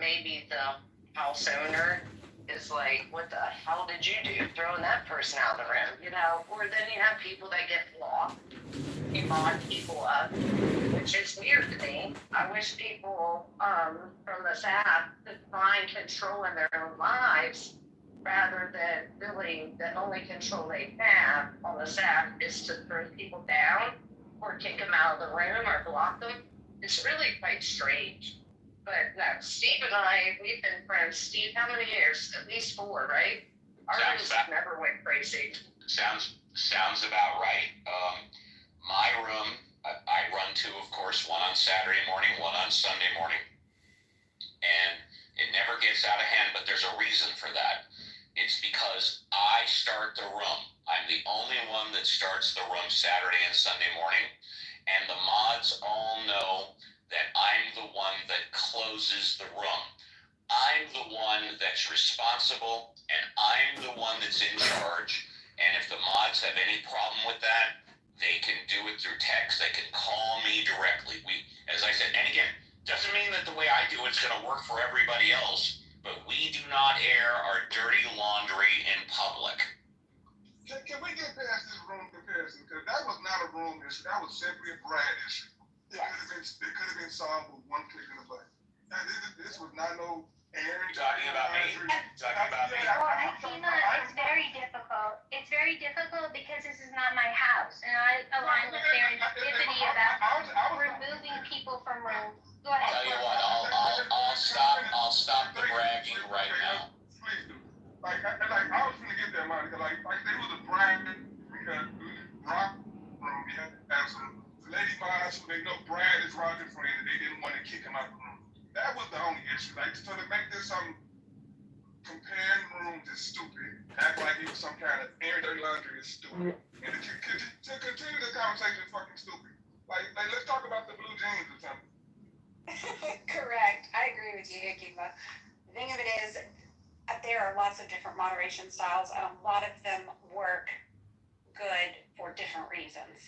maybe the house owner is like, what the hell did you do throwing that person out of the room, or then you have people that get blocked, you mod people up, which is weird to me. I wish people from the staff could find control in their own lives rather than feeling the only control they have on the staff is to throw people down or kick them out of the room or block them. It's really quite strange. But no, Steve and I, we've been friends. Steve, how many years? At least 4, right? Our rooms never went crazy. Sounds about right. My room, I run 2, of course, one on Saturday morning, one on Sunday morning. And it never gets out of hand, but there's a reason for that. It's because I start the room. I'm the only one that starts the room Saturday and Sunday morning. And the mods all know that I'm the one that closes the room. I'm the one that's responsible, and I'm the one that's in charge. And if the mods have any problem with that, they can do it through text. They can call me directly. As I said, and again, doesn't mean that the way I do it's going to work for everybody else, but we do not air our dirty laundry in public. Can we get past this room comparison? Because that was not a room issue. That was simply a Brad issue. It could have been solved with one click of the button. This was not no Aaron. Talking about me? Talking about me? Well, I feel it's very difficult. It's very difficult because this is not my house, and I align with serendipity about removing people from rooms. Go ahead. Tell you what, I'll stop the bragging right now. Please do. I was gonna get that money because there was a Brad because Rock room had some lady mods who they know Brad is Roger's friend and they didn't want to kick him out of the room. That was the only issue. So to make this some comparing rooms is stupid. Act like it was some kind of air dirty laundry is stupid. And to continue the conversation is fucking stupid. Let's talk about the blue jeans or something. Correct. I agree with you, Akiva. The thing of it is, there are lots of different moderation styles, and a lot of them work good for different reasons.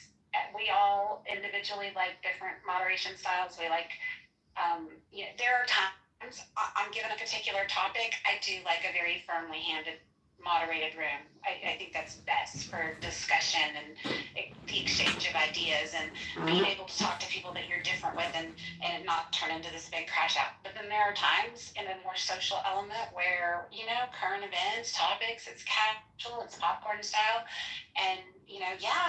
We all individually like different moderation styles. We like, there are times I'm given a particular topic, I do like a very firmly handed moderated room. I think that's best for discussion and the exchange of ideas and being able to talk to people that you're different with and not turn into this big crash out. But then there are times in a more social element where, current events, topics, it's casual, it's popcorn style. And,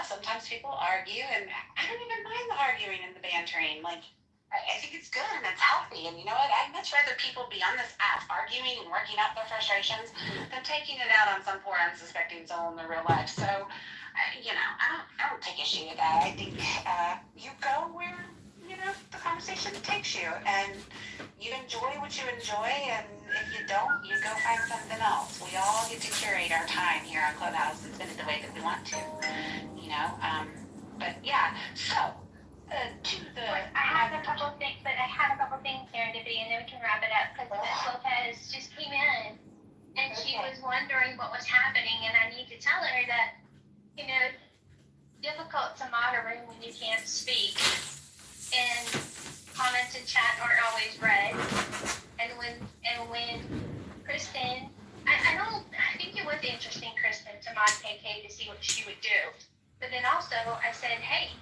sometimes people argue, and I don't even mind the arguing and the bantering. I think it's good and it's healthy. And you know what? I'd much rather people be on this app arguing and working out their frustrations than taking it out on some poor unsuspecting soul in their real life. So, I don't take issue with that. I think you go where, the conversation takes you. And you enjoy what you enjoy. And if you don't, you go find something else. We all get to curate our time here on Clubhouse and spend it the way that we want to, But yeah, so... I have a couple things, serendipity, and then we can wrap it up because Ms. Lopez just came in and she was wondering what was happening, and I need to tell her that, difficult to moderate when you can't speak, and comments in chat aren't always read, and when Kristen, I think it was interesting, Kristen, to mod KK to see what she would do, but then also I said, hey,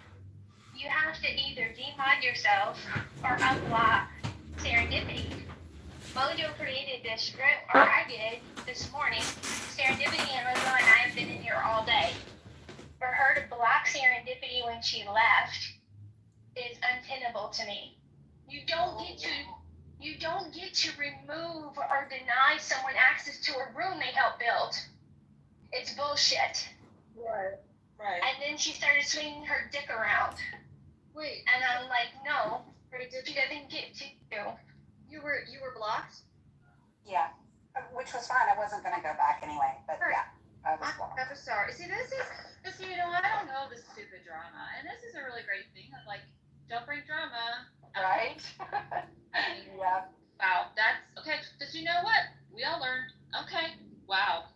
you have to either demod yourself or unblock serendipity. Mojo created this group, or I did this morning. Serendipity and Mojo and I have been in here all day. For her to block serendipity when she left is untenable to me. You don't get to remove or deny someone access to a room they helped build. It's bullshit. Right. And then she started swinging her dick around. Wait. And I'm like, no, she doesn't get to. You were blocked? Yeah, which was fine. I wasn't going to go back anyway, but yeah, I was blocked. I'm sorry. See, I don't know the stupid drama, and this is a really great thing. Don't bring drama. Right? Yeah. Wow, that's okay. But you know what? We all learned. Okay. Wow.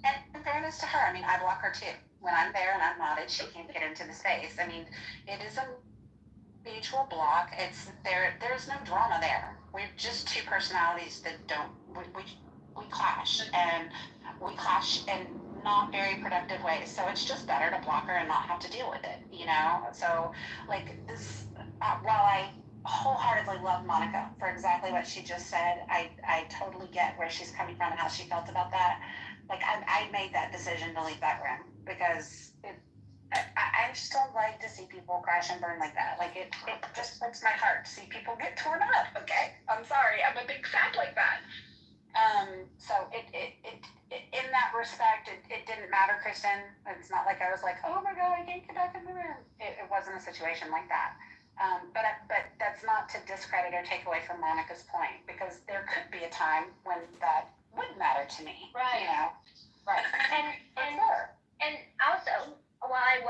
And in fairness to her, I block her too. When I'm there and I'm modded, she can't get into the space. It is a mutual block. There's no drama there. we're just two personalities that don't, we clash, and we clash in not very productive ways. So it's just better to block her and not have to deal with it, you know? So, like, this, while I wholeheartedly love Monica for exactly what she just said, I totally get where she's coming from and how she felt about that. Like, I made that decision to leave that room because I just don't like to see people crash and burn like that. Like, it just breaks my heart to see people get torn up. Okay, I'm sorry, I'm a big sap like that. So it in that respect, it didn't matter, Kristen. It's not like I was like, oh my God, I can't get back in the room. It wasn't a situation like that. But that's not to discredit or take away from Monica's point, because there could be a time when that would matter to me. Right. You know. Right. And also, while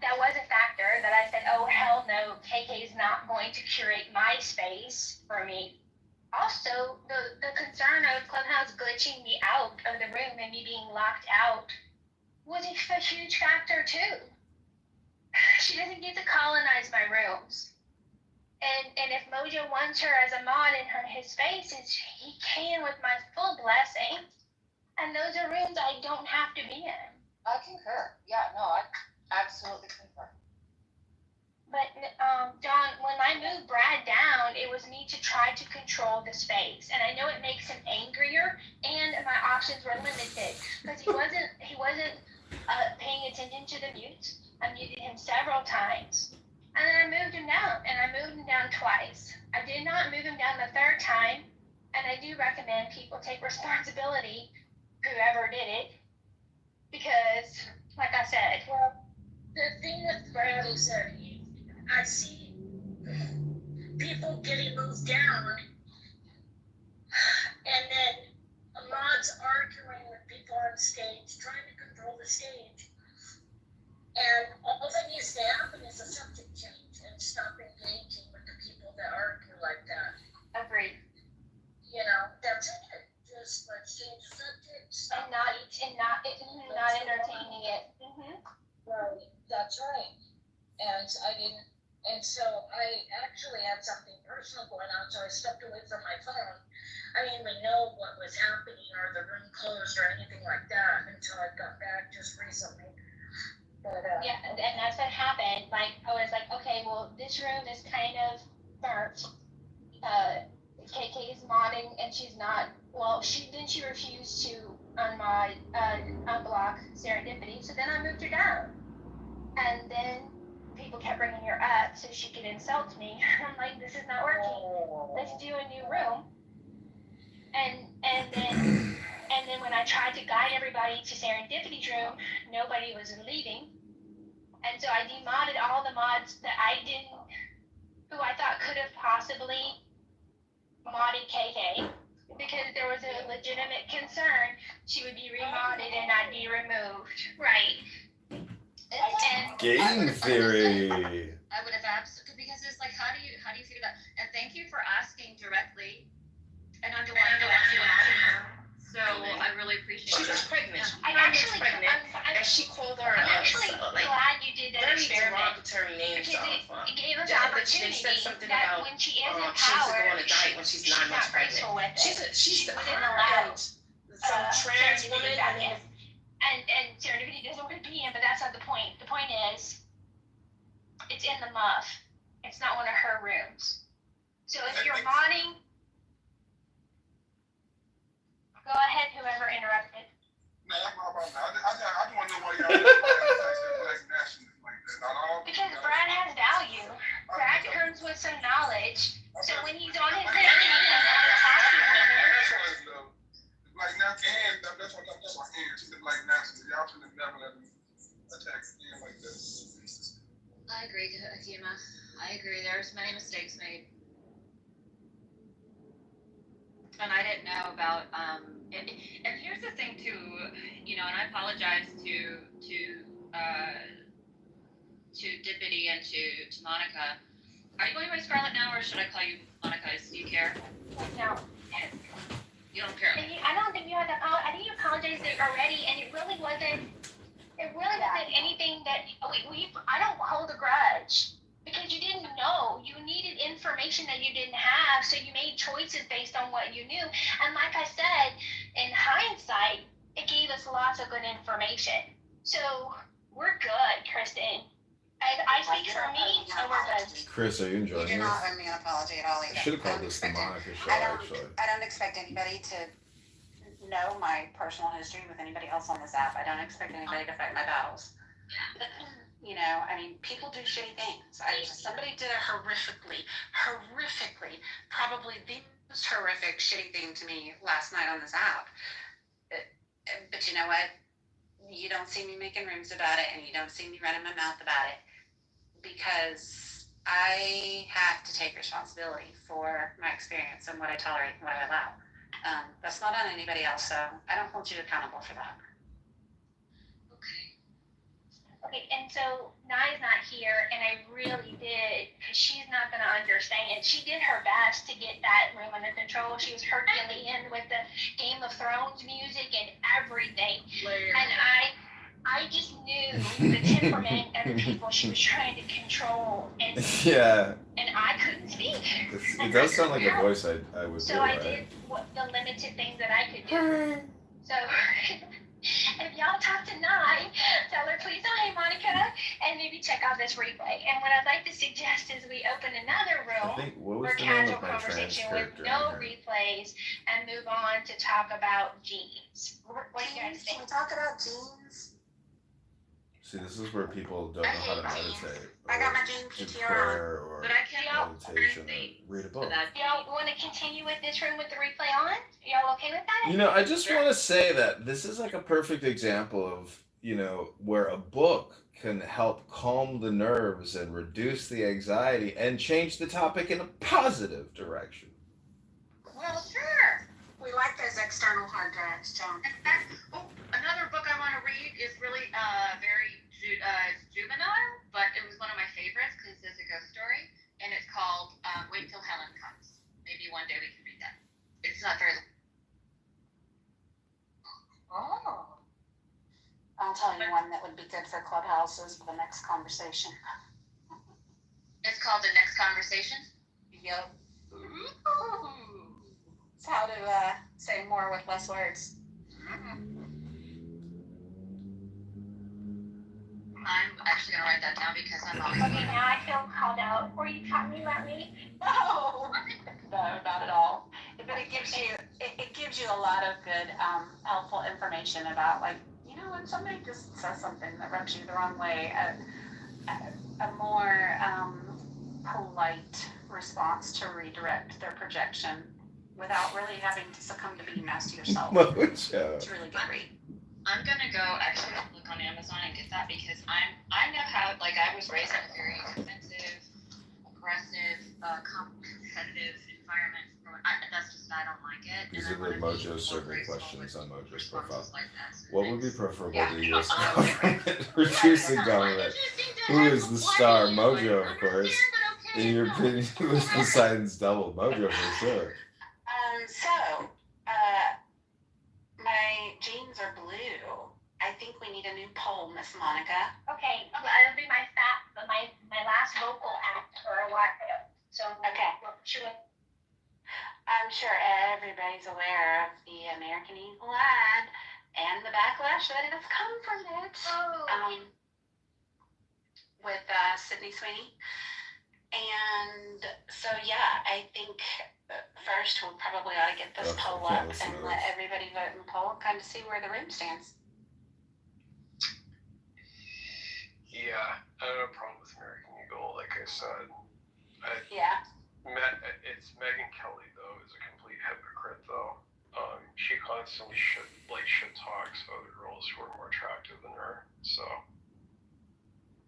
that was a factor that I said, oh hell no, KK is not going to curate my space for me. Also, the concern of Clubhouse glitching me out of the room and me being locked out was a huge factor too. She doesn't get to colonize my rooms. And if Mojo wants her as a mod in his spaces, he can with my full blessing. And those are rooms I don't have to be in. I concur. Yeah, no, I absolutely concur. But John, when I moved Brad down, it was me to try to control the space, and I know it makes him angrier, and my options were limited because he wasn't paying attention to the mutes. I muted him several times, and then I moved him down, and I moved him down twice. I did not move him down the third time, and I do recommend people take responsibility, whoever did it, because, like I said, Well, the thing with Brad is that I see people getting moved down, and then mods arguing with people on stage, trying to control the stage. And all that needs to happen is a subject change and stop engaging with the people that argue like that. agreed. You know, that's it. Just let's change the subject. Stop Not engaging. not entertaining it. Right, that's right. And so I actually had something personal going on, so I stepped away from my phone. I didn't even know what was happening or the room closed or anything like that until I got back just recently. But Yeah, and that's what happened. Like, I was like, okay, well, this room is kind of burnt. KK is modding, and she's not. Well, she refused to unblock Serendipity, so then I moved her down. And then people kept bringing her up so she could insult me. I'm like, this is not working. Let's do a new room. And then when I tried to guide everybody to Serendipity's room, nobody was leaving. And so I demodded all the mods that who I thought could have possibly modded KK, because there was a legitimate concern she would be remodded and I'd be removed. Right. And Game theory. I would have absolutely, because it's like, how do you figure that? And thank you for asking directly, and I'm the one who actually asked her. So I really appreciate She that. was pregnant. I'm actually And she called her I'm actually glad you did that very experiment, derogatory names because to her. it gave us Yeah, an but they opportunity said something that about, when she is she needs to empowered, go on a diet when she's 9 months not graceful pregnant. with it. She's She her wouldn't allow and some trans woman. And Serendipity doesn't want to be in, but that's not the point. The point is, it's in the muff. It's not one of her rooms. So if you're modding, go ahead, whoever interrupted. No, I'm not about that. I just want to know why y'all black nationalists like that. Because Brad has value. Brad comes with some knowledge. So when he's on his thing, he comes out and talks to you. Like now, and that's my hand. She's a black nationalist. Y'all should have never let me attack again like this. I agree, Akima. I agree. There's many mistakes made. And I didn't know about and here's the thing too, you know, and I apologize to Dippity and to Monica. Are you going by Scarlett now, or should I call you Monica? Do you care? No. You don't care. I don't think you had to apologize. I think you apologized already, and it really wasn't anything that I don't hold a grudge, because you didn't know. You needed information information that you didn't have, so you made choices based on what you knew. And like I said, in hindsight, it gave us lots of good information. So we're good, Kristen. I speak for me, and we're good. Chris, are you You enjoying do this? not owe me an apology at all I either. should have I called don't this the expect it. Monica show, I don't. actually. I don't expect anybody to know my personal history with anybody else on this app. I don't expect anybody to fight my battles. You know, I mean, people do shitty things. Somebody did a horrifically, probably the most horrific shitty thing to me last night on this app. But you know what? You don't see me making rooms about it, and you don't see me running my mouth about it, because I have to take responsibility for my experience and what I tolerate and what I allow. That's not on anybody else, so I don't hold you accountable for that. Okay, and so Nai's not here, and I really did, because she's not going to understand. She did her best to get that room under control. She was Herculean with the Game of Thrones music and everything. And I just knew the temperament of the people she was trying to control, and Yeah, and I couldn't speak. it does sound like a voice I would do, So I right? did the limited things that I could do. So if y'all talk to Nai, tell her please don't hate Monica, and maybe check out this replay. And what I'd like to suggest is we open another I room think, what was for the name casual of my trans conversation with character no on here? replays and move on to talk about jeans. What do you guys Can think? we talk about jeans? See, this is where people don't know how to meditate, I got or my jean do PTR on. prayer, or But I can't meditation, or read a book. Y'all want to continue with this room with the replay on? Y'all okay with that? You know, I just want to say that this is like a perfect example of, you know, where a book can help calm the nerves and reduce the anxiety and change the topic in a positive direction. Well, sure. We like those external hard drives, John. In fact, another book I want to read is really very juvenile, but it was one of my favorites because it's a ghost story, and it's called Wait Till Helen Comes. Maybe one day we can read that. It's not very Oh. I'll tell you one that would be good for clubhouses for the next conversation. It's called The Next Conversation. Yep. Ooh. It's how to say more with less words. I'm actually gonna write that down because I'm always. Okay, now I feel called out. Were you talking about me? No, not at all. But it gives you a lot of good, helpful information about, like, you know, when somebody just says something that rubs you the wrong way, a more polite response to redirect their projection without really having to succumb to being nasty yourself. Mojo. It's a really good read. I'm gonna go actually look on Amazon and get that because I know how, like, I was raised in a very defensive, aggressive, competitive environment. That's just, I don't like it. These and are I the wanna be Mojo survey graceful questions with on Mojo's responses profile. like that. So What would be thanks. preferable Yeah. to U.S. government? Reducing government. Who is the star? Mojo, of course. In your opinion, who is Poseidon's double? Mojo for sure. So, my jeans are blue. I think we need a new poll, Miss Monica. Okay, that'll be my last vocal act for a while. So Okay. Sure. I'm sure everybody's aware of the American Eagle ad and the backlash that has come from it. With Sydney Sweeney. And so, yeah, I think first we probably ought to get this Okay, poll can't up listen and to let this. everybody vote in the poll and kind of see where the room stands. Yeah, I don't have a problem with American Eagle. Like I said, Yeah. it's Megyn Kelly though is a complete hypocrite though. She constantly shit talks other girls who are more attractive than her. So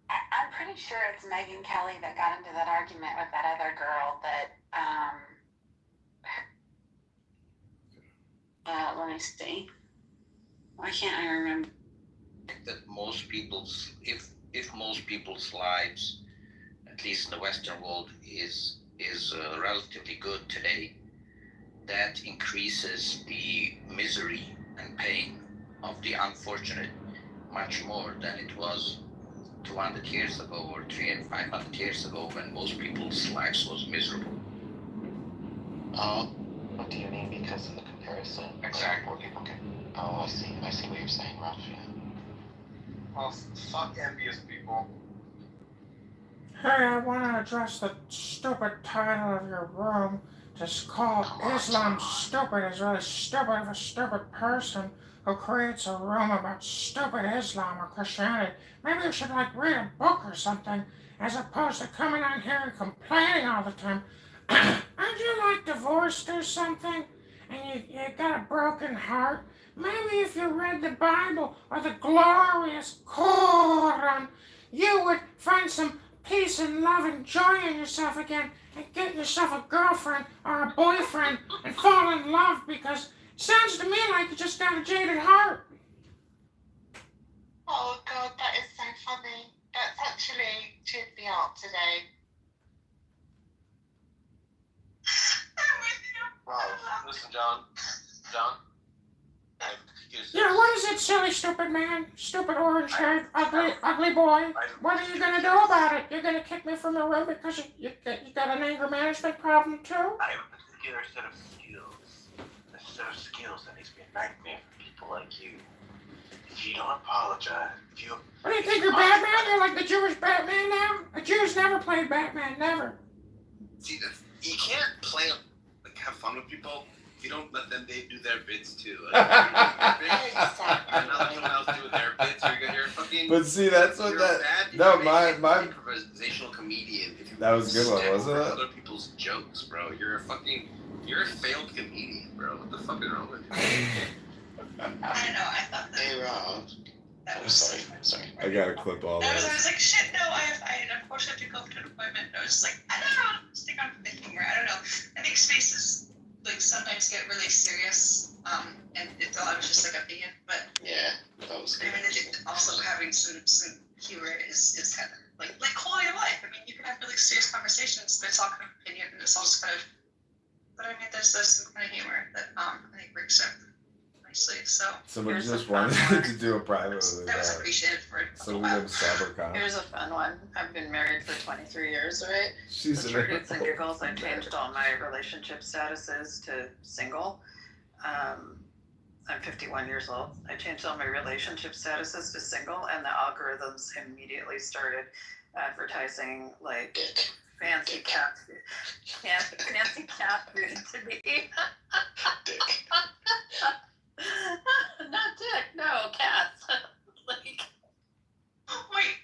I'm pretty sure it's Megyn Kelly that got into that argument with that other girl that, let me see. Why can't I remember? That most people's, if most people's lives, at least in the Western world, is relatively good today, that increases the misery and pain of the unfortunate much more than it was 200 years ago or 300 and 500 years ago when most people's lives was miserable. What do you mean because of the comparison? Exactly. Where people can. Oh, I see. I see what you're saying, Ralph. Yeah. Well, fuck envious people. Hey, I want to address the stupid title of your room. Just call Come on, Islam John. stupid is really stupid of a stupid person who creates a room about stupid Islam or Christianity. Maybe you should like read a book or something as opposed to coming on here and complaining all the time. Aren't you like divorced or something? And you got a broken heart? Maybe if you read the Bible or the glorious Quran, you would find some peace and love and joy in yourself again and get yourself a girlfriend or a boyfriend and fall in love because it sounds to me like you just got a jaded heart. Oh God, that is so funny. That's actually cheered me up today. Ralph, listen, John. Yeah, what is it, silly stupid man? Stupid orange-haired, ugly boy. What are you gonna do about it? You're gonna kick me from the room because you got an anger management problem too? I have a particular set of skills. A set of skills that makes me a nightmare for people like you. If you don't apologize, if you... What do you think, you're Batman? You're like the Jewish Batman now? The Jews never played Batman, never. See, you can't play, like, have fun with people if you don't let them do their bits too. Like, and not let someone else do their bits. You're fucking... But see, that's what you're that. bad, No, you're my an my. improvisational comedian. If you That was a good one, step wasn't over it? Other people's jokes, bro. You're a failed comedian, bro. What the fuck is wrong with you? I don't know. I thought that. Hey, Rob. That I'm was sorry. I gotta clip all I was that. like, shit, no, I unfortunately have to go to an appointment. I was like, I don't know, stick on the humor. I don't know. I think spaces like sometimes get really serious, and it's a lot of just like opinion. But Yeah, that was I good. mean, I think also having some humor is kind of like quality of life. I mean, you can have really serious conversations, but it's all kind of opinion, and it's all just kind of. But I mean, there's some kind of humor that I think brings up nicely. So Somebody Here's just a fun wanted one. to do a private with that was that. appreciated for a So we while. did Sabercon. Here's a fun one. I've been married for 23 years, right? She's So in for it. hits and giggles, I changed all my relationship statuses to single. I'm 51 years old. I changed all my relationship statuses to single, and the algorithms immediately started advertising like Dick. fancy cat food to me. Dick. Not dick, no, cats. Like, Wait.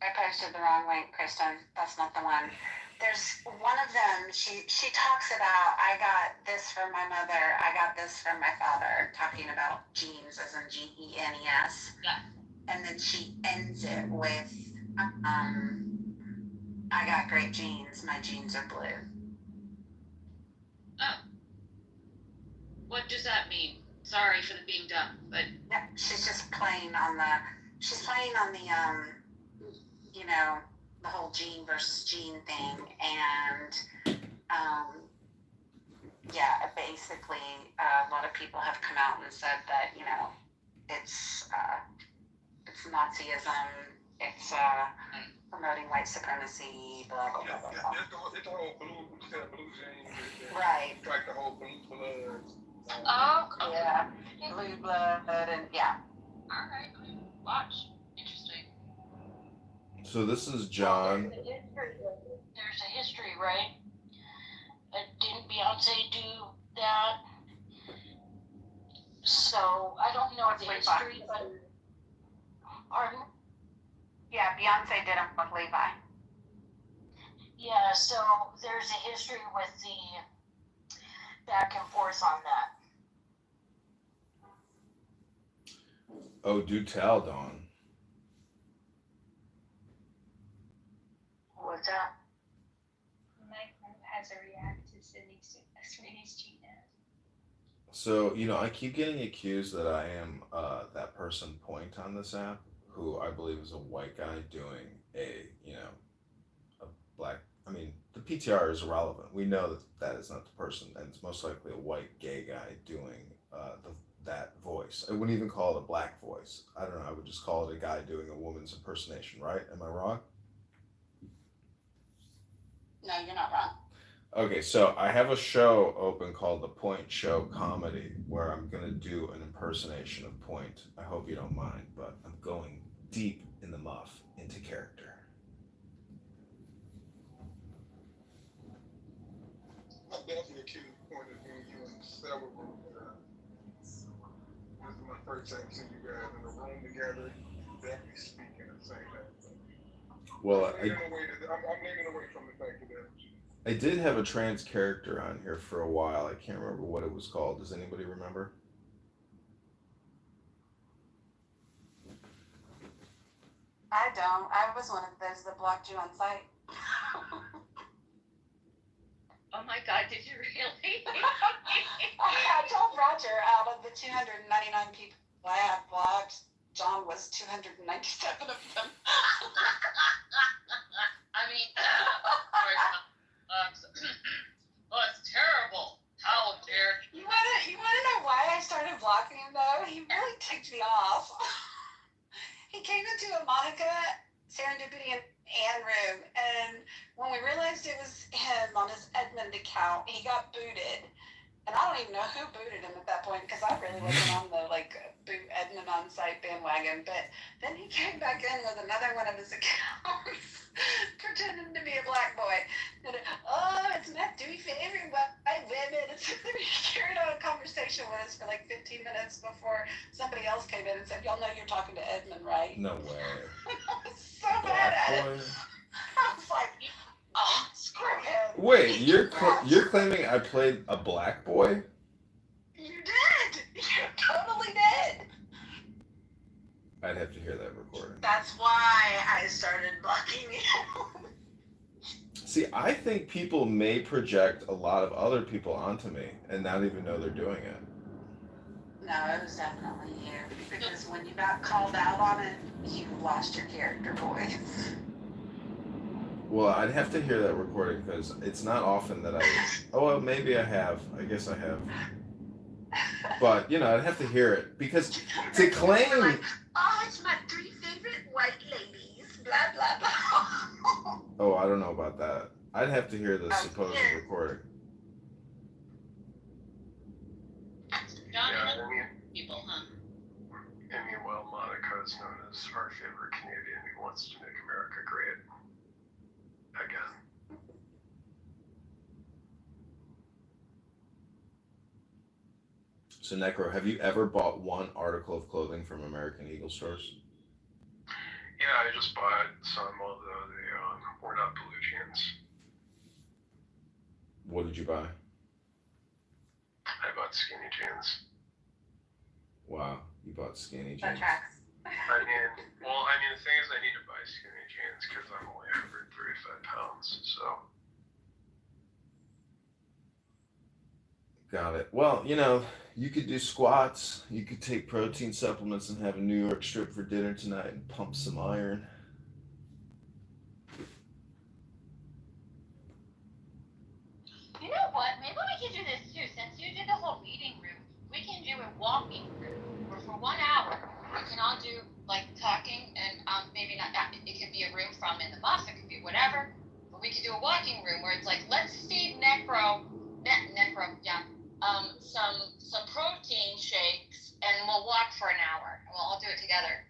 I posted the wrong link, Kristen. That's not the one. There's one of them. She talks about I got this from my mother. I got this from my father. Talking about genes, as in GENES. Yeah. And then she ends it with, I got great genes. My genes are blue. Oh. What does that mean? Sorry for the being dumb, but Yeah, she's just playing on the. She's playing on the you know, the whole gene versus gene thing, and yeah, basically a lot of people have come out and said that, you know, it's Nazism, it's promoting white supremacy, blah blah blah blah blah. It's the whole blue jeans. Right. Like the whole blue blood. oh, okay. Yeah, blue blood, and yeah. All right. I mean, watch. Interesting. So this is John. There's a history, right? Didn't Beyonce do that? So I don't know the history, but pardon? Yeah, Beyonce did them with Levi. Yeah, so there's a history with the back and forth on that. Oh, do tell, Dawn. What's that? Mike has a react to Sydney's cheat ad. So, I keep getting accused that I am that person point on this app who I believe is a white guy doing a black. I mean, the PTR is irrelevant. We know that that is not the person, and it's most likely a white gay guy doing that voice. I wouldn't even call it a black voice. I don't know. I would just call it a guy doing a woman's impersonation, right? Am I wrong? No, you're not wrong. Okay, so I have a show open called the Point Show Comedy where I'm going to do an impersonation of Point. I hope you don't mind, but I'm going deep in the muff into character. I definitely accused Point of being you in several rooms. This is my first time seeing you guys in a room together. Definitely speaking and saying that. Well, I'm leaning away from the fact that I did have a trans character on here for a while. I can't remember what it was called. Does anybody remember? I don't. I was one of those that blocked you on site. Oh my God, did you really? I told Roger out of the 299 people I had blocked, John was 297 of them. I mean, oh, it's terrible. How dare You wanna know why I started blocking him though? He really ticked me off. He came into a Monica, Serendipity, and Anne room, and when we realized it was him on his Edmund account, he got booted. And I don't even know who booted him at that point because I really wasn't on the boot Edmund on site bandwagon. But then he came back in with another one of his accounts, pretending to be a black boy. And it's my three favorite white women. He carried on a conversation with us for like 15 minutes before somebody else came in and said, "Y'all know you're talking to Edmund, right?" No way. I was so bad at it. I was like, oh, screw him. Wait, you're claiming I played a black boy? You did. You totally did. I'd have to hear that recording. That's why I started blocking you. See, I think people may project a lot of other people onto me and not even know they're doing it. No, it was definitely you. Because when you got called out on it, you lost your character voice. Well, I'd have to hear that recording because it's not often that I. Oh, well, maybe I have. I guess I have. But, I'd have to hear it because to claim. Oh, it's my three favorite white ladies. Blah, blah, blah. Oh, I don't know about that. I'd have to hear the supposed recording. John, Yeah, people, huh? I mean, well, Monica is known as our favorite Canadian who wants to make America great again. So, Necro, have you ever bought one article of clothing from American Eagle stores? Yeah, I just bought some, although they were not blue jeans. What did you buy? I bought skinny jeans. Wow, you bought skinny jeans. That tracks. The thing is I need to buy skinny jeans because I'm only 135 pounds, so. Got it. Well, you could do squats. You could take protein supplements and have a New York strip for dinner tonight and pump some iron. You know what? Maybe we can do this too. Since you did the whole reading room, we can do a walking room where for 1 hour we can all do talking and maybe not. It could be a room from in the bus. It could be whatever. But we could do a walking room where it's like, let's feed Necro, yeah. Some protein shakes, and we'll walk for an hour, and we'll all do it together.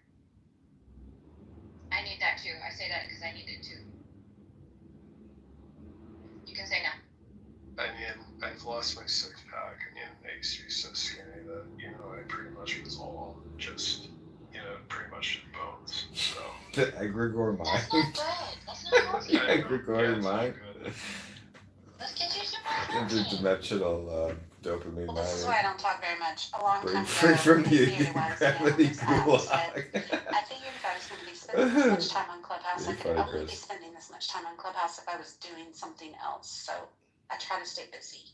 I need that too. I say that because I need it too. You can say no. I've lost my 6-pack. I used to be so skinny that, I pretty much was all just, pretty much bones, so. The egregore mind. That's not good. That's not healthy. The egregore mind. Let's get you some Interdimensional dopamine Well, this is mind. why I don't talk very much. A long time Free ago, from my the theory was, gravity this app gulag. said, I figured if I was going to be spending this much time on Clubhouse, I Really could funny, only be Chris. spending this much time on Clubhouse if I was doing something else. So I try to stay busy.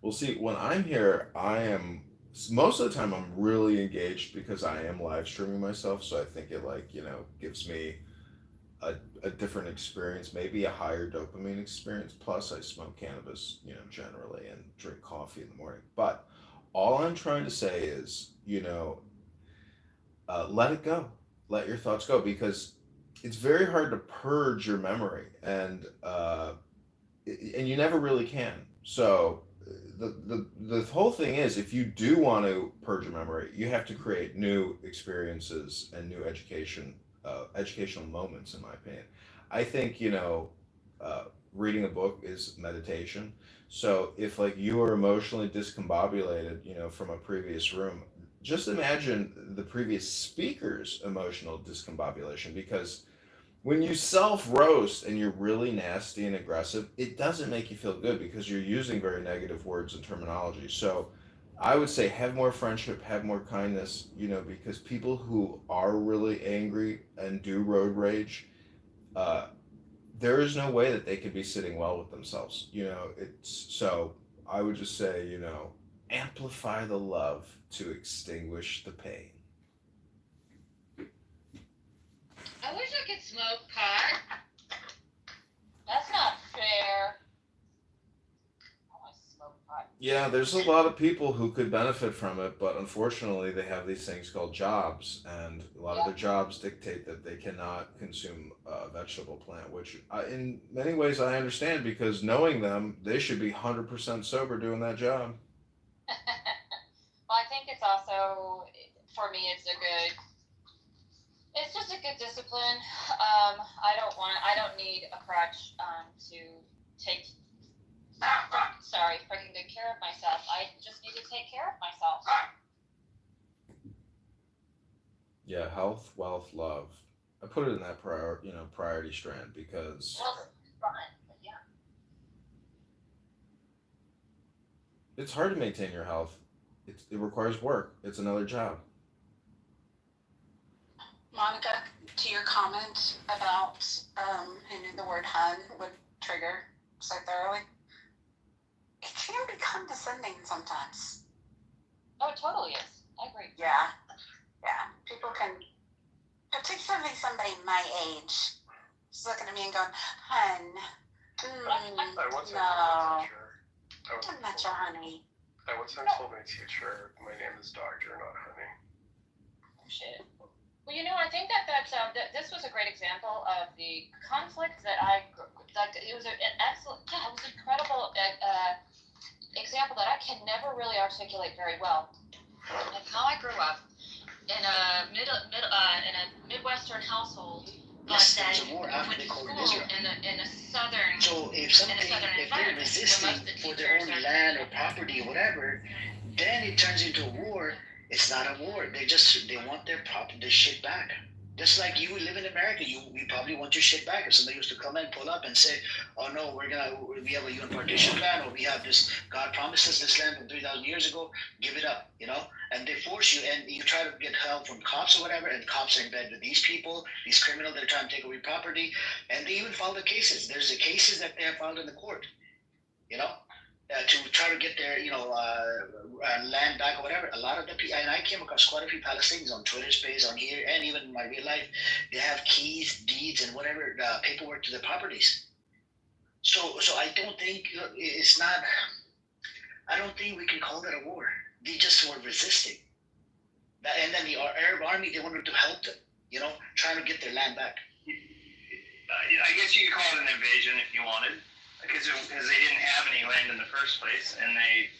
Well, see, when I'm here, I am most of the time I'm really engaged because I am live streaming myself, so I think it gives me a different experience, maybe a higher dopamine experience. Plus, I smoke cannabis, generally, and drink coffee in the morning. But all I'm trying to say is, let it go, let your thoughts go, because it's very hard to purge your memory, and you never really can. So the whole thing is, if you do want to purge your memory, you have to create new experiences and new educational moments. In my opinion, I think reading a book is meditation. So if like you are emotionally discombobulated, from a previous room, just imagine the previous speaker's emotional discombobulation, because when you self roast and you're really nasty and aggressive, it doesn't make you feel good because you're using very negative words and terminology. So I would say have more friendship, have more kindness, because people who are really angry and do road rage, uh, there is no way that they could be sitting well with themselves. It's so I would just say, amplify the love to extinguish the pain. I wish I could smoke pot. That's not fair. I want to smoke pot. Yeah, there's a lot of people who could benefit from it, but unfortunately, they have these things called jobs, and a lot of their jobs dictate that they cannot consume a vegetable plant, which in many ways I understand, because knowing them, they should be 100% sober doing that job. Well, I think it's also, for me, it's just a good discipline. I don't need a crutch to take, freaking good care of myself. I just need to take care of myself. Yeah, health, wealth, love. I put it in that priority strand, because Well, it's fun, but yeah. it's hard to maintain your health. It requires work. It's another job. Monica, to your comment about who knew the word hun would trigger so thoroughly, it can be condescending sometimes. Oh, it totally is. I agree. Yeah. People can, particularly somebody my age, just looking at me and going, hun, I once no, told my teacher. I'm not your honey. I once told my teacher, my name is Doctor, not Honey. Shit. Well, I think that this was a great example of the conflict that it was an excellent, it was an incredible example that I can never really articulate very well. Like how I grew up in a Midwestern household, but then went to school in a southern. So if they're resisting for their own land or property or whatever, then it turns into a war. It's not a war. They want their shit back. Just like you live in America, you probably want your shit back. If somebody was to come in, pull up, and say, "Oh no, we have a UN partition plan, or we have this. God promised us this land from 3,000 years ago. Give it up," and they force you, and you try to get help from cops or whatever, and cops are in bed with these people, these criminals that are trying to take away property, and they even file the cases. There's the cases that they have filed in the court, to try to get their land back or whatever. A lot of the people, and I came across quite a few Palestinians on Twitter space, on here, and even in my real life, they have keys, deeds, and whatever paperwork to their properties. So I don't think I don't think we can call that a war. They just were resisting. And then the Arab army, they wanted to help them, trying to get their land back. I guess you could call it an invasion if you wanted. Because they didn't have any land in the first place, and they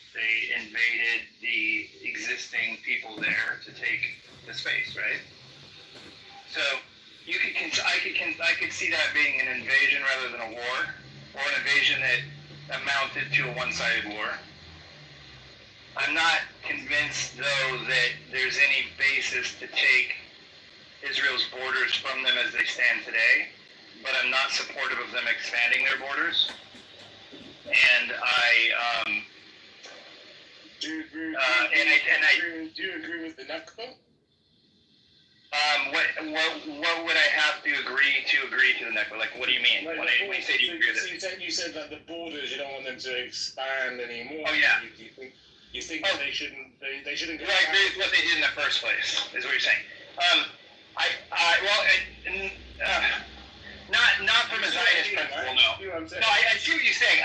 invaded the existing people there to take the space, right? So I could see that being an invasion rather than a war, or an invasion that amounted to a one-sided war. I'm not convinced, though, that there's any basis to take Israel's borders from them as they stand today, but I'm not supportive of them expanding their borders. And do you agree with the Nakba? What would I have to agree to the Nakba? Like, what do you mean? Like when you say you agree with it? You said that the borders, you don't want them to expand anymore. Oh, yeah. You think that they shouldn't go I agree with what they did in the first place, is what you're saying. Not from a Zionist principle, no. No, I see what you're saying.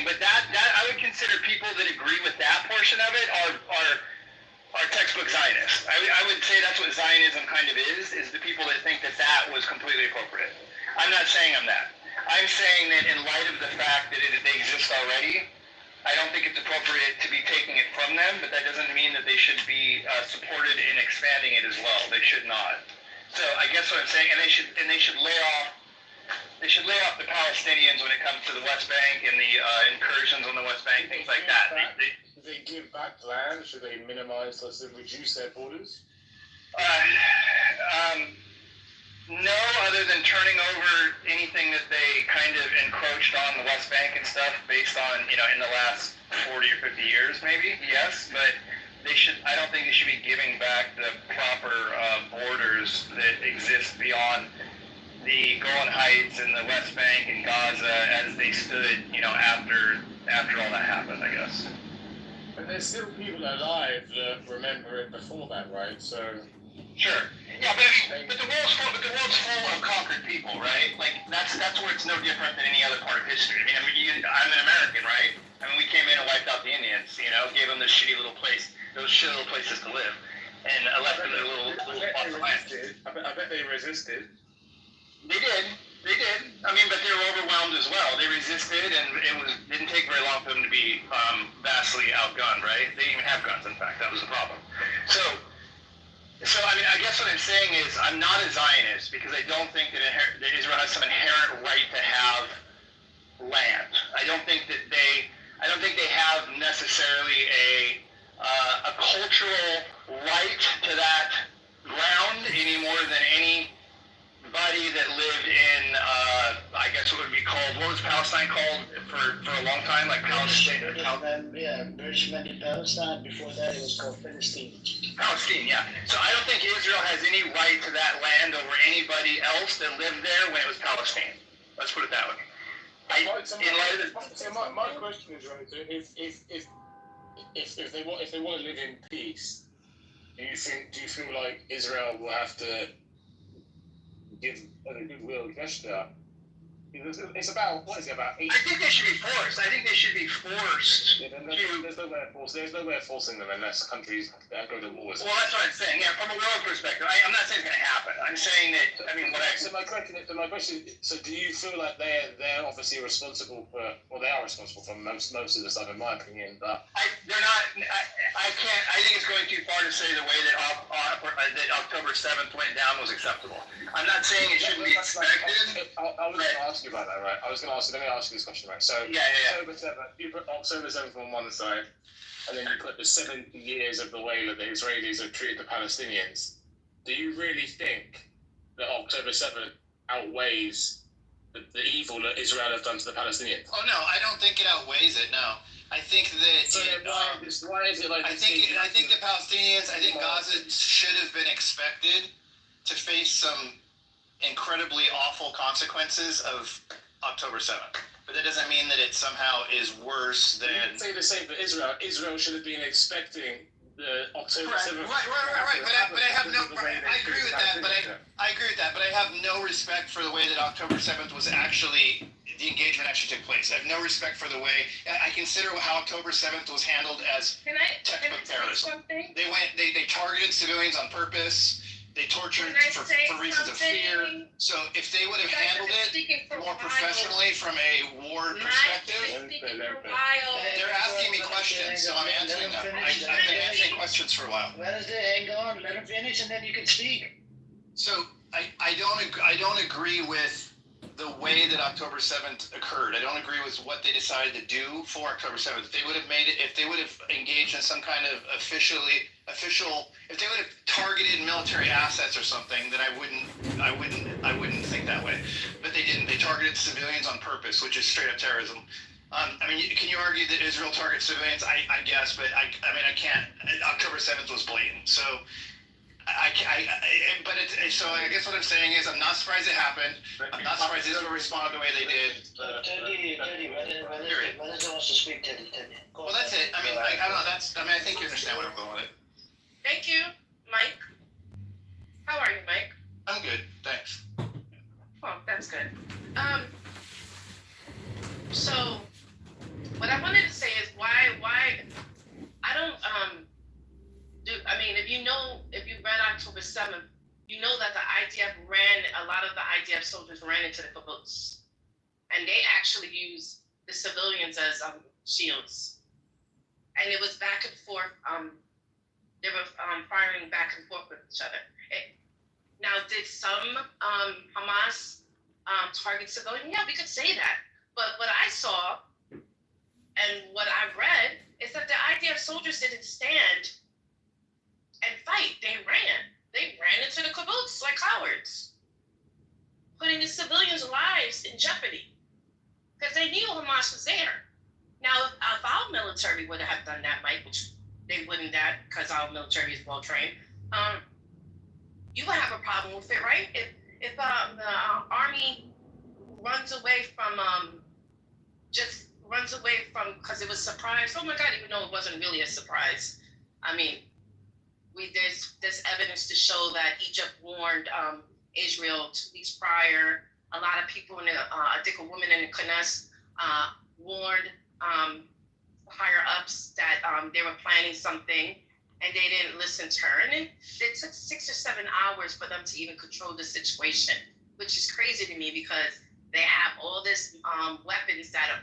But that I would consider people that agree with that portion of it are textbook Zionists. I would say that's what Zionism kind of is the people that think that was completely appropriate. I'm not saying I'm that. I'm saying that in light of the fact that they exist already, I don't think it's appropriate to be taking it from them, but that doesn't mean that they should be supported in expanding it as well. They should not. So I guess what I'm saying, and they should lay off the Palestinians when it comes to the West Bank and the incursions on the West Bank, things like that. Should they give back land? Should they minimize, reduce their borders? No, other than turning over anything that they kind of encroached on the West Bank and stuff based on, in the last 40 or 50 years, maybe, yes, but I don't think they should be giving back the proper borders that exist beyond the Golan Heights and the West Bank and Gaza as they stood, after all that happened, I guess. But there's still people alive that remember it before that, right? So. Sure. Yeah, but the world's full of conquered people, right? Like that's where it's no different than any other part of history. I'm an American, right? We came in and wiped out the Indians, gave them this shitty little place, those shitty little places to live, and left them their little plots of land. I bet they resisted. They did. But they were overwhelmed as well. They resisted, and didn't take very long for them to be vastly outgunned, right? They didn't even have guns, in fact. That was the problem. So I guess what I'm saying is I'm not a Zionist because I don't think that Israel has some inherent right to have land. I don't think they have necessarily a cultural right to that ground any more than anybody that lived in I guess what would be called, what was Palestine called for a long time, like Palestine? British invented Palestine. Before that, it was called Palestine. Palestine, yeah. So I don't think Israel has any right to that land over anybody else that lived there when it was Palestine. Let's put it that way. My question is, right, if they want to live in peace, do you feel like Israel will have to give a goodwill gesture? It's about, what is it, about 8? I think they should be forced. There's no way of forcing them unless countries go to war. Well, that's what I'm saying. Yeah, from a world perspective, I'm not saying it's going to happen. I'm saying that, So my question is, so do you feel like they're obviously responsible for, well, they are responsible for most of the stuff, in my opinion, but... They're not, I think it's going too far to say the way that October 7th went down was acceptable. I'm not saying it shouldn't be expected. I was going to ask you about that, right? Let me ask you this question, right? So, October 7th, you put October 7th on one side, and then you put the 70 years of the way that the Israelis have treated the Palestinians. Do you really think that October 7th outweighs the evil that Israel have done to the Palestinians? Oh, no, I don't think it outweighs it, no. I think that why is it like I think the Palestinians, I think Gaza should have been expected to face some incredibly awful consequences of October 7th. But that doesn't mean that it somehow is worse than... You can say the same for Israel. Israel should have been expecting the October 7th. Right. But I have no... I agree with that, but I have no respect for the way that October 7th was actually... The engagement actually took place. I have no respect for the way... I consider how October 7th was handled as textbook terrorism. They targeted civilians on purpose. They tortured for reasons of fear. So if they would have handled it more professionally from a war perspective, they're asking me questions, so I'm answering them. I've been answering questions for a while. Wednesday, hang on, let him finish, and then you can speak. So I don't agree with the way that October 7th occurred. I don't agree with what they decided to do for October 7th. If they would have engaged in some kind of official, if they would have targeted military assets or something, then I wouldn't think that way. But they didn't. They targeted civilians on purpose, which is straight up terrorism. Can you argue that Israel targets civilians? I guess, but I can't. October 7th was blatant. So But so I guess what I'm saying is I'm not surprised it happened. I'm not surprised Israel responded the way they did. Teddy, Vanessa wants to speak. Teddy. Well, that's it. I mean, I don't know. I think you understand what I'm going with it. Thank you, Mike. How are you, Mike? I'm good, thanks. Oh, that's good. So what I wanted to say is why I don't if you read October 7th, you know that the a lot of the IDF soldiers ran into the kibbutz, and they actually used the civilians as shields, and it was back and forth. They were firing back and forth with each other. Now, did some Hamas target civilians? Yeah, we could say that. But what I saw and what I read is that the IDF soldiers didn't stand and fight. They ran into the kibbutz like cowards, putting the civilians' lives in jeopardy because they knew Hamas was there. Now, if our military would have done that, Mike, which they wouldn't, that because our military is well trained, you would have a problem with it, right? If the army runs away from because it was surprised. Oh my God! Even though it wasn't really a surprise. I mean, there's evidence to show that Egypt warned Israel 2 weeks prior. A lot of people I think a woman in the Knesset warned higher ups that they were planning something, and they didn't listen to her. And it took 6 or 7 hours for them to even control the situation, which is crazy to me because they have all this weapons that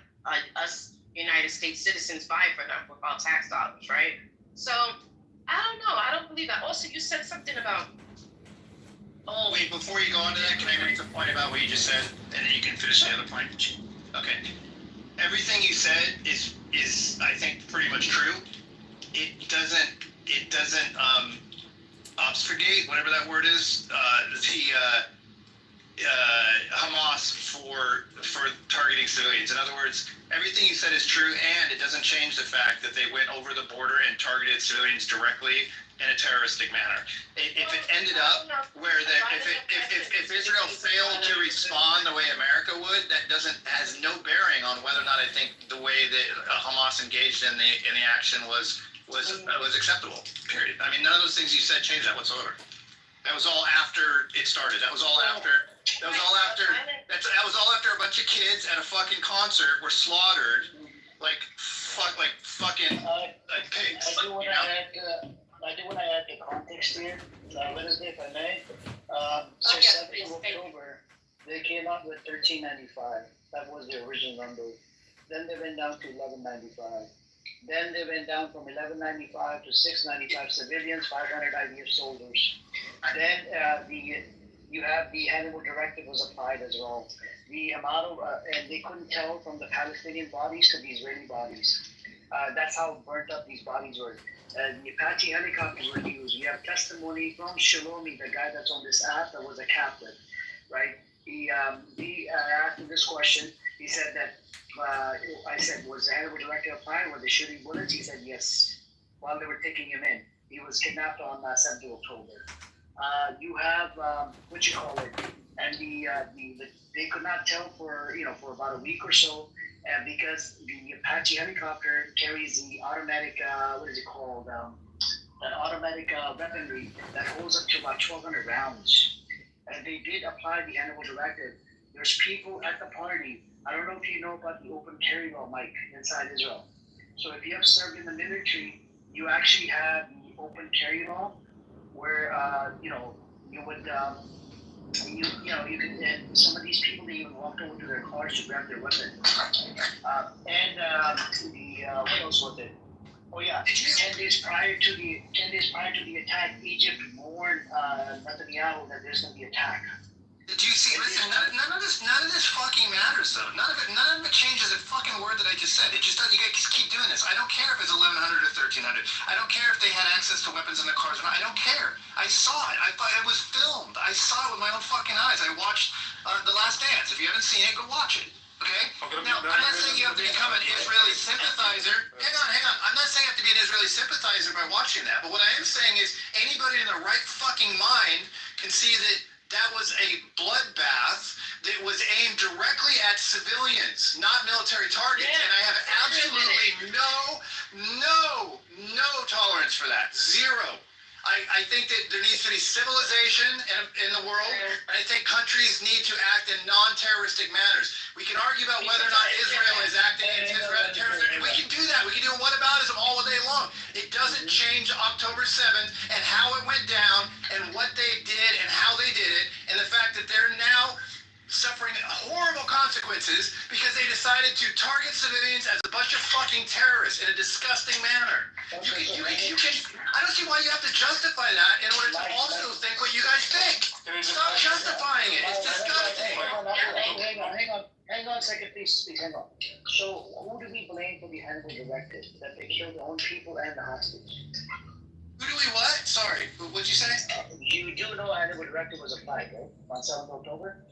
us United States citizens buy for them with our tax dollars, right? So I don't know. I don't believe that. Also, you said something about. Oh, wait, before you go on to that, can I make a point about what you just said, and then you can finish the other point? Okay. Everything you said is I think pretty much true. It doesn't obfuscate, whatever that word is, Hamas for targeting civilians. In other words, everything you said is true, and it doesn't change the fact that they went over the border and targeted civilians directly in a terroristic manner. If it ended up where if Israel failed to respond the way America would, that has no bearing on whether or not I think the way that Hamas engaged in the action was acceptable. Period. I mean, none of those things you said changed that whatsoever. That was all after it started. That was all after a bunch of kids at a fucking concert were slaughtered like fucking pigs. I do want to add the context here. Wednesday, if I may. 7th of October, they came out with $13.95. That was the original number. Then they went down to $11.95. Then they went down from $11.95 to $6.95 civilians, 500 IDF soldiers. Then you have the Hannibal Directive was applied as well. The amount of and they couldn't tell from the Palestinian bodies to the Israeli bodies. That's how burnt up these bodies were. The Apache helicopters were used. We have testimony from Shalomi, the guy that's on this app that was a captain, right? He asked him this question. He said that I said, was the Hannibal Directive applied? Were they shooting bullets? He said yes. While they were taking him in, he was kidnapped on 7th of October. You have and they could not tell for about a week or so, because the Apache helicopter carries the automatic that automatic weaponry that holds up to about 1,200 rounds. And they did apply the Hannibal Directive. There's people at the party. I don't know if you know about the open carry law, Mike, inside Israel. So if you have served in the military, you actually have the open carry law, where you would you could, and some of these people, they even walked over to their cars to grab their weapon. What else was it? Oh yeah, 10 days prior to the attack, Egypt warned Netanyahu that there's going to be an attack. Did you see? Listen, none of this fucking matters though. None of it changes a fucking word that I just said. It just does. You guys keep doing this. I don't care if it's 1,100 or 1,300. I don't care if they had access to weapons in the cars or not. I don't care. I saw it. I thought it was filmed. I saw it with my own fucking eyes. I watched The Last Dance. If you haven't seen it, go watch it. Okay, Okay? Now, I'm not saying you have to become an Israeli sympathizer. Hang on. I'm not saying you have to be an Israeli sympathizer by watching that. But what I am saying is anybody in their right fucking mind can see that that was a bloodbath that was aimed directly at civilians, not military targets. Yeah. And I have absolutely no tolerance for that. Zero. I think that there needs to be civilization in the world, and I think countries need to act in non-terroristic manners. We can argue about whether or not Israel is acting in terrorism. We can do that. We can do whataboutism all day long. It doesn't change October 7th and how it went down and what they did and how they did it, and the fact that they're now suffering horrible consequences because they decided to target civilians as a bunch of fucking terrorists in a disgusting manner. You can, I don't see why you have to justify that in order to also think what you guys think. Stop justifying it. It's disgusting. Hang on a second, please, hang on. So, who do we blame for the Hannibal directive? That they killed their own people and the hostage? Who do we what? Sorry, what'd you say? You do know Hannibal directive was applied, right? On 7th October?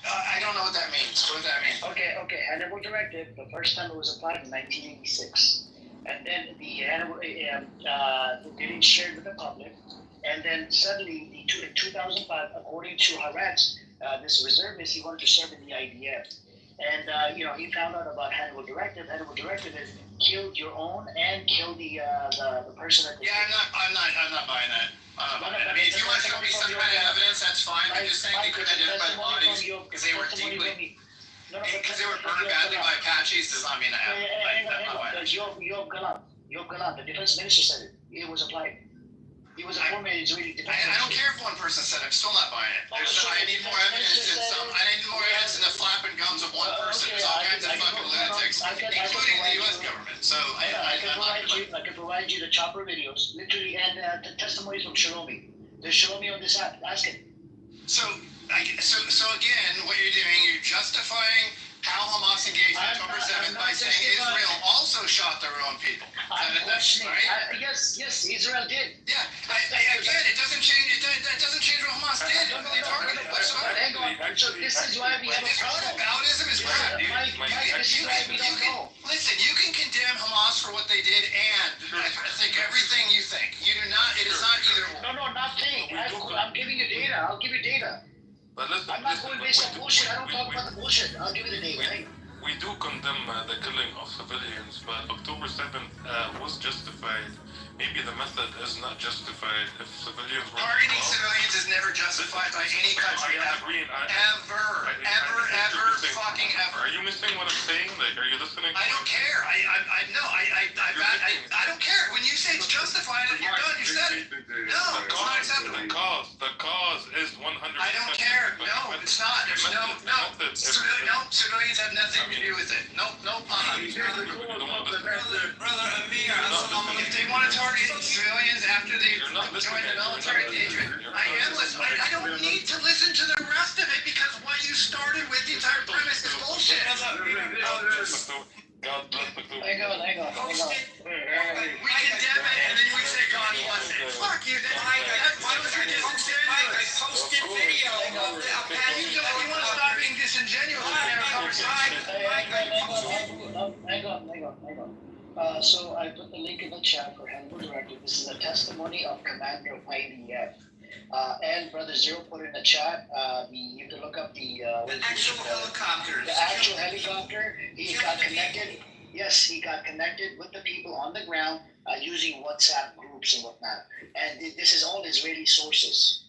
I don't know what that means. What does that mean? Okay. Hannibal directive, the first time it was applied in 1986. And then the Hannibal, they didn't share it with the public. And then suddenly, in 2005, according to Haaretz, this reservist, he wanted to serve in the IDF. And, he found out about Hannibal directive. Hannibal directive is killed your own and kill the person at the... Yeah, I'm not buying that. I mean, if you want to show me some kind of evidence, that's fine. I'm just saying they couldn't identify the bodies because they were deeply... Because they were burned badly by Apaches does not mean I'm not buying it. Yoav Galan, the defense minister said it. It was applied. He was a former Israeli defense minister. I don't care if one person said it. I'm still not buying it. I need more evidence than the flapping gums of one person. There's all kinds of fucking lunatics, including the U.S. government. So I can provide you the chopper videos, literally, and the testimonies from Shalomi. There's Shalomi on this app. Ask him. So again, what you're doing, you're justifying how Hamas engaged on October 7th by saying Israel also shot their own people. That's right. Yes, Israel did. Yeah. Again, it doesn't change. That doesn't change what Hamas did. They targeted whatsoever. Hang on. So this is why we have a problem. Whataboutism is crap. Listen, you can condemn Hamas for what they did and think everything you think. You do not. It is not either or. No, not think. I'm giving you data. I'll give you data. But listen, I'm not going based on bullshit. I don't talk about the bullshit. I'll give you the data. We do condemn the killing of civilians, but October 7th was justified. Maybe the method is not justified if civilians were... Targeting civilians is never justified by any country ever. Ever, fucking ever. Are you missing what I'm saying? Like, are you listening? I don't care. I don't care. When you say it's justified, you're done. You said it. No, it's not acceptable. The cause is 100%. I don't care. No, it's not. Civilians have nothing to do with it. No. Brother Amir, if they want to target civilians after they join the military engagement, I am listening. I don't need to listen to the rest of it because what you started with, the entire premise, is bullshit. God bless the Hang on. We condemn it and then we say God bless it. Fuck you. Why was your disingenuous? I posted video of the Apache. You want to stop being disingenuous in our conversation? Hang on. So I put the link in the chat for Hannibal Directive. This is a testimony of Commander of IDF. And Brother Zero put in the chat, you can look up the actual helicopter. The actual helicopter. He got connected. Yes, he got connected with the people on the ground using WhatsApp groups and whatnot. And this is all Israeli sources.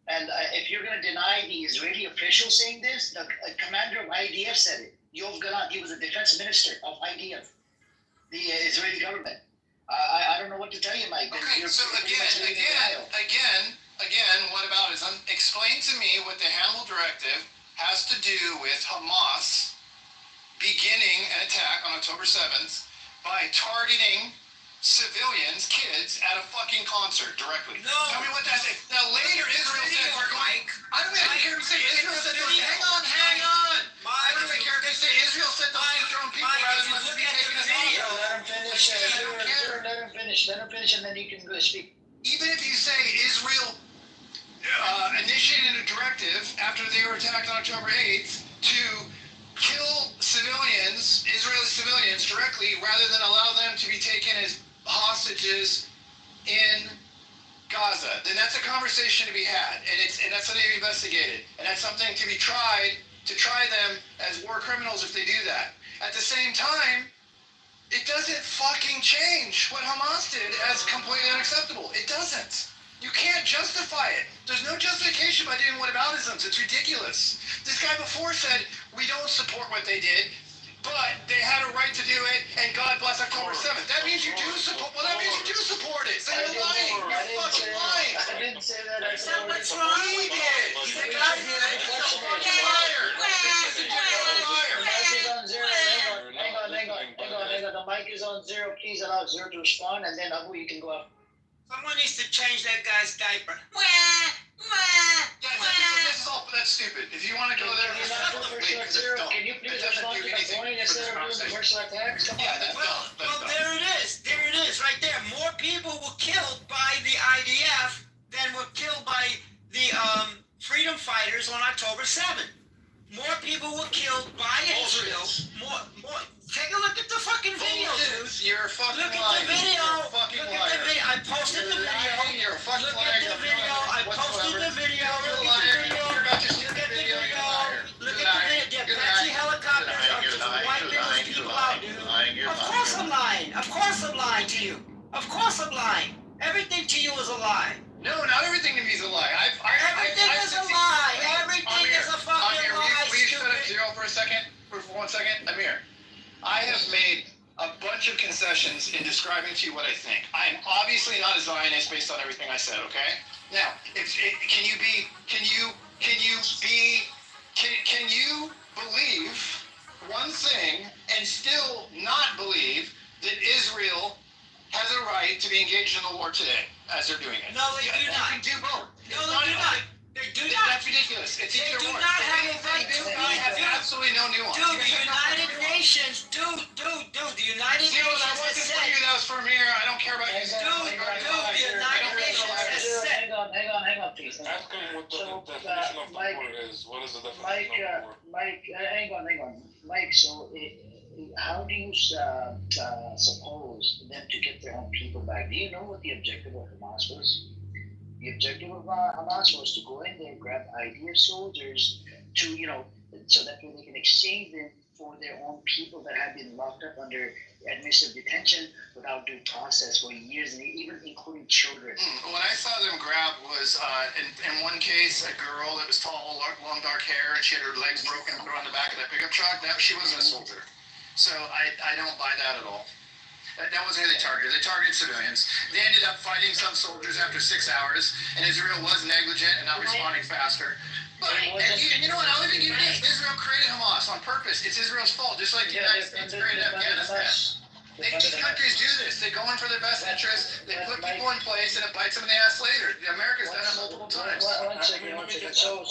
And if you're going to deny the Israeli official saying this, the commander of IDF said it. Yoav Galan, he was the defense minister of IDF, the Israeli government. I don't know what to tell you, Mike. Okay, so again, what about is explain to me what the Hannibal Directive has to do with Hamas beginning an attack on October 7th by targeting civilians, kids, at a fucking concert directly. No. Tell me what that is. Now later Israel said we're going. I don't even care if you say Israel said hang on. I don't even care if they say Israel said they'll shoot their own people rather than us taking us on. Let him finish, and then you can go speak. Even if you say Israel initiated a directive after they were attacked on October 8th to kill civilians, Israeli civilians, directly rather than allow them to be taken as hostages in Gaza, then that's a conversation to be had, and that's something to be investigated, and that's something to be tried to try them as war criminals if they do that. At the same time, it doesn't fucking change what Hamas did as completely unacceptable. It doesn't. You can't justify it. There's no justification by doing whataboutisms. It's ridiculous. This guy before said we don't support what they did, but they had a right to do it, and God bless October 7th. That means you do support. Well, that means you do support it. So you're lying. You're fucking lying. I didn't say that. I said what's wrong with it? He's a guy here. He's a fucking liar. He's a liar. Hang on. The mic is on zero. Please allow zero to respond, and then Abu, you can go up. Someone needs to change that guy's diaper. That's stupid. If you want to go there, can you please respond to the point instead of doing the personal attacks? Well, there it is. There it is, right there. More people were killed by the IDF than were killed by the freedom fighters on October 7th. More people were killed by Israel. More. Take a look at the fucking video, dude. You're a fucking Look at the video. Look at the video. I posted the video. You're a fucking Look at the video. I posted the video. Look at the video. Look at the video. Look at the video. The Apache helicopters are wiping those people out, dude. Of course I'm lying. Of course I'm lying to you. Of course I'm lying. Everything to you is a lie. No, not everything to me is a lie. Everything is a lie. Everything is a fucking lie. Will you shut up zero for a second? For 1 second? Amir, I have made a bunch of concessions in describing to you what I think. I am obviously not a Zionist based on everything I said, okay? Now, can you believe one thing and still not believe that Israel has a right to be engaged in the war today, as they're doing it? No, they do not. You can do both. No, they do not. They do not. That's ridiculous. It's They either do or. not have a right to be. I have absolutely no nuance. Dude, the United Nations, the United Nations That has wasn't said. for you, that was for Amir. I don't care about you. The United Nations has said. Hang on, please. Ask him what the definition of the war is. What is the definition of war? Mike, hang on. Mike, so how do you suppose them to get their own people back? Do you know what the objective of Hamas was? The objective of Hamas was to go in there, grab IDF soldiers to, so that way they can exchange them for their own people that have been locked up under administrative detention without due process for years, and even including children. What I saw them grab was, in one case, a girl that was tall, long dark hair, and she had her legs broken and put her on the back of that pickup truck. She wasn't a soldier. So I don't buy that at all. That wasn't who they targeted. They targeted civilians. They ended up fighting some soldiers after 6 hours, and Israel was negligent and not responding faster. But, and you know what? I'll even give you this. Israel created Hamas on purpose. It's Israel's fault, just like the United States created Afghanistan. These countries do this. They go in for their best interests. They put people in place, and it bites them in the ass later. America's done it multiple times. One second. So,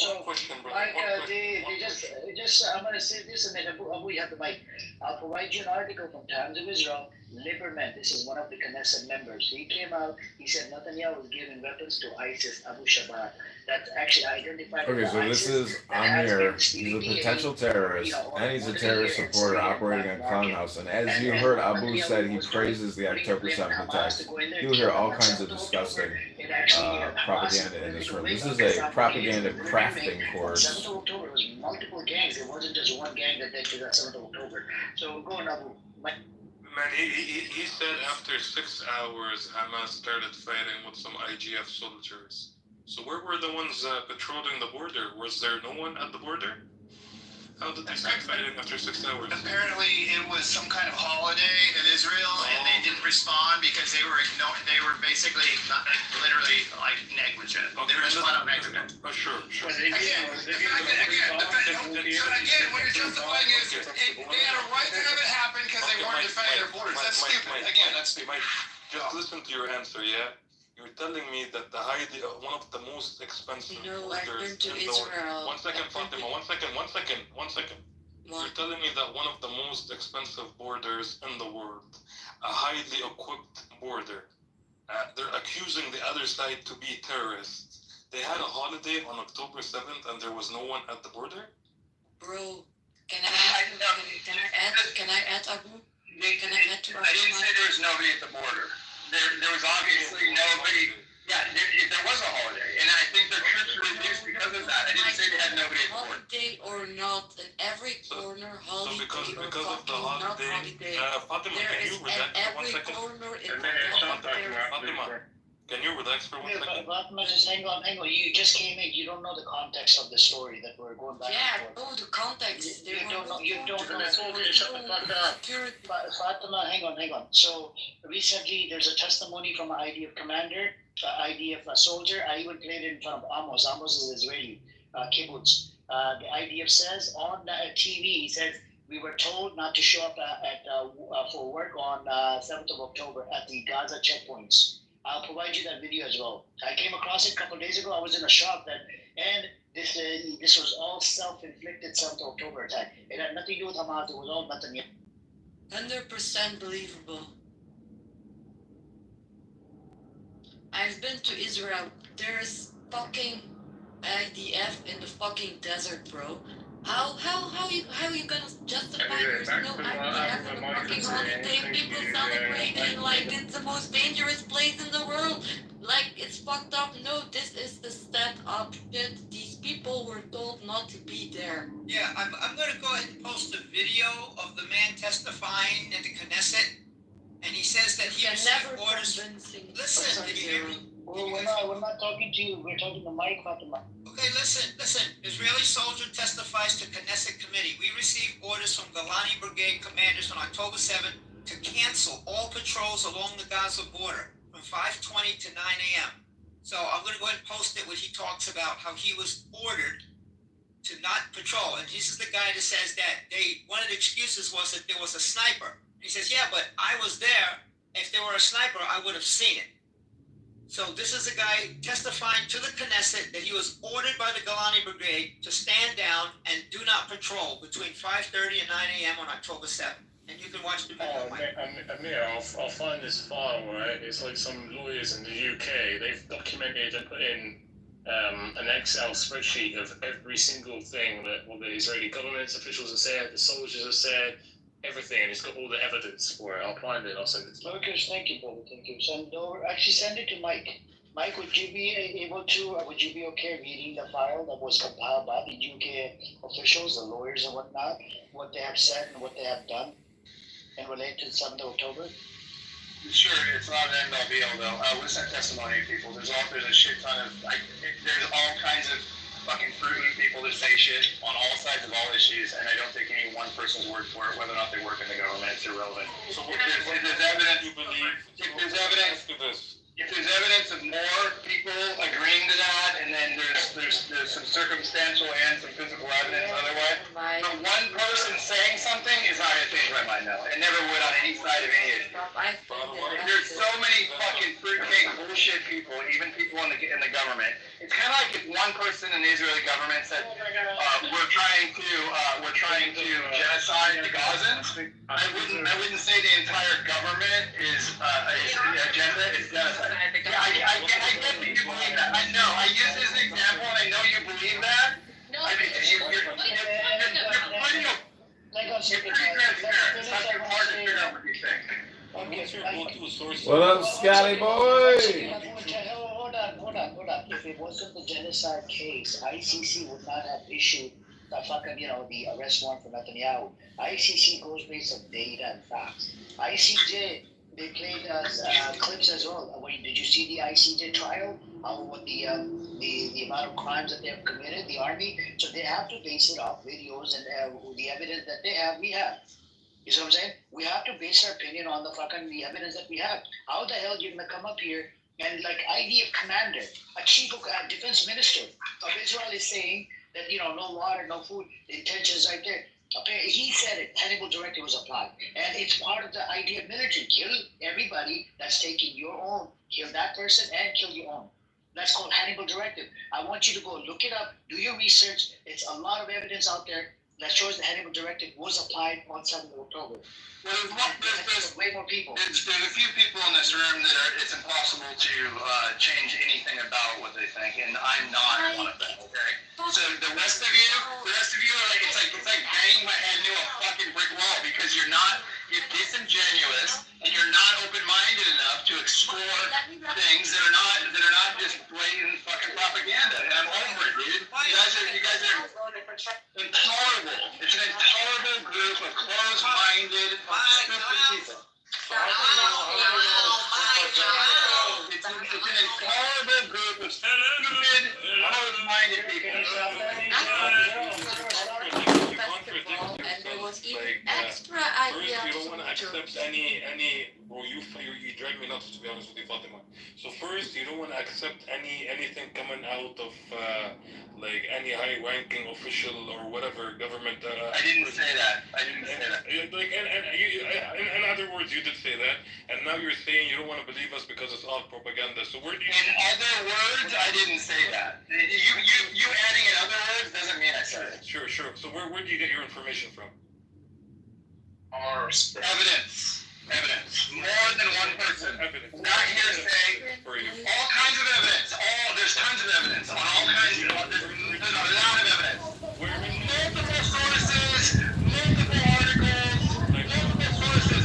Mike, I'm going to say this, and then Abu, you have the mic. I'll provide you an article from Times of Israel. Lieberman, this is one of the Knesset members. He came out, he said Netanyahu was giving weapons to ISIS, Abu Shabat. That's actually identified Okay, as so ISIS. this is Amir. He's a potential terrorist, and he's a terrorist supporter operating in Clown House. And as you heard, Abu said he praises the October 7th attacks. You'll hear all kinds of disgusting propaganda in this room. This is a propaganda crafting course. 7th of October, it was multiple gangs. It wasn't just one gang that did that 7th of October. So go on, Abu. Man, he said after 6 hours, Hamas started fighting with some IGF soldiers. So where were the ones patrolling the border? Was there no one at the border? How did they start fighting after 6 hours? Apparently, it was some kind of holiday in Israel, and they didn't respond because they were ignored. They were basically not literally like negligent. Okay, They were just flat out negligent. Sure. Again, what you're justifying is they had a right to have it happen because they weren't defending their borders. That's stupid. Again, that's stupid. Just listen to your answer, yeah? You're telling me that one of the most expensive borders in the world. One second, Fatima. One second. You're telling me that one of the most expensive borders in the world, a highly equipped border, they're accusing the other side to be terrorists. They had a holiday on October 7th and there was no one at the border? Bro, can I add Abu? Can I add to I didn't say there was nobody at the border. There was obviously nobody. Yeah, there was a holiday, and I think their trips were reduced because of that. I didn't say they had nobody at the border. Holiday or not, in every corner, holiday because or of the fucking holiday, not holiday, Fatima, there can is you relax in for 1 every second? corner in Fatima, can you relax for 1 second? Fatima, just hang on. You just came in. You don't know the context of the story that we're going back and forth. Oh, the context. You don't know. Fatima, hang on. So recently, there's a testimony from an IDF commander, IDF soldier. I even played it in front of Amos. Amos is Israeli, kibbutz. The IDF says on TV, he says, we were told not to show up for work on 7th of October at the Gaza checkpoints. I'll provide you that video as well. I came across it a couple of days ago. I was in a shock and this was all self-inflicted 7th of October attack. It had nothing to do with Hamas. It was all Netanyahu. 100% believable. I've been to Israel. There's fucking IDF in the fucking desert, bro. How you gonna justify there's no IDF in a fucking holiday? People celebrate and like it's the most dangerous place in the world. Like it's fucked up. No, this is the set up shit. These people were told not to be there. Yeah, I'm gonna go ahead and post a video of the man testifying at the Knesset, and he says that he received orders. Listen, did you hear me? We're not talking to you. We're talking to Mike Fatima. Okay, listen. Israeli soldier testifies to Knesset committee. We received orders from Golani Brigade commanders on October 7th to cancel all patrols along the Gaza border from 5:20 to 9 a.m. So I'm going to go ahead and post it where he talks about how he was ordered to not patrol. And this is the guy that says that one of the excuses was that there was a sniper. He says, yeah, but I was there. If there were a sniper, I would have seen it. So this is a guy testifying to the Knesset that he was ordered by the Golani Brigade to stand down and do not patrol between 5:30 and 9 a.m. on October 7th. And you can watch the video. Amir, I'll find this file, right? It's like some lawyers in the UK, they've documented and put in an Excel spreadsheet of every single thing that the Israeli government's officials have said, the soldiers have said, everything, and it's got all the evidence for it. I'll find it, I'll send it to you. Okay, thank you, brother. Thank you. Send it to Mike. Mike, would you be able to, would you be okay reading the file that was compiled by the UK officials, the lawyers and whatnot, what they have said and what they have done in relation to 7th of October? Sure, it's not an end all be all though. Listen to testimony of people. There's a shit ton of, there's all kinds of fucking fruity people that say shit on all sides of all issues, and I don't take any one person's word for it, whether or not they work in the government. It's irrelevant. So if there's evidence of more people agreeing to that, and then there's some circumstantial and some physical evidence otherwise, but one person saying something is not going to change my mind, no. It never would on any side of any issue. There's so many fucking fruitcake bullshit people, even people in the government. It's kind of like if one person in the Israeli government said, we're trying to genocide the Gazans. I wouldn't say the entire government is the agenda is genocide. I get that you believe that. I know. I use this example, and I know you believe that. No, I mean, you're pretty transparent. It's not too hard to figure out what you think. What up, Scotty boy? Hold on. If it wasn't the genocide case, ICC would not have issued the arrest warrant for Netanyahu. ICC goes based on data and facts. ICJ, they played clips as well. Did you see the ICJ trial? What the amount of crimes that they have committed, the army? So they have to base it off videos and the evidence that they have, we have. You see what I'm saying? We have to base our opinion on the evidence that we have. How the hell are you gonna come up here and like IDF commander, a chief defense minister of Israel is saying that no water, no food, the intention is right there. He said it. Hannibal directive was applied, and it's part of the idea of military. Kill everybody that's taking your own. Kill that person and kill your own. That's called Hannibal directive. I want you to go look it up. Do your research. It's a lot of evidence out there that shows the Hannibal directive was applied on 7th of October. Well, there's way more people. There's a few people in this room that it's impossible to change anything about what they think, and I'm not one of them. Okay. So the rest of you are like, it's like because you're disingenuous and you're not open-minded enough to explore things that are not just blatant fucking propaganda. And I'm over it, dude. You guys are intolerable. It's an intolerable group of closed-minded, stupid people. It's an intolerable group of stupid, closed-minded people. And there was even Like, extra first, idea you don't want to to accept any. Bro, you drive me nuts, to be honest with you, Fatima. So first, you don't want to accept anything coming out of like any high-ranking official or whatever government. I didn't say that. Like, in other words, you did say that, and now you're saying you don't want to believe us because it's all propaganda. So where do you? In other words, I didn't say that. You adding in other words doesn't mean I said it. Sure. So where do you get your information from? Evidence. More than one person. Evidence. Not hearsay. All kinds of evidence. There's tons of evidence on all kinds of. There's a lot of evidence. Multiple sources, multiple articles, multiple sources,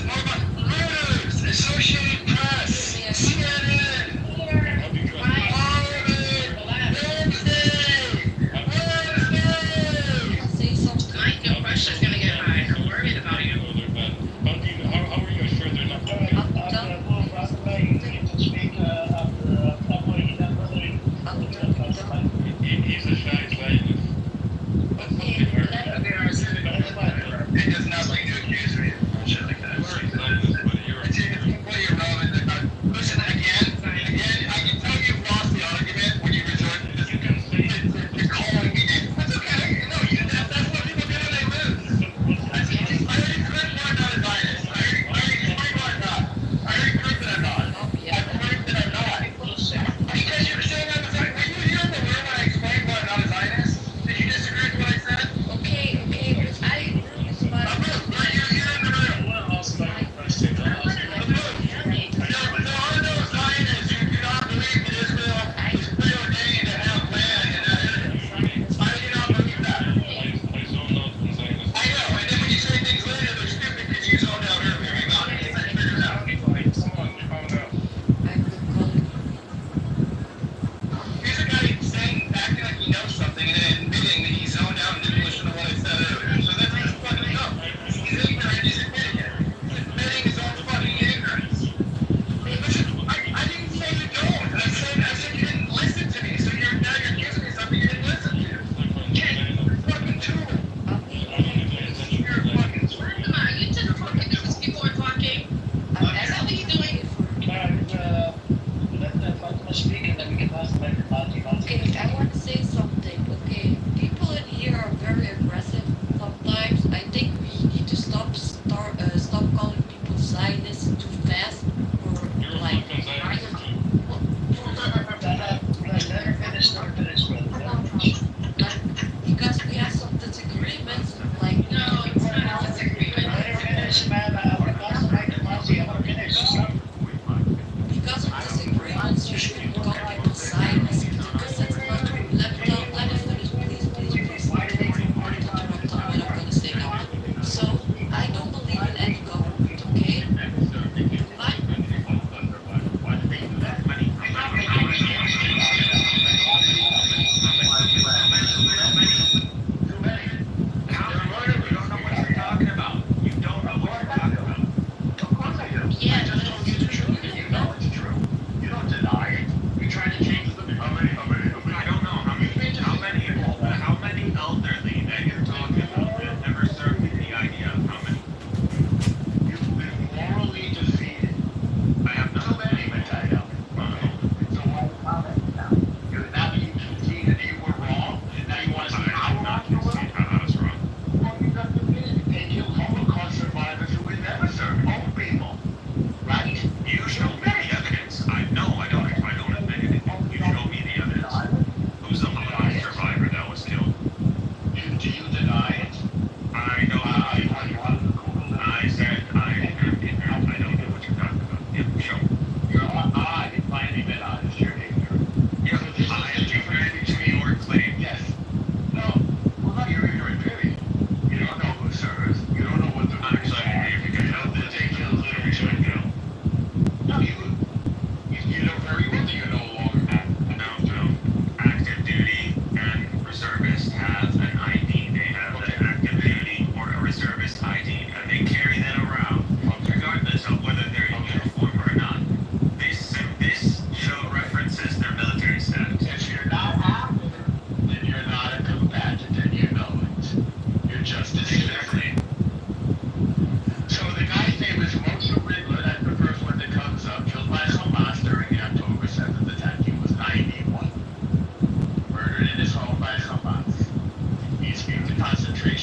Reuters, Associated Press, CNN, say something. Your pressure's gonna get high. I'm worried about you. How are you sure they're not? He's a shy Zionist.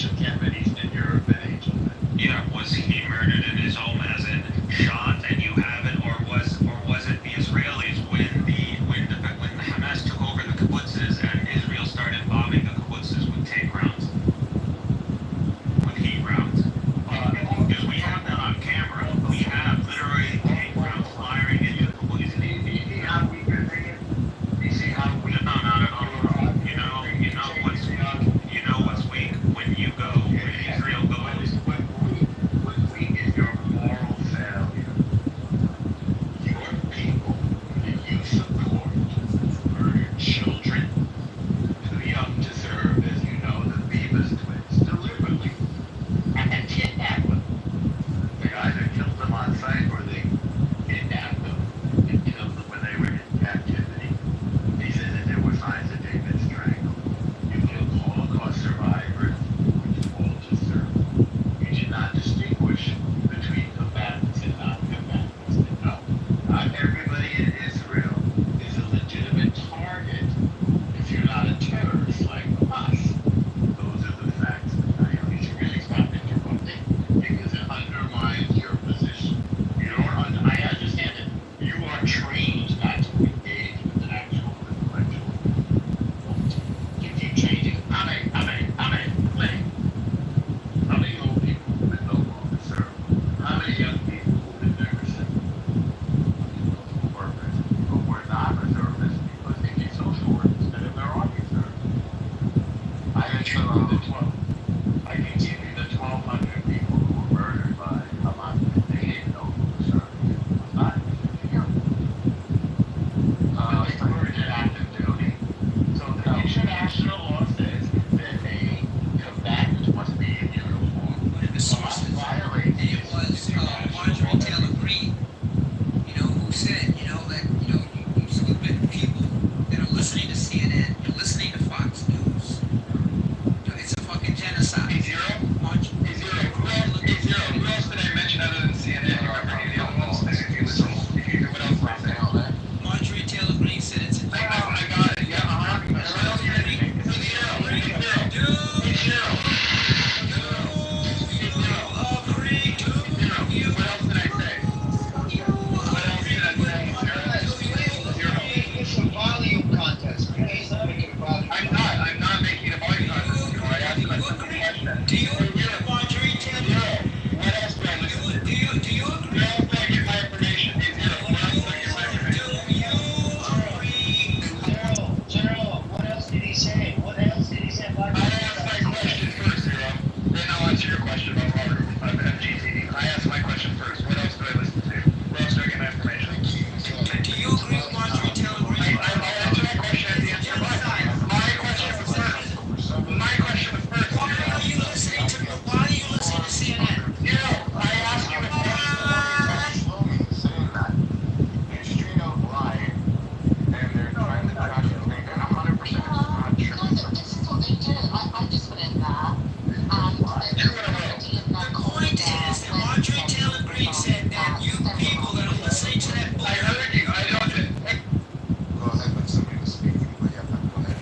Malaysia camp in Eastern Europe and Asia. Yeah, was he murdered in his home as in shot and you haven't, or was it the Israelis when the Hamas took over the kibbutzes and Israel started bombing the kibbutzes with tank rounds, with heat rounds? Because we have that on camera. We have literally tank rounds firing into the kibbutzes. You see how weak you're thinking? You see how weak? No, not at all. You know what's weak. You know what's weak when Israel goes. What's weak is your moral failure. Your people that you support murder children too young to serve, as you know, the Beavis twins deliberately and kidnap them. They either killed them on sight or they kidnapped them and killed them when they were in captivity. They said that there were signs that they'd been strangled. You killed Holocaust survivors, which all deserve. You did not distinguish between combatants and non-combatants. No, not everybody in Israel is a legitimate target if you're not a terrorist like us. Those are the facts. You should really stop interrupting because it undermines your position. I understand it. You are trained not to engage with actual intellectual. You keep changing. Play. How many old people who would no longer serve? How many young people who would never serve? Workers who were not reservists because they did social work instead of their army service. I can give you the 1,200 people who were murdered by Hamas. They didn't know who was serving. It was not you. They were in active duty. So the international law says that a combatant must be in uniform. One of the sources, it was Marjorie Taylor Greene, who said, that, you stupid people that are listening to CNN, you're listening to Fox News. It's a fucking genocide. Who else did I mention other than CNN? You remember any of the other ones? If you listen, what else did I say on that? Marjorie Taylor Greene said it's a genocide. I got it. Yeah, It's a volume contest. I'm not making a volume contest. I asked a question. Do you agree with Marjorie Taylor? What else do I listen to? Do you agree? Where else do I get my information? General, what else did he say? What else did he say about I asked my question first, Zero. Then I'll answer your question about Robert MGTV. I asked my question first. What else do I listen to? Where else do I get my information? Do you agree with Marjorie Taylor Greene? I'll answer that question at the end of my question was first. My question was first. Why are you listening to CNN? I asked you a question. Saying that. You're straight out lying, and they're trying to trash your thing, and 100% it's not true. This is what they do. I just went in there and The point is that Marjorie Taylor Greene said that you people that are listening to that book. I heard you. I heard it. Go ahead, let somebody was speaking, but yeah, go ahead.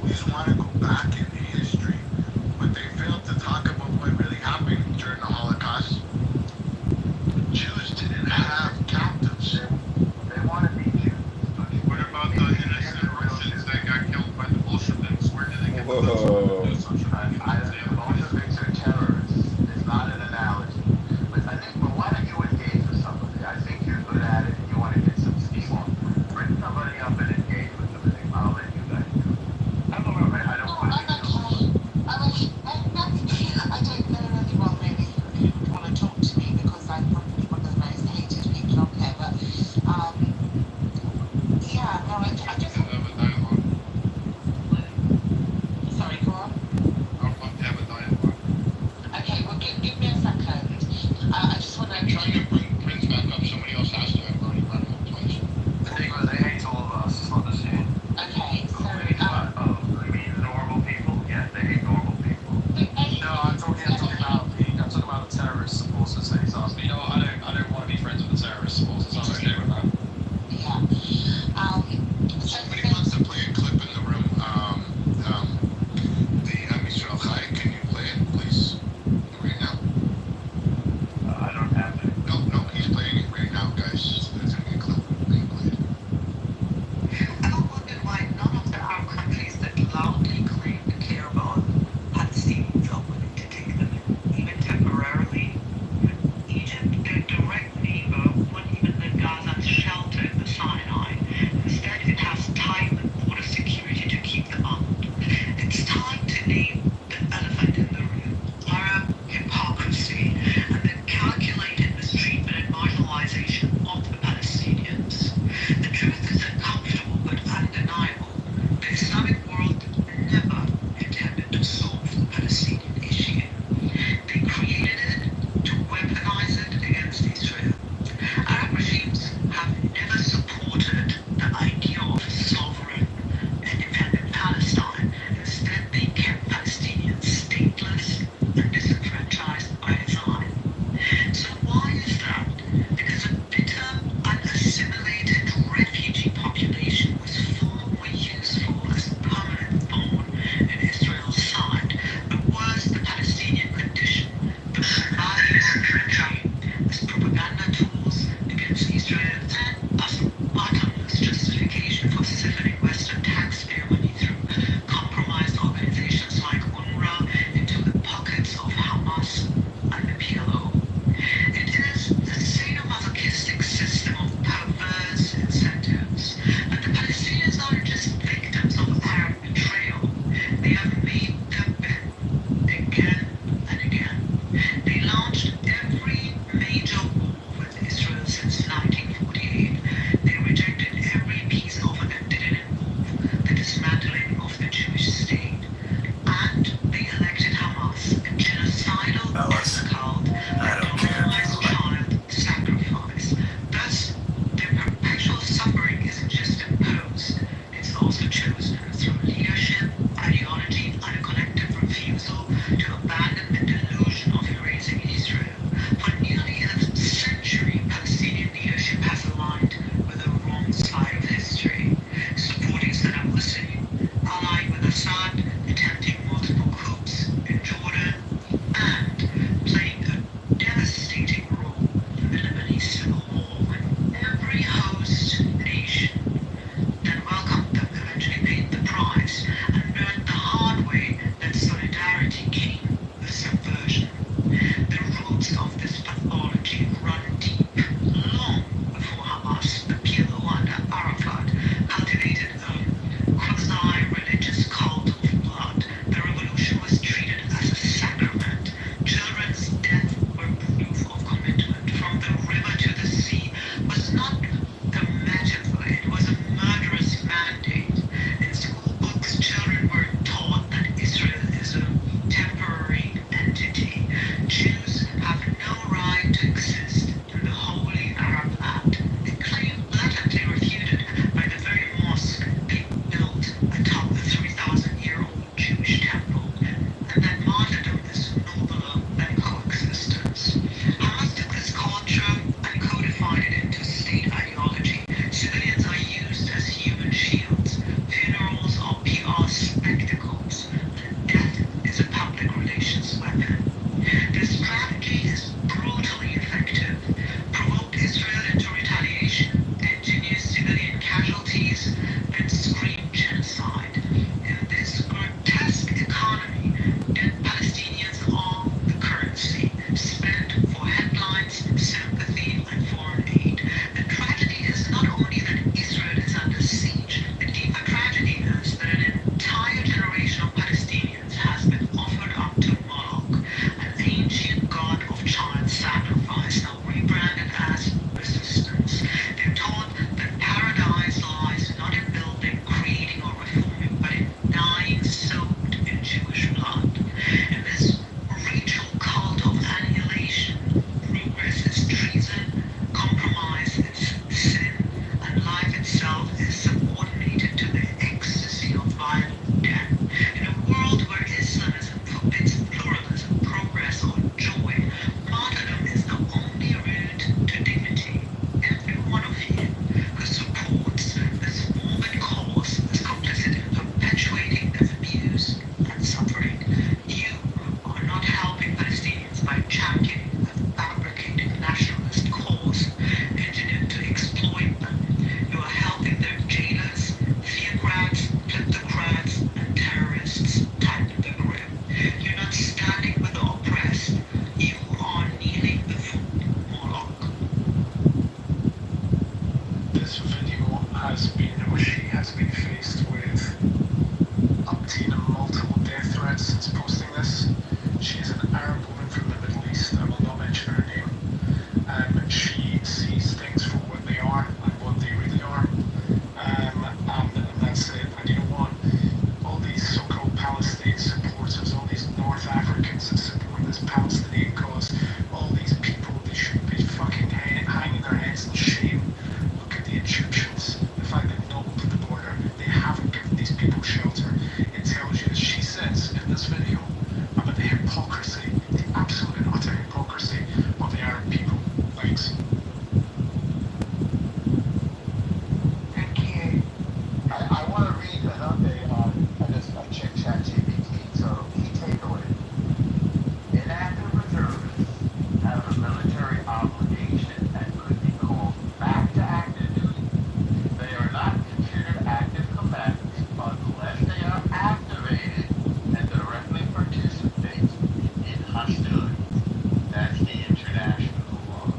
always want to go back in history, but they fail to talk about what really happened during the Holocaust. Jews didn't have captives. They want to be Jews. What about the innocent Russians that got killed by the Bolsheviks? Where did they get the guns from to do such a thing? The Bolsheviks are terrorists. It's not an analogy. But I think, well, why don't you engage with somebody? I think you're good at it and you want to get some steam off. Bring somebody up and engage with them. I'll let you guys do it. I don't know. I don't want to be I don't know anyone really who would want to talk to me because I'm probably one of the most hated people on there. But yeah, no, I just. Sorry, go on. that's posting this. She's an Arab woman from the Middle East. I will not mention her name. She sees things for what they are and what they really are. And that's it. And you know what? All these so-called Palestine supporters, all these North Africans that support this Palestinian cause, all these people, they should be fucking hanging their heads in shame. Look at the Egyptians, the fact they've not opened the border, they haven't given these people shelter. It tells you, as she says in this video, about the hypocrisy, the absolute and utter hypocrisy of the Arab people. Thanks. Thank you. I want to read an update on, I checked ChatGPT, so key takeaway. Inactive reservists have a military obligation and could be called back to active duty. They are not considered active combatants unless they are activated and directly participate in hostility. That's the international law.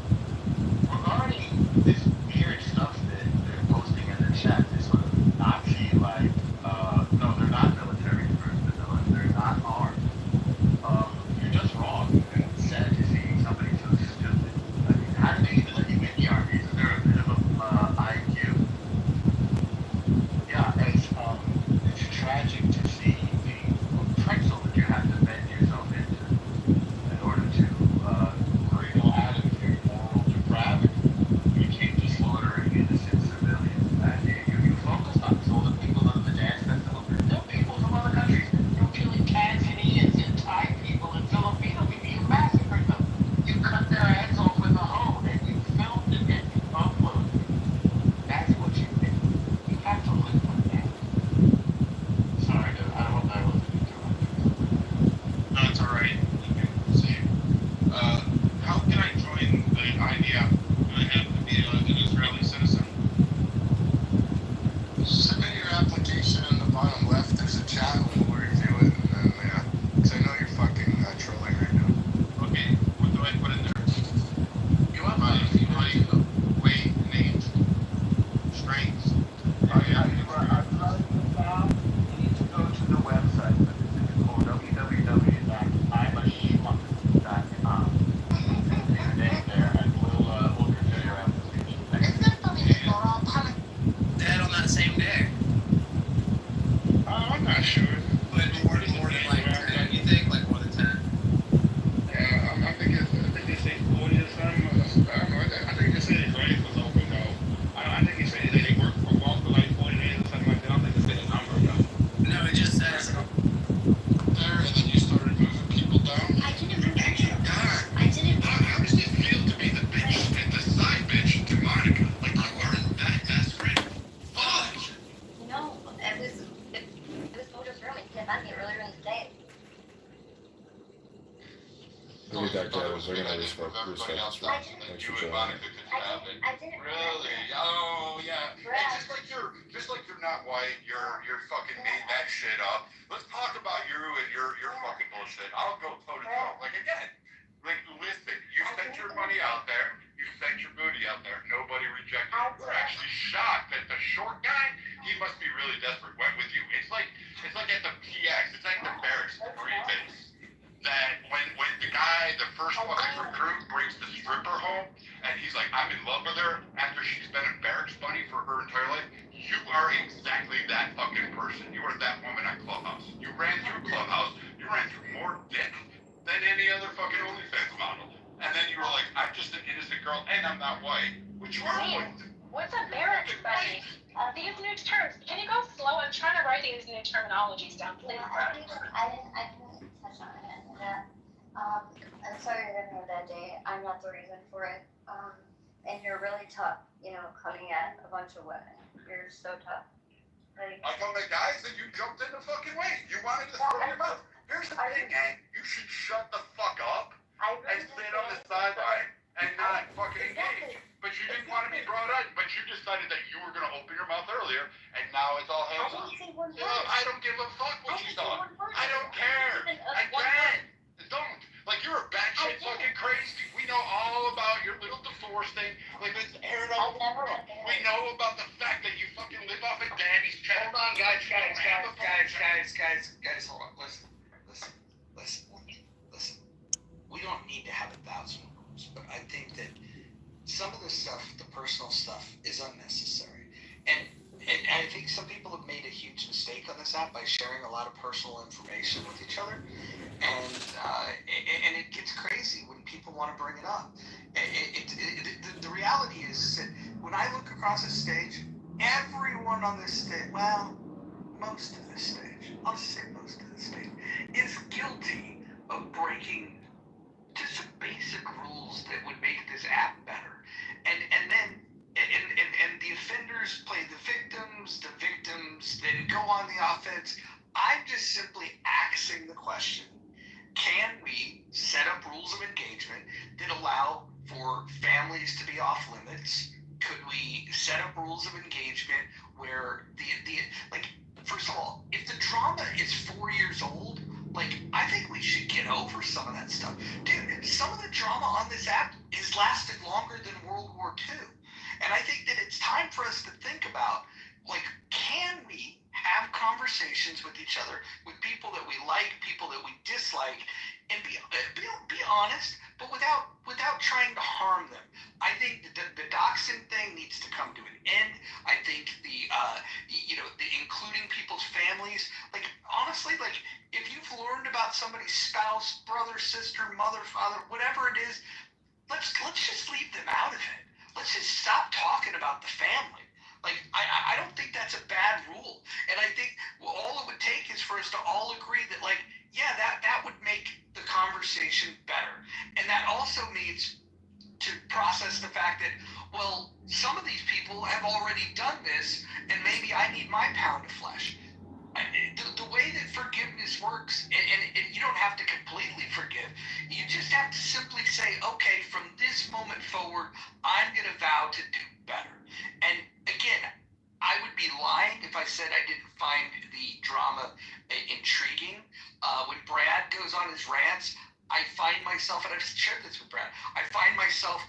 Regarding this weird stuff that they're posting in the chat, this sort of Nazi-like, no, they're not military first, they're not armed. You're just wrong. It's sad to see somebody so stupid. I mean, how do they even let you in the army? Isn't there a minimum IQ? Yeah, it's tragic to see the pretzel that you have to bend yourself into in order to wriggle out of your moral depravity. You came to slaughtering innocent civilians. And you focused on all the people of the dance festival. There are people from other countries. You're killing Tanzanians and Thai people and Filipinos. You massacred them. You cut their heads off with a hoe and you filmed it and you uploaded it. That's what you did. You have to live with that. Sorry, dude. I hope I wasn't interrupting. No, it's alright. You can see. How can I join the IDF? Do I have to be an Israeli citizen? Submit your application in the bottom left. There's a chat. We'll review it. And then, because I know you're fucking trolling right now. Okay. What do I put in there? You have weight, name, strength. I'm telling you now, you need to go to the website. It's called www.imaschmuck.com. Your name there, and we'll review your application. Dead on that same day. I'm not sure. But more than like 10, you think? Like more than 10? Yeah, I think they say 40 or something. I don't know. I think they say the grave was open though. I think they say they worked for like 40 days or something like that. I don't think they say the number though. No, it just says. There, and then you started moving people down. I didn't. How does it feel to be the bitch and the side bitch to Monica? Like you weren't that desperate. Fuck. No, it was Boja's room. He came back here earlier in the day. Look at that, guys. We're gonna respect this. Thanks for joining. I didn't. Really? Oh yeah. It's just like you're not white. You're fucking made that shit up. Let's talk about you and your fucking bullshit. I'll go toe to toe. Like again. Like listen, you spent your money out there. You spent your booty out there. Nobody rejected you. We're actually shocked that the short guy, he must be really desperate, went with you. It's like at the PX. It's like the barracks briefings. That when the guy, the first fucking recruit brings the stripper home and he's like, I'm in love with her after she's been a barracks bunny for her entire life, you are exactly that fucking person. You are that woman at Clubhouse. You ran through Clubhouse, you ran through more dick than any other fucking OnlyFans model. And then you were like, I'm just an innocent girl and I'm not white, which you are white. What's a barracks buddy? These new terms. Can you go slow? I'm trying to write these new terminologies down, please. I didn't touch on it. I'm sorry I didn't know that day. I'm not the reason for it. And you're really tough, coming at a bunch of women. You're so tough. Like, I told the guys that you jumped in the fucking way. You wanted to throw him out. Here's the thing, gang. You should shut the fuck up and sit on the sideline and not fucking engage. But you didn't want to be brought in. But you decided that you were going to open your mouth earlier, and now it's all hands on. I don't give a fuck what you thought. I don't care. I can't. Don't. Like, you're a batshit fucking crazy. We know all about your little divorce thing. Like, let's air it out. We know about the fact that you fucking live off of daddy's check. Hold on, guys, hold on. Listen. we don't need to have 1,000 rules, but I think that some of the stuff, the personal stuff, is unnecessary. And I think some people have made a huge mistake on this app by sharing a lot of personal information with each other, and it gets crazy when people want to bring it up. The reality is that when I look across the stage, everyone on this stage, well, most of the stage, I'll just say most of the stage, is guilty of breaking just some basic rules that would make this app better. And then the offenders play the victims then go on the offense. I'm just simply asking the question, can we set up rules of engagement that allow for families to be off limits? Could we set up rules of engagement where first of all, if the drama is 4 years old, I think we should get over some of that stuff. Dude, some of the drama on this app has lasted longer than World War II. And I think that it's time for us to think about, can we have conversations with each other, with people that we like, people that we dislike, and be honest, but without trying to harm them. I think the doxing thing needs to come to an end. I think the including people's families, honestly, if you've learned about somebody's spouse, brother, sister, mother, father, whatever it is, let's just leave them out of it. Let's just stop talking about the family. I don't think that's a bad rule. And I think all it would take is for us to all agree that, that would make the conversation better. And that also needs to process the fact that, well, some of these people have already done this, and maybe I need my pound of flesh. The way that forgiveness works, and you don't have to completely forgive, you just have to simply say, okay, from this moment forward, I'm going to vow to do better. And again, I would be lying if I said I didn't find the drama intriguing. When Brad goes on his rants, I find myself, and I've shared this with Brad, I find myself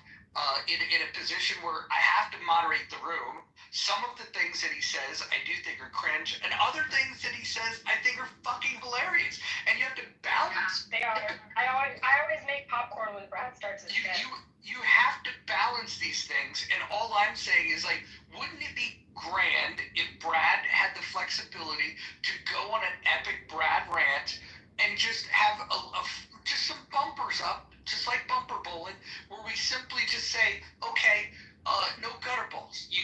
in a position where I have to moderate the room. Some of the things that he says I do think are cringe, and other things that he says I think are fucking hilarious. And you have to balance. They are. I always make popcorn when Brad starts his shit. You have to balance these things, and all I'm saying is, wouldn't it be grand if Brad had the flexibility to go on an epic Brad rant and just have just some bumpers up, just like bumper bowling, where we simply just say, okay, no gutter balls. You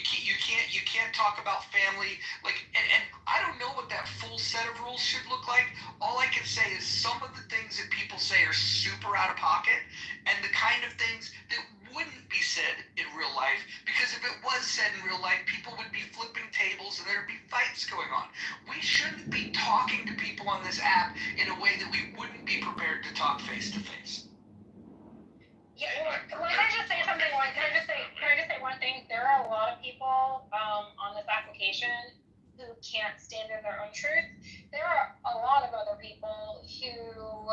can't talk about family. And I don't know what that full set of rules should look like. All I can say is some of the things that people say are super out of pocket, and the kind of things that wouldn't be said in real life, because if it was said in real life, people would be flipping tables and there'd be fights going on. We shouldn't be talking to people on this app in a way that we wouldn't be prepared to talk face to face. Yeah, can I just say something? Can I just say one thing? There are a lot of people on this application who can't stand in their own truth. There are a lot of other people who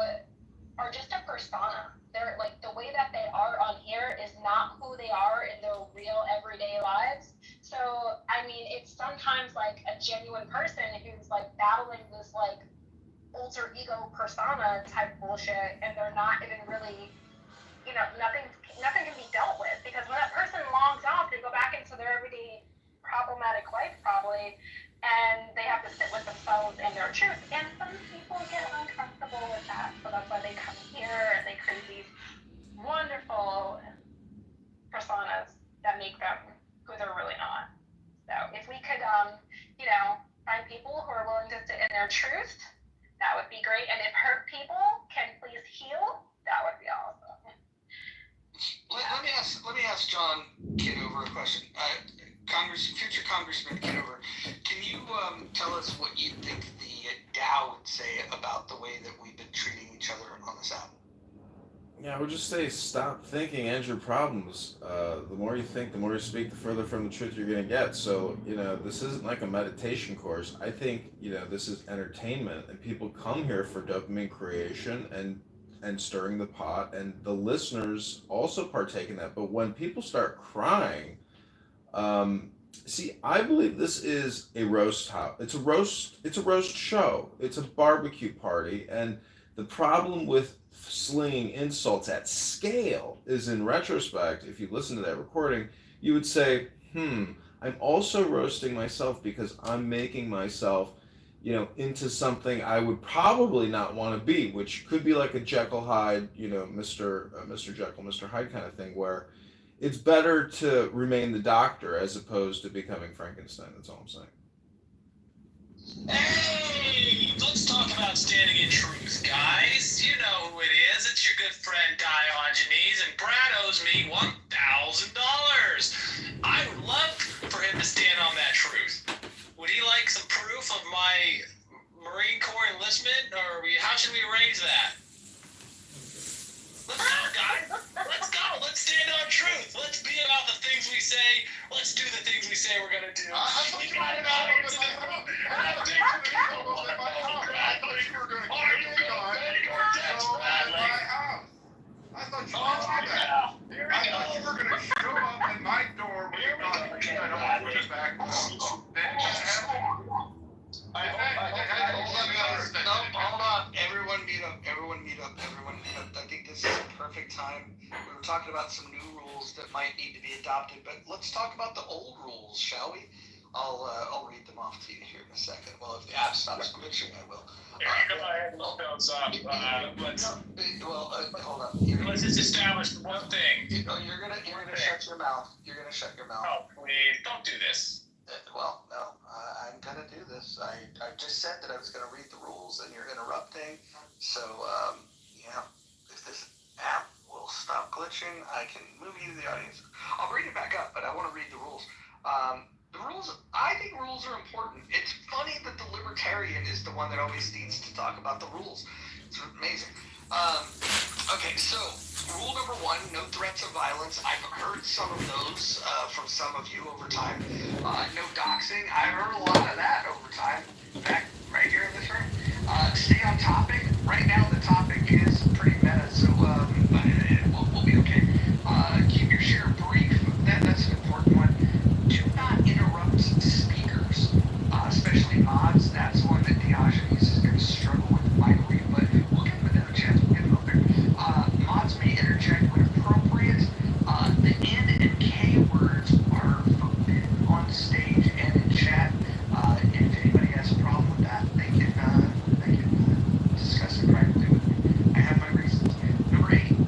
are just a persona. They're the way that they are on here is not who they are in their real everyday lives. So I mean, it's sometimes a genuine person who's battling this alter ego persona type bullshit, and they're not even really. Nothing can be dealt with, because when that person longs off, they go back into their everyday problematic life probably, and they have to sit with themselves and their truth. And some people get uncomfortable with that, so that's why they come here and they create these wonderful personas that make them who they're really not. So if we could, find people who are willing to sit in their truth, that would be great. And if hurt people can please heal, that would be awesome. Let me ask John Kitover a question. Future Congressman Kitover, can you tell us what you think the Dow would say about the way that we've been treating each other on this app? Yeah, I would just say stop thinking, end your problems. The more you think, the more you speak, the further from the truth you're going to get. So, this isn't like a meditation course. I think, this is entertainment, and people come here for dopamine creation and stirring the pot, and the listeners also partake in that. But when people start crying, see, I believe this is a roast house. It's a roast show. It's a barbecue party, and The problem with slinging insults at scale is, in retrospect, if you listen to that recording, you would say, I'm also roasting myself because I'm making myself, into something I would probably not want to be, which could be like a Jekyll Hyde, Mr. Jekyll, Mr. Hyde kind of thing, where it's better to remain the doctor as opposed to becoming Frankenstein. That's all I'm saying. Hey, let's talk about standing in truth, guys. You know who it is. It's your good friend Diogenes, and Brad owes me $1,000. I would love for him to stand on that truth. Would he like some proof of my Marine Corps enlistment, or how should we arrange that? Let's go, guys. Let's go. Let's stand on truth. Let's be about the things we say. Let's do the things we say we're going to do. I thought you were going to show up at my door when you got pushed back. Hold on. Everyone meet up. I think this is a perfect time. We were talking about some new rules that might need to be adopted, but let's talk about the old rules, shall we? I'll read them off to you here in a second. Well, if the app stops glitching, I will. Go ahead and stop. Hold on. Let's just establish one thing. You're gonna shut your mouth. You're gonna shut your mouth. Oh, please, don't do this. Well, no, I'm gonna do this. I just said that I was gonna read the rules, and you're interrupting. So, if this app will stop glitching, I can move you to the audience. I'll bring it back up, but I want to read the rules. I think rules are important. It's funny that the libertarian is the one that always needs to talk about the rules. It's amazing. Okay, so rule number 1, no threats of violence. I've heard some of those from some of you over time. No doxing. I've heard a lot of that over time. In fact, right here in this room. Stay on topic. Right now the topic is pretty meta, so we'll be okay. Keep your share brief. That's an important one. Do not interrupt speakers, especially mods. That's one that Diogenes is going to struggle with mightily, but we'll give him another chance. We'll get him up there. Mods may interject when appropriate. The N and K words are forbidden on stage and in chat. If anybody has a problem with that, they can discuss it privately with me. I have my reasons. Number 8,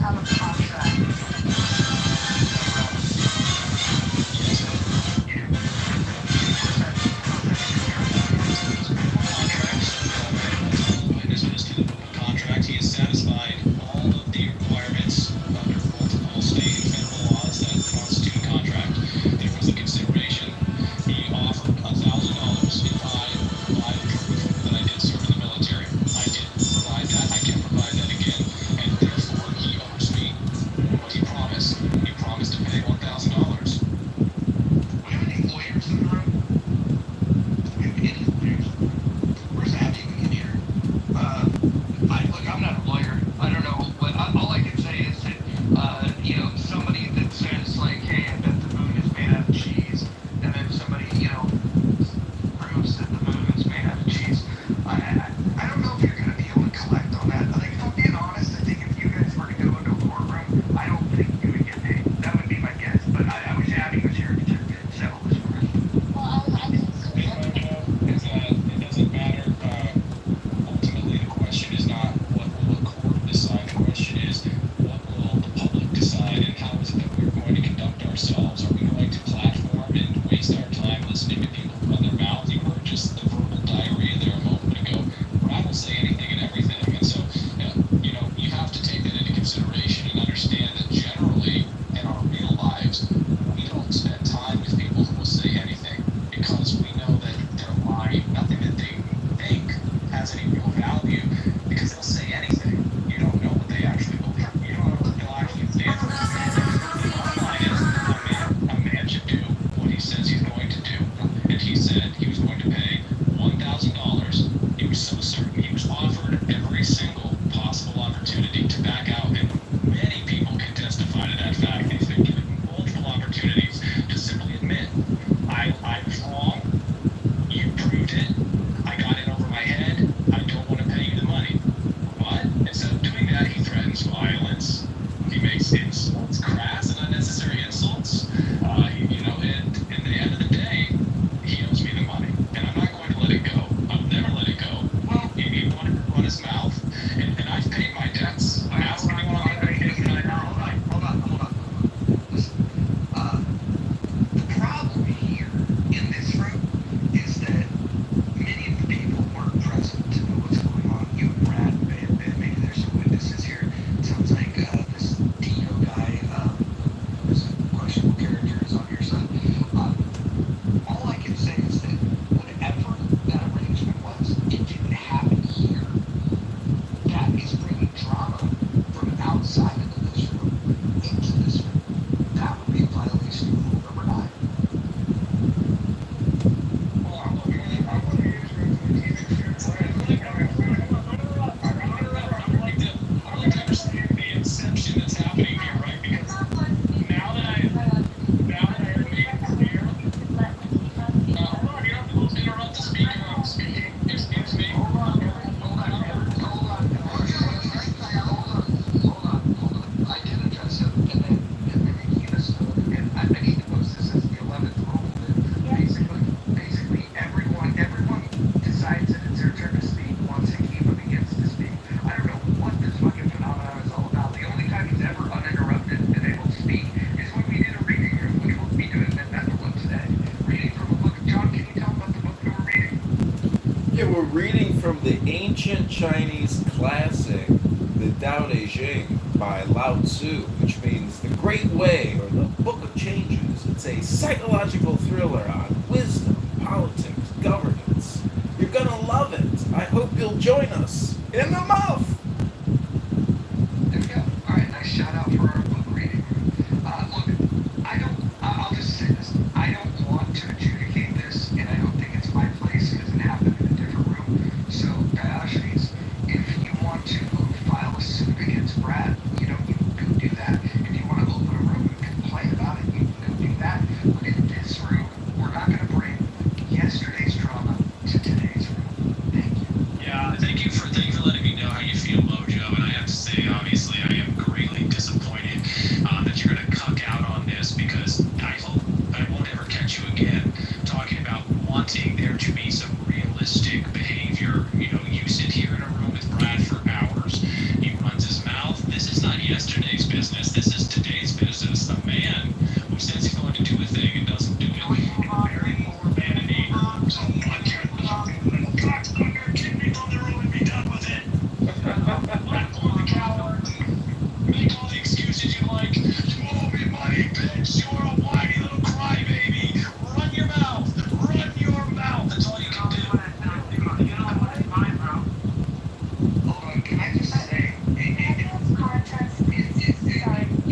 have a contract. Contract. He has satisfied all of the requirements under multiple state and federal laws that constitute a contract. There was a consideration. He offered $1,000 if I provide proof that I did serve in the military. I did provide that. I can provide that again, and therefore he owes me what he promised. He promised to pay $1,000. Do we have any lawyers in the room? Do we have any lawyers? Where's Abby in here? Look, I'm not a lawyer. I don't know what. All I can say is that, somebody that says like, "Hey, I bet the moon is made out of cheese," and then somebody, proves that the moon is made out of cheese. I don't know if you're going to be able to collect on that. Like, if I'm being honest, I think if you guys were to go into a courtroom, I don't think you would get paid. That would be my guess. But I wish Abby was here to settle this for us. Well, I can Is that it doesn't matter. Ultimately, the question is not what will a court decide. The question is what will the public decide, and how is it that we're going to conduct ourselves? Are we going to platform and waste our time listening to people run their mouth? You heard just the verbal diarrhea there a moment ago. Brad will say anything and everything, and so you have to take that into consideration and understand that generally in our real lives we don't spend time with people who will say anything because we know that they're lying. Nothing that they think has any real value because they'll say anything. You don't know what they actually believe. You don't know what they'll actually stand for. The bottom line is a man should do what he says he's going to do. And he said he was going to pay $1,000. He was so certain. He was offered every single possible opportunity to back out. And many people can testify to that fact. He's been given multiple opportunities to simply admit, I was wrong. You proved it. I got it over my head. I don't want to pay you the money. But instead of doing that, he threatens violence. He makes insults, crass and unnecessary insults. And in the end of the day, he owes me the money. And I'm not going to let it go. I'll never let it go. Well, he wanted to run his mouth. And I've paid my debts. I asked anyone on the Hold on. Listen, the problem here in this room is that many of the people weren't present to know what's going on. You and Brad, maybe there's some witnesses here. It sounds like this Dino guy, who's a questionable character, is on your side. All I can say is that whatever that arrangement was, it didn't happen here. That is bringing drama from outside of this room into this room. That would be a violation of rule number 9. I'd like to understand the inception that's happening here, right? Because now that I have made it clear, hold on, you're not supposed to interrupt the speaker. I'm speaking. Excuse me. Hold on. I did address it, and then he missed it. And I need to post this as the 11th rule. Basically, everyone decides that it's their turn to speak once Akiva begins to speak. I don't know what this fucking phenomenon is all about. The only time he's ever uninterrupted and able to speak is when we did a reading room, which we'll be doing at Netherlands today. Reading from a book. John, can you tell them what the book that we're reading? Yeah, we're reading from the ancient Chinese classic, the Tao Te Ching by Lao Tzu, which means the Great Way or the Book of Changes. It's a psychological thriller on wisdom, politics, governance. You're gonna love it. I hope you'll join us in the mouth. There we go. All right, nice shout out for our book reading. Look, I'll just say this. I don't want to adjudicate this, and I don't think it's my place because it happened in a different room. So, Diogenes, if you want to file a suit against Brad, you can go do that. If you want to open a room and complain about it, you can go do that. But in this room, we're not going to bring yesterday's drama to today's room. Thank you. Yeah, thank you for letting me know how you feel. yesterday's business. This is today's business. A man who says he's going to do a thing and doesn't do it. Very poor vanity. So fuck your little cocks on your kidney on the road and be done with it. Platform the coward. Make all the excuses you like. You owe me money, bitch. You're a whiny little crybaby. Run your mouth. Run your mouth. That's all you can do. Hold on, can I just say, sorry.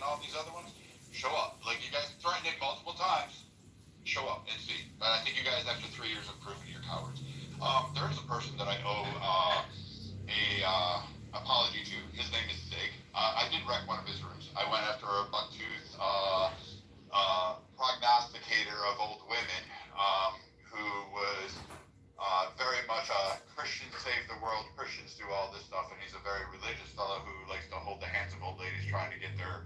and all these other ones, show up. Like, you guys threatened it multiple times. Show up and see. But I think you guys, after 3 years, have proven you're cowards. There is a person that I owe a apology to. His name is Sig. I did wreck one of his rooms. I went after a bucktooth prognosticator of old women who was very much a Christians save the world, Christians do all this stuff, and he's a very religious fellow who likes to hold the hands of old ladies trying to get their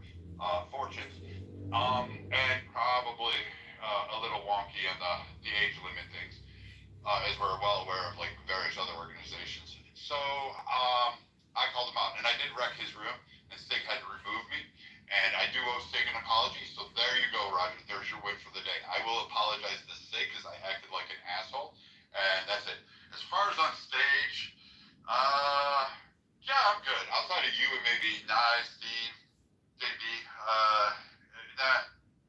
fortunes. And probably a little wonky in the age limit things, as we're well aware of, like various other organizations. So I called him out, and I did wreck his room, and Sig had to remove me. And I do owe Sig an apology, so there you go, Roger. There's your win for the day. I will apologize to Sig because I acted like an asshole, and that's it. As far as on stage, yeah, I'm good. Outside of you and maybe Nye, Steve, JB,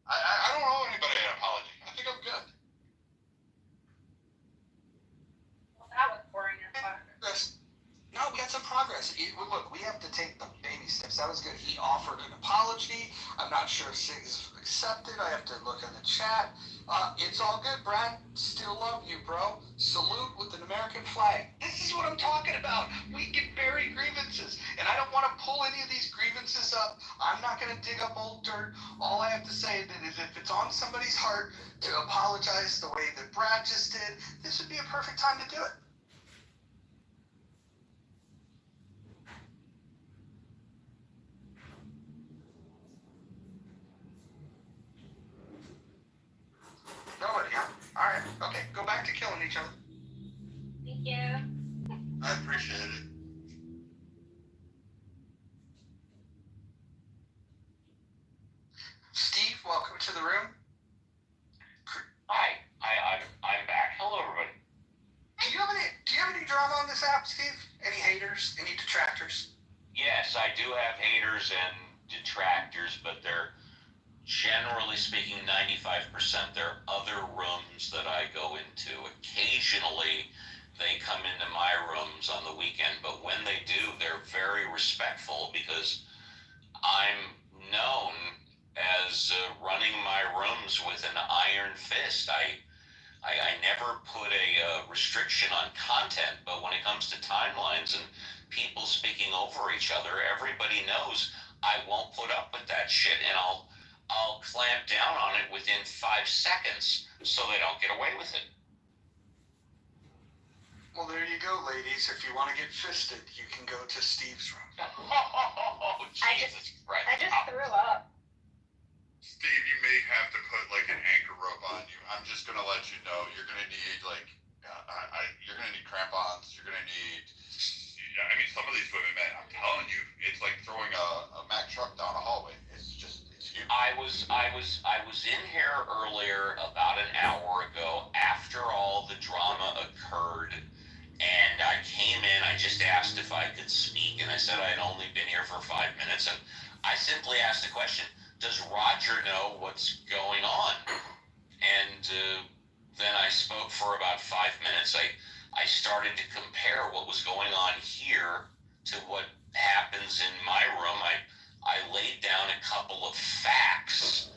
I don't owe anybody an apology. I think I'm good. Well, that was boring as fuck. No, we got some progress. Look, we have to take the baby steps. That was good. He offered an apology. I'm not sure if Sig's accepted. I have to look in the chat. It's all good, Brad. Still love you, bro. Salute with an American flag. This is what I'm talking about. We can bury grievances. And I don't want to pull any of these grievances up. I'm not going to dig up old dirt. All I have to say is if it's on somebody's heart to apologize the way that Brad just did, this would be a perfect time to do it. Nobody, huh? Alright, okay, go back to killing each other. Thank you. I appreciate it. Steve, welcome to the room. Hi, I'm back. Hello, everybody. Do you have any drama on this app, Steve? Any haters? Any detractors? Yes, I do have haters and detractors, but they're generally speaking 95%. There are other rooms that I go into. Occasionally, they come into my rooms on the weekend, but when they do, they're very respectful because I'm known as running my rooms with an iron fist. I never put a restriction on content, but when it comes to timelines and people speaking over each other, everybody knows I won't put up with that shit, and I'll clamp down on it within 5 seconds so they don't get away with it. Well, there you go, ladies. If you want to get fisted, you can go to Steve's room. Oh, Jesus Christ. I just threw up. Steve, you may have to put like an anchor rope on you. I'm just gonna let you know. You're gonna need like, you're gonna need crampons. You're gonna need. I mean, some of these women, man, I'm telling you, it's like throwing a Mack truck down a hallway. It's huge. I was in here earlier about an hour ago after all the drama occurred, and I came in. I just asked if I could speak, and I said I had only been here for 5 minutes, and I simply asked the question, does Roger know what's going on? And then I spoke for about 5 minutes. I started to compare what was going on here to what happens in my room. I laid down a couple of facts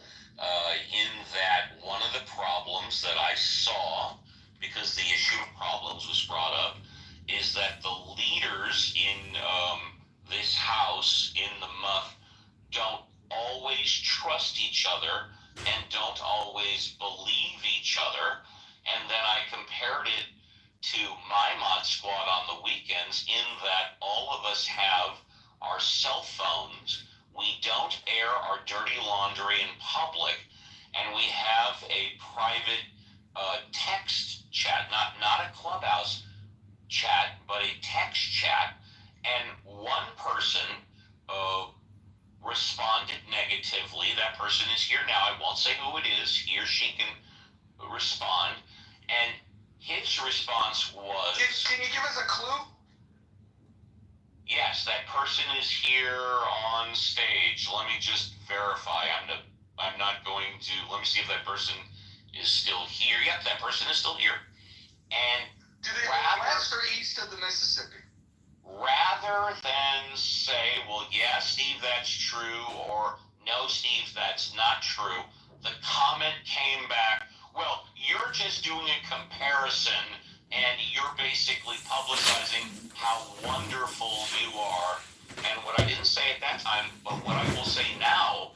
in that one of the problems that I saw, because the issue of problems was brought up, is that the leaders in this house, in the MUF, don't always trust each other and don't always believe each other. And then I compared it to my mod squad on the weekends in that all of us have our cell phones. We don't air our dirty laundry in public, and we have a private text chat, not a clubhouse chat, but a text chat. And one person responded negatively. That person is here now. I won't say who it is. He or she can respond. And his response was... Can you give us a clue? Yes, that person is here on stage. Let me just verify. I'm not going to... Let me see if that person is still here. Yep, that person is still here. And do they live west or east of the Mississippi? Rather than say, well, yeah, Steve, that's true, or no, Steve, that's not true. The comment came back, well, you're just doing a comparison and you're basically publicizing how wonderful you are. And what I didn't say at that time, but what I will say now,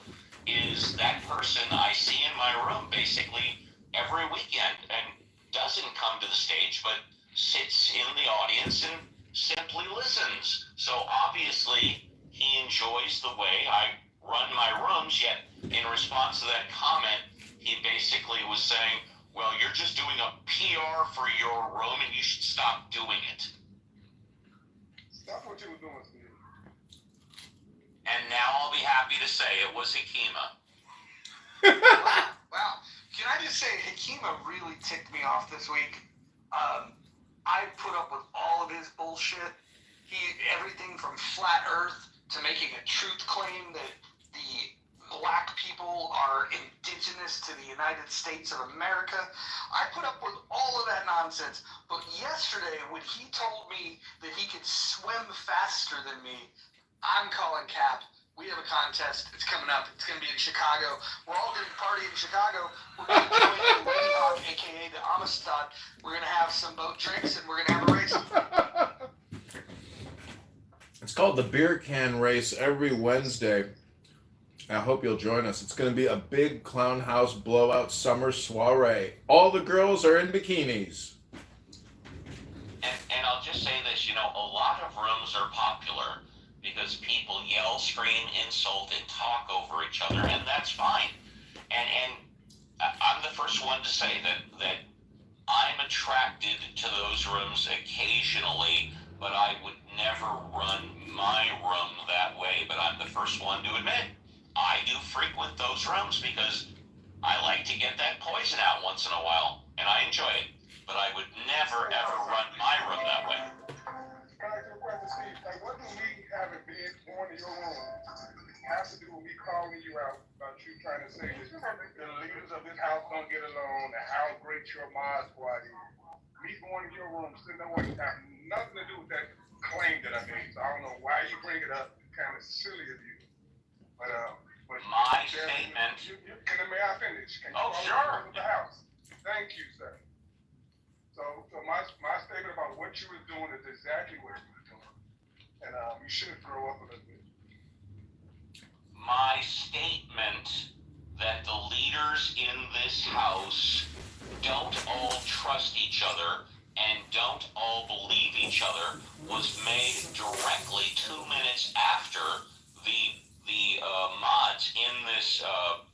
is that person I see in my room basically every weekend and doesn't come to the stage, but sits in the audience and simply listens. So obviously he enjoys the way I run my rooms, yet in response to that comment, he basically was saying, well, you're just doing a PR for your room and you should stop doing it. That's what you were doing, Steve. And now I'll be happy to say it was Hakima. Wow. Can I just say, Hakima really ticked me off this week. I put up with all of his bullshit. Everything from flat Earth to making a truth claim that the black people are indigenous to the United States of America. I put up with all of that nonsense. But yesterday, when he told me that he could swim faster than me, I'm calling cap. We have a contest. It's coming up. It's going to be in Chicago. We're all going to party in Chicago. We're going to join the Lady Hawk, a.k.a. the Amistad. We're going to have some boat drinks, and we're going to have a race. It's called the Beer Can Race every Wednesday. I hope you'll join us. It's going to be a big clown house blowout summer soiree. All the girls are in bikinis. And I'll just say this, a lot of rooms are popular because people yell, scream, insult, and talk over each other, and that's fine. And I'm the first one to say that I'm attracted to those rooms occasionally, but I would never run my room that way. But I'm the first one to admit I do frequent those rooms because I like to get that poison out once in a while, and I enjoy it. But I would never, ever run my room that way. Like, what do me having been going to your room have to do with me calling you out about you trying to say that the leaders of this house don't get along and how great your mod squad is? Me going to your room, sitting there, have nothing to do with that claim that I made. So I don't know why you bring it up. It's kind of silly of you. But my statement. May I finish? Can you sure. The house? Thank you, sir. So my statement about what you were doing is exactly what you were doing. And you should throw up a little bit. My statement that the leaders in this house don't all trust each other and don't all believe each other was made directly 2 minutes after the mods in this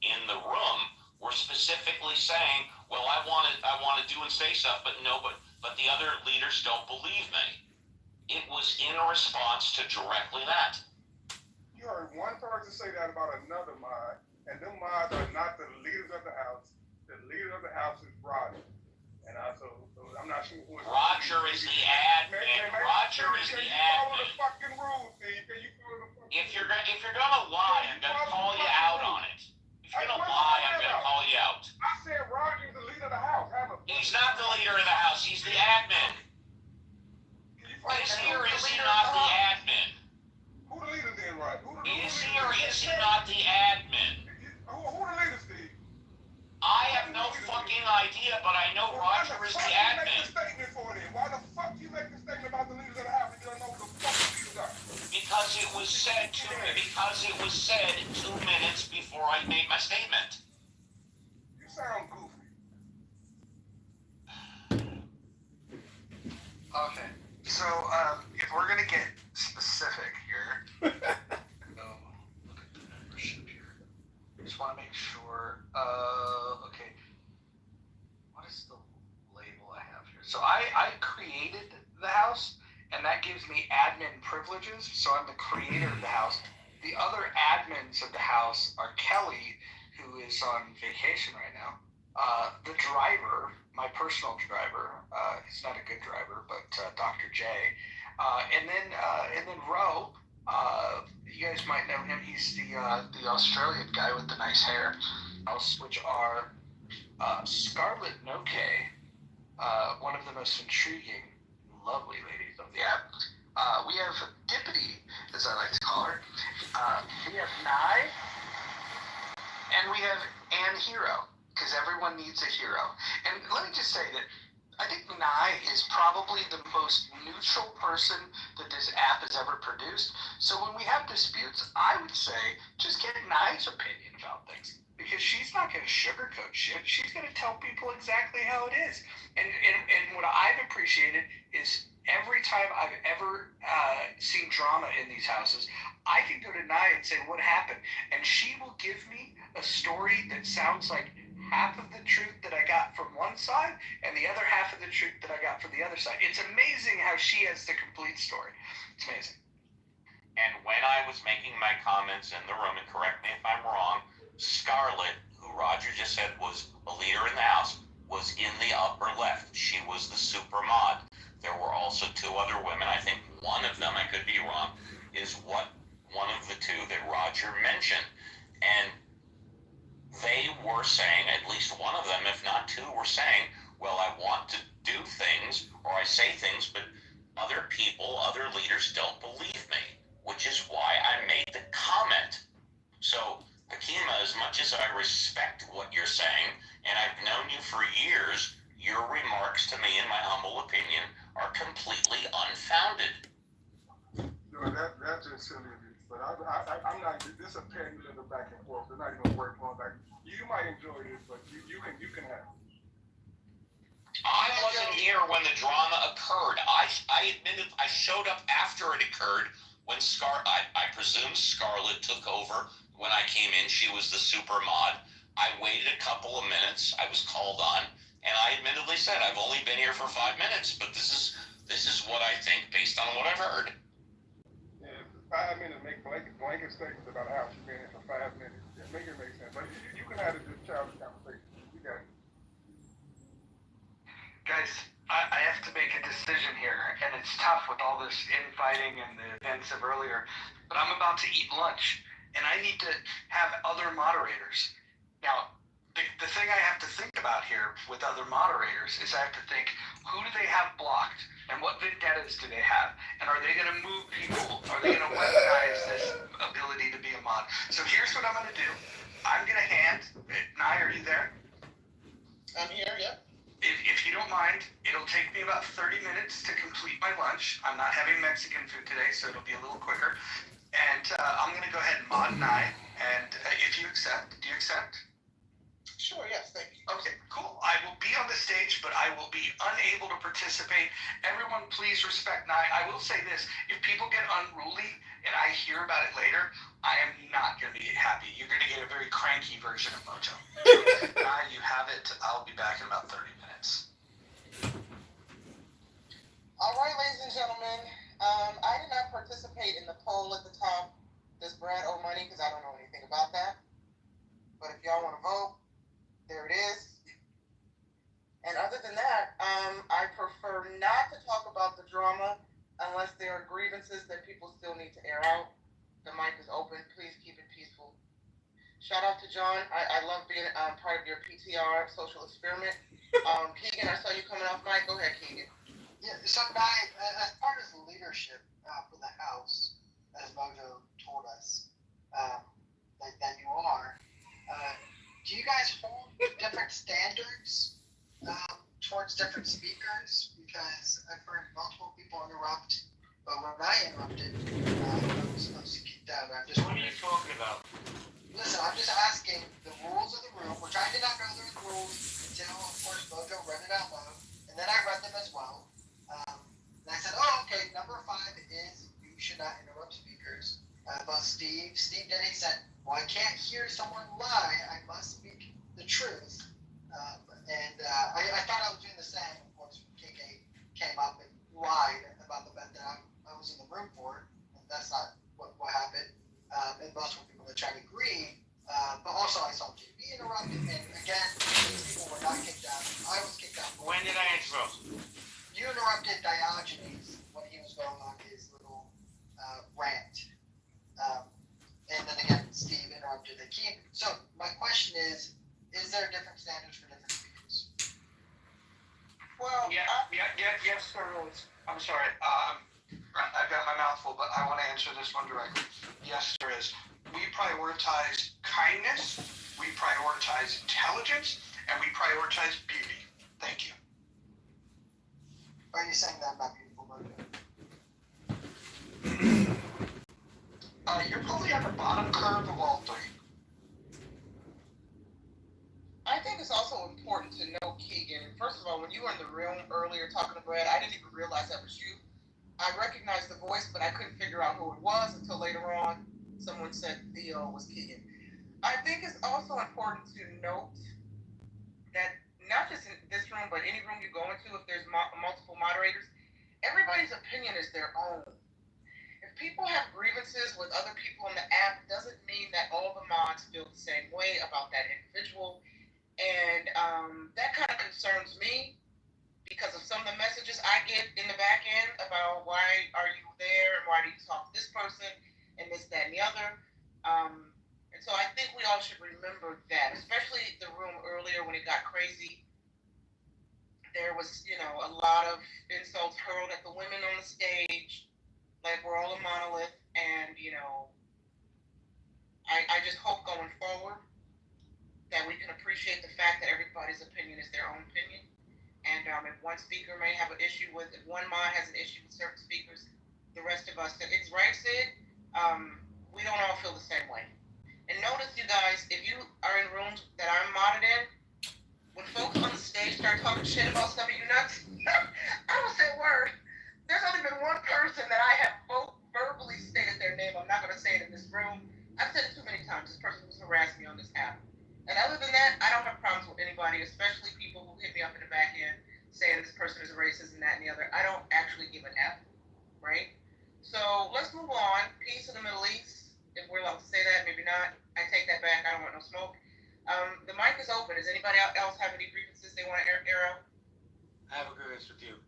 in the room were specifically saying, well, I want to do and say stuff, but the other leaders don't believe me. It was in a response to directly that. You heard one person say that about another mod, and them mods are not the leaders of the house. The leader of the house is Roger. And so I'm not sure who Roger is the admin. Roger is the admin. Follow the fucking rules, Steve. Can you follow the fucking If you're gonna lie, I'm gonna call you out on it. If you're gonna lie, I'm gonna call you out. I said Roger's the leader of the house. He's not the leader of the house. He's the admin. Is he or is he not the admin? Who the leader then, Roger? Is he or is he not the admin? Who the leader, Steve? I have no fucking idea, but I know Roger is the admin. Why the fuck you make the statement about the leaders of the house if you don't know who the fuck the leaders are? Because it was said 2 minutes before I made my statement. You sound goofy. Okay, so if we're gonna get specific here, look at the membership here. Just want to make sure. Okay, what is the label I have here? So I created the house, and that gives me admin privileges. So I'm the creator of the house. The other admins of the house are Kelly, who is on vacation right now. The driver, my personal driver, he's not a good driver, but Dr. J, and then Ro. You guys might know him. He's the Australian guy with the nice hair. Which are Scarlett Noke, one of the most intriguing, lovely ladies of the app. We have Dippity, as I like to call her. We have Nye, And we have Ann Hero, because everyone needs a hero. And let me just say that I think Nye is probably the most neutral person that this app has ever produced. So when we have disputes, I would say just get Nye's opinion about things. Because she's not going to sugarcoat shit. She's going to tell people exactly how it is. And what I've appreciated is every time I've ever seen drama in these houses, I can go to Nye and say, what happened? And she will give me a story that sounds like half of the truth that I got from one side and the other half of the truth that I got from the other side. It's amazing how she has the complete story. It's amazing. And when I was making my comments in the room, and correct me if I'm wrong, Scarlett, who Roger just said was a leader in the house, was in the upper left. She was the super mod. There were also two other women. I think one of them, I could be wrong, is one of the two that Roger mentioned. And they were saying, at least one of them, if not two, were saying, well, I want to do things, or I say things, but other people, other leaders don't believe me, which is why I made the comment. So, Hakima, as much as I respect what you're saying, and I've known you for years, your remarks to me, in my humble opinion, are completely unfounded. No, that's just silly. But I'm not. This is a pendulum back and forth. It's not even worth going back. You might enjoy this, but you can have it. I wasn't here when the drama occurred. I admitted I showed up after it occurred when I presume Scarlett took over when I came in. She was the super mod. I waited a couple of minutes. I was called on, and I admittedly said I've only been here for 5 minutes, but this is what I think based on what I've heard. 5 minutes make blanket statements about how she's been in for 5 minutes. Make it make sense. But you can have this childish conversation. You got it. Guys, I have to make a decision here, and it's tough with all this infighting and the events of earlier, but I'm about to eat lunch, and I need to have other moderators. Now, the thing I have to think about here with other moderators is I have to think, who do they have blocked, and what vendettas do they have, and are they going to move people? Are they going to weaponize this ability to be a mod? So here's what I'm going to do. I'm going to hand, Nye, are you there? I'm here, yeah. If you don't mind, it'll take me about 30 minutes to complete my lunch. I'm not having Mexican food today, so it'll be a little quicker. And I'm going to go ahead and mod Nye, and if you accept, do you accept? Sure, yes, thank you. Okay, cool. I will be on the stage, but I will be unable to participate. Everyone, please respect Nye. I will say this, if people get unruly and I hear about it later, I am not going to be happy. You're going to get a very cranky version of Mojo. Nye, you have it. I'll be back in about 30 minutes. All right, ladies and gentlemen, I did not participate in the poll at the top. Does Brad owe money? Because I don't know anything about that. But if y'all want to vote, there it is. And other than that, I prefer not to talk about the drama unless there are grievances that people still need to air out. The mic is open. Please keep it peaceful. Shout out to John. I love being part of your PTR social experiment. Keegan, I saw you coming off mic. Go ahead, Keegan. Yeah, so Nye, as part of the leadership for the House, as Mojo told us that you are, do you guys hold different standards towards different speakers? Because I've heard multiple people interrupt, but when I interrupted, I was kicked out. What are you talking about? Listen, I'm just asking the rules of the room, which I did not know there were rules until, of course, Mojo read it out loud, and then I read them as well. And I said, oh, okay, number 5 is you should not interrupt speakers. But Steve did, he said, well, I can't hear someone lie. I must speak the truth. I thought I was doing the same. Of course, KK came up and lied about the event that I was in the room for. And that's not what happened. And most people that tried to agree. But also I saw JB interrupted. And again, people were not kicked out. I was kicked out. When did I interrupt? You interrupted Diogenes when he was going on his little rant. And then again, Steve interrupted Akeem. So my question is there different standards for different speakers? Well, yes, there is. I'm sorry. I've got my mouth full, but I want to answer this one directly. Yes, there is. We prioritize kindness. We we prioritize intelligence, and we prioritize beauty. Thank you. Are you saying that about beautiful Mojo? You're probably on the bottom curve of all three. I think it's also important to know Keegan. First of all, when you were in the room earlier talking to Brad, I didn't even realize that was you. I recognized the voice, but I couldn't figure out who it was until later on someone said Theo was Keegan. I think it's also important to note that not just in this room, but any room you go into, if there's multiple moderators, everybody's opinion is their own. If people have grievances with other people on the app, it doesn't mean that all the mods feel the same way about that individual. And that kind of concerns me because of some of the messages I get in the back end about why are you there and why do you talk to this person and this, that, and the other. And so I think we all should remember that, especially the room earlier when it got crazy. There was, a lot of insults hurled at the women on the stage, like we're all a monolith. And, I just hope going forward that we can appreciate the fact that everybody's opinion is their own opinion. And if one speaker may have an issue with, if one mod has an issue with certain speakers, the rest of us, it's right, Sid, we don't all feel the same way. And notice, you guys, if you are in rooms that I'm modded in, when folks on the stage start talking shit about some of you nuts, I don't say a word. There's only been one person that I have verbally stated their name. I'm not going to say it in this room. I've said it too many times. This person who's harassed me on this app. And other than that, I don't have problems with anybody, especially people who hit me up in the back end saying this person is a racist and that and the other. I don't actually give an F, right? So let's move on. Peace in the Middle East. If we're allowed to say that, maybe not. I take that back. I don't want no smoke. The mic is open. Does anybody else have any grievances they want to air out? I have a grievance with you.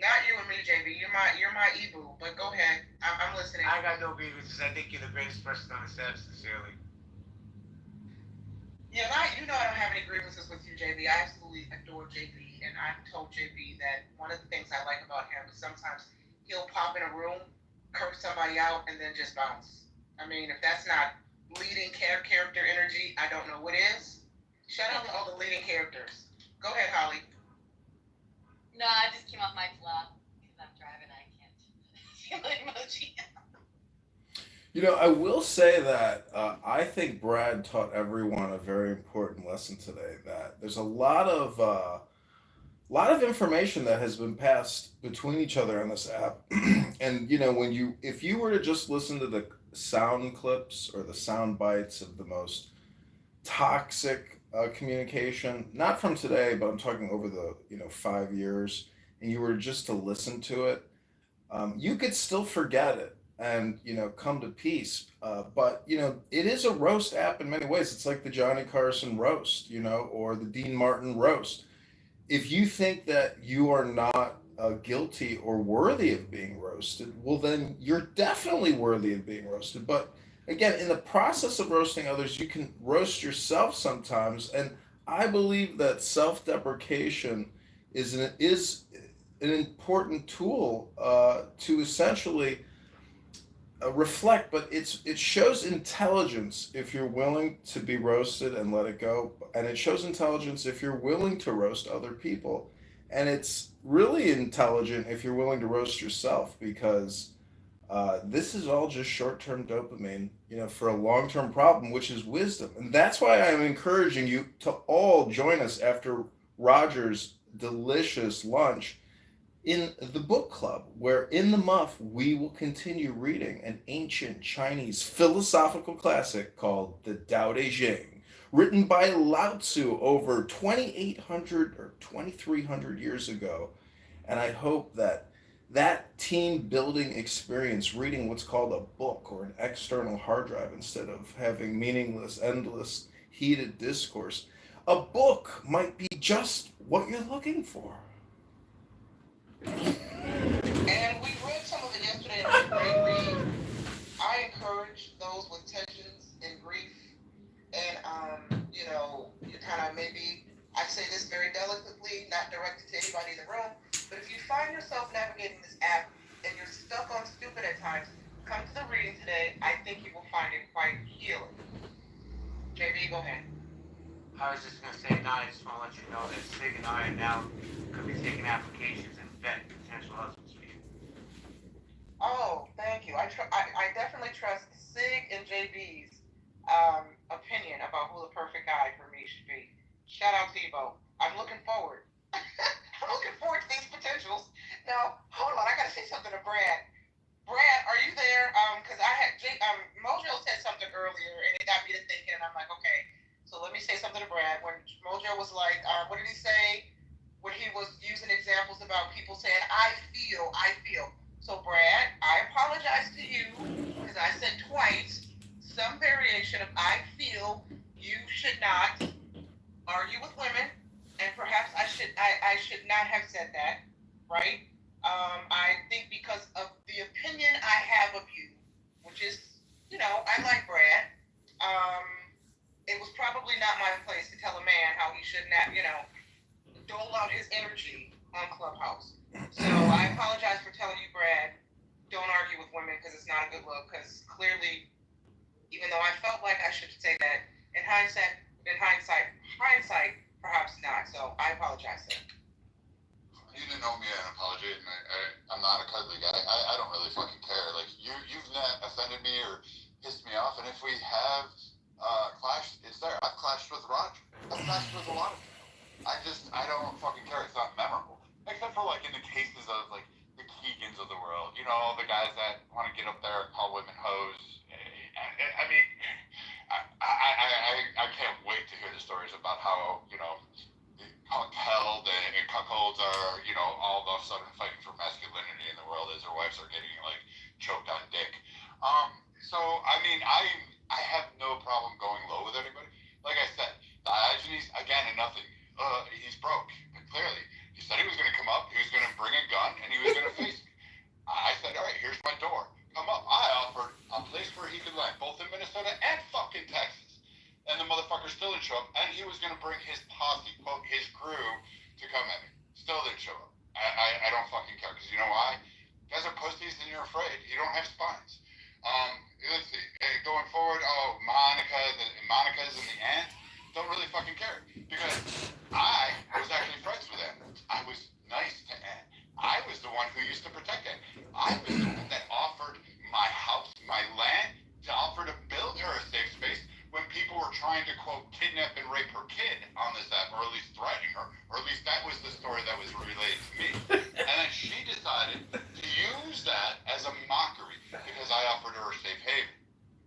Not you and me, JB. You're my e-boo, but go ahead. I'm listening. I got no grievances. I think you're the greatest person on this app, sincerely. Yeah, I don't have any grievances with you, JB. I absolutely adore JB, and I've told JB that one of the things I like about him is sometimes he'll pop in a room, curse somebody out, and then just bounce. I mean, if that's not leading character energy, I don't know what is. Shout out to all the leading characters. Go ahead, Holly. No, I just came off my flop because I'm driving. I can't see my emoji. I will say that I think Brad taught everyone a very important lesson today. That there's a lot of information that has been passed between each other on this app, and if you were to just listen to the sound clips or the sound bites of the most toxic communication, not from today, but I'm talking over the 5 years, and you were just to listen to it, you could still forget it and come to peace. But it is a roast app in many ways. It's like the Johnny Carson roast, or the Dean Martin roast. If you think that you are not guilty or worthy of being roasted, well, then you're definitely worthy of being roasted. But again, in the process of roasting others, you can roast yourself sometimes. And I believe that self-deprecation is an important tool to essentially reflect, but it shows intelligence if you're willing to be roasted and let it go, and it shows intelligence if you're willing to roast other people, and it's really intelligent if you're willing to roast yourself, because this is all just short-term dopamine, for a long-term problem, which is wisdom. And that's why I'm encouraging you to all join us after Roger's delicious lunch in the book club, where in the muff we will continue reading an ancient Chinese philosophical classic called the Tao Te Ching, written by Lao Tzu over 2,800 or 2,300 years ago. And I hope that team building experience, reading what's called a book or an external hard drive instead of having meaningless, endless, heated discourse, a book might be just what you're looking for. And we read some of it yesterday, and it was a great read. I encourage those with tensions and grief, and you kind of maybe, I say this very delicately, not directed to anybody in the room, but if you find yourself navigating this app and you're stuck on stupid at times, come to the reading today. I think you will find it quite healing. JB, go ahead. I was just gonna say, no, I just want to let you know that Sig and I are now could be taking applications and vet potential husbands for you. Oh, thank you. I definitely trust Sig and JB's opinion about who the perfect guy for me should be. Shout out Tebow. I'm looking forward. I'm looking forward to these potentials. Now, hold on. I gotta say something to Brad. Brad, are you there? Because I had Mojo said something earlier, and it got me to thinking, and I'm like, okay. So let me say something to Brad. When Mojo was like, what did he say? When he was using examples about people saying, I feel. So Brad, I apologize to you because I said twice some variation of I feel. You should not argue with women, and perhaps I should not have said that, right? I think because of the opinion I have of you, which is, I like Brad. It was probably not my place to tell a man how he should not, dole out his energy on Clubhouse. So I apologize for telling you, Brad, don't argue with women because it's not a good look. Because clearly, even though I felt like I should say that, in hindsight, perhaps not. So I apologize, sir. You didn't owe me an apology, and I'm not a cuddly guy. I don't really fucking care. Like, you've not offended me or pissed me off, and if we have clashed, it's there. I've clashed with Roger. I've clashed with a lot of people. I don't fucking care. It's not memorable. Except for, like, in the cases of, like, the Keegans of the world. You know, the guys that want to get up there and call women hoes. I mean, I can't wait to hear the stories about how, held and cuckolds are, all of a sudden fighting for masculinity in the world as their wives are getting, like, choked on dick. So, I mean, I have no problem going low with anybody. Like I said, Diogenes, again, and nothing. He's broke, clearly. He said he was going to come up, he was going to bring a gun, and he was going to face me. I said, all right, here's my door. Come up. I offered a place where he could land, both in Minnesota and fucking Texas. And the motherfucker still didn't show up. And he was going to bring his posse, quote, his crew, to come at me. Still didn't show up. I don't fucking care. Because you know why? You guys are pussies and you're afraid. You don't have spines. Let's see. Going forward, Monica's and the aunt don't really fucking care. Because I was actually friends with Aunt. I was nice to Aunt. I was the one who used to protect Aunt. I was the one that offered my house, my land, to offer to build her a safe space when people were trying to, quote, kidnap and rape her kid on this app, or at least threatening her, or at least that was the story that was relayed to me. And then she decided to use that as a mockery because I offered her a safe haven.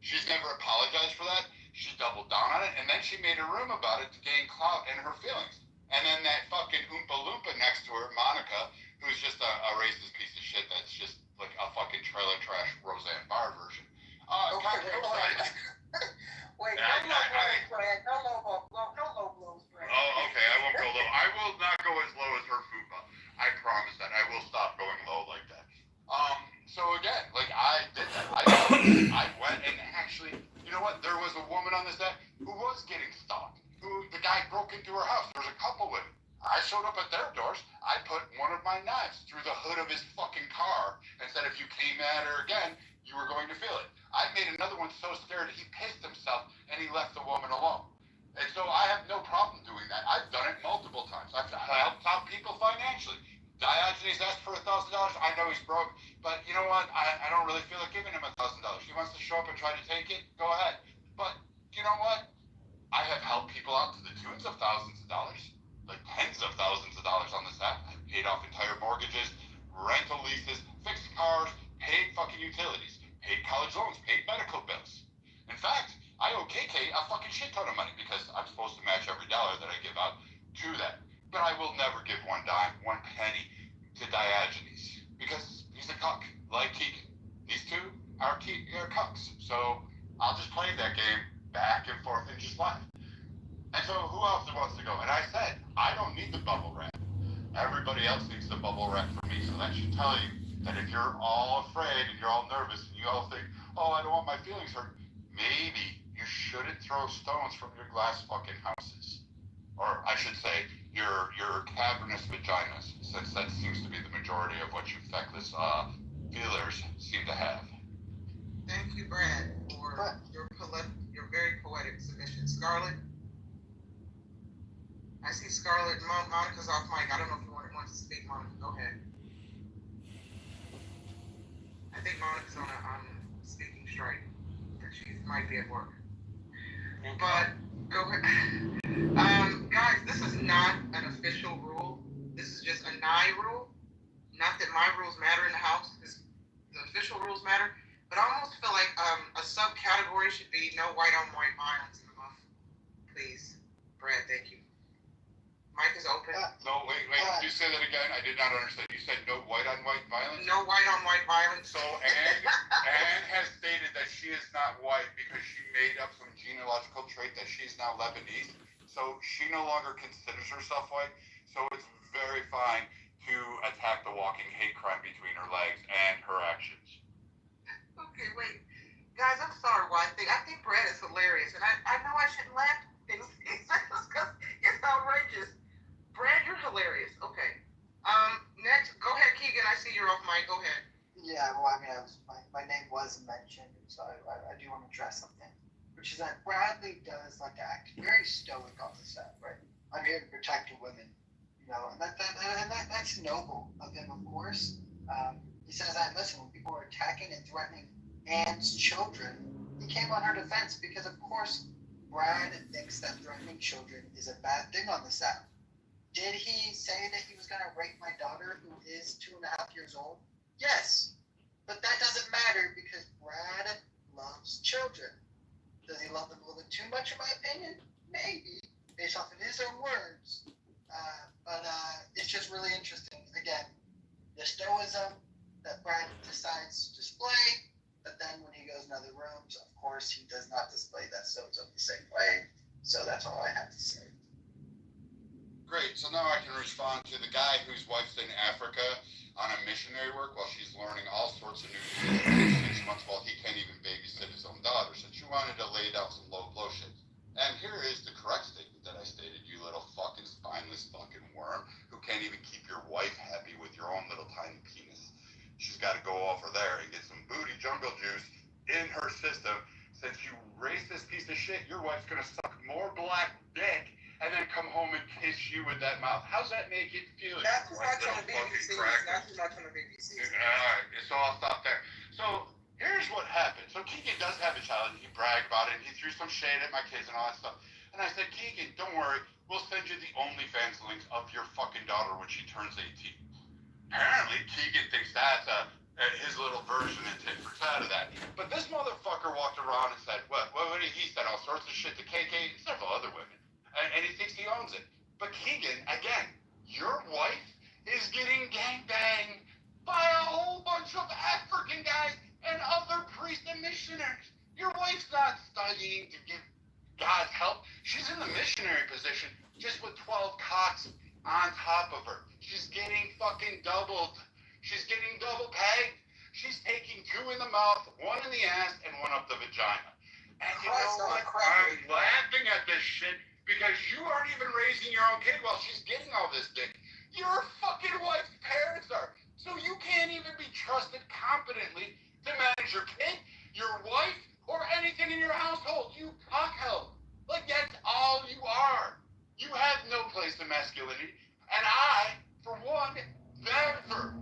She's never apologized for that. She doubled down on it, and then she made a room about it to gain clout in her feelings. And then that fucking Oompa Loompa next to her, Monica, who's just a racist piece of shit that's just like a fucking trailer trash Roseanne Barr version. Wait, no low blows, Brad. Oh, okay, I won't go low. I will not go as low as her fupa. I promise that. I will stop going low like that. So again, like I did that. I went and actually, you know what? There was a woman on this app who was getting stalked. The guy broke into her house. There was a couple women. I showed up at their doors. I put one of my knives through the hood of his fucking car and said if you came at her again, you were going to feel it. I made another one so scared he pissed himself and he left the woman alone. And so I have no problem doing that. I've done it multiple times. I've helped out people financially. Diogenes asked for $1,000. I know he's broke, but you know what? I don't really feel like giving him $1,000. He wants to show up and try to take it. Go ahead. But you know what? I have helped people out to the tunes of thousands of dollars, like tens of thousands of dollars on this app. I've paid off entire mortgages, rental leases, fixed cars, paid fucking utilities, paid college loans, paid medical bills. In fact, I owe KK a fucking shit ton of money because I'm supposed to match every dollar that I give out to that. But I will never give one dime, one penny to Diogenes because he's a cuck, like Keegan. These two are cucks. So I'll just play that game back and forth and just laugh. And so who else wants to go? And I said, I don't need the bubble wrap. Everybody else needs the bubble wrap for me. So that should tell you that if you're all afraid and you're all nervous and you all think, oh, I don't want my feelings hurt, maybe you shouldn't throw stones from your glass fucking houses. Or I should say, your cavernous vaginas, since that seems to be the majority of what you feckless feelers seem to have. Thank you, Brad, for your very poetic submissions. Scarlett. I see Scarlett. Monica's off mic. I don't know if you want to speak, Monica. Go ahead. I think Monica's on speaking strike. She might be at work. But go ahead. Guys, this is not an official rule. This is just a NIE rule. Not that my rules matter in the house. The official rules matter. But I almost feel like a subcategory should be no white on white violence in the month. Please. Brad, thank you. Mic is open. No, wait. Could you say that again? I did not understand. You said no white on white violence? No white on white violence. So Anne has stated that she is not white because she made up some genealogical trait that she's now Lebanese. So she no longer considers herself white. So it's very fine to attack the walking hate crime between her legs and her actions. Okay, wait. Guys, I'm sorry I think Brad is hilarious. And I know I shouldn't laugh at things he says because it's outrageous. Brad, you're hilarious. Okay. Next, go ahead, Keegan. I see you're off mic. Go ahead. Yeah, well, I mean, my name was mentioned, so I do want to address something, which is that Bradley does like to act very stoic on the set, right? I'm here to protect the women, you know, and that's noble of him, of course. He says that, listen, when people are attacking and threatening Anne's children, he came on her defense because, of course, Brad thinks that threatening children is a bad thing on the set. Did he say that he was going to rape my daughter, who is 2.5 years old? Yes. But that doesn't matter because Brad loves children. Does he love them a little bit too much, in my opinion? Maybe, based off of his own words. But it's just really interesting. Again, the stoicism that Brad decides to display, but then when he goes in other rooms, of course, he does not display that stoicism the same way. So that's all I have to say. Great. So now I can respond to the guy whose wife's in Africa on a missionary work while she's learning all sorts of new things for 6 months while he can't even babysit his own daughter. Since you wanted to lay down some low blow shit. And here is the correct statement that I stated, you little fucking spineless fucking worm who can't even keep your wife happy with your own little tiny penis. She's got to go over there and get some booty jungle juice in her system. Since you raised this piece of shit, your wife's going to suck more black dick and then come home and kiss you with that mouth. How's that make you feel? Not too much on the BBC. Not too much on the BBC. Alright, so I'll stop there. So here's what happened. So Keegan does have a child, and he bragged about it, and he threw some shade at my kids and all that stuff. And I said, Keegan, don't worry, we'll send you the OnlyFans links of your fucking daughter when she turns 18. Apparently, Keegan thinks that's his little version and tit for tat of that. But this motherfucker walked around and said, what did he said? All sorts of shit to KK and several other women. And he thinks he owns it. But Keegan, again, your wife is getting gangbanged by a whole bunch of African guys and other priests and missionaries. Your wife's not studying to get God's help. She's in the missionary position just with 12 cocks on top of her. She's getting fucking doubled. She's getting double pegged. She's taking 2 in the mouth, 1 in the ass, and 1 up the vagina. And you know what? I'm laughing at this shit because you aren't even raising your own kid while she's getting all this dick. Your fucking wife's parents are. So you can't even be trusted competently to manage your kid, your wife, or anything in your household. You cockhelp. Like, that's all you are. You have no place in masculinity. And I, for one, never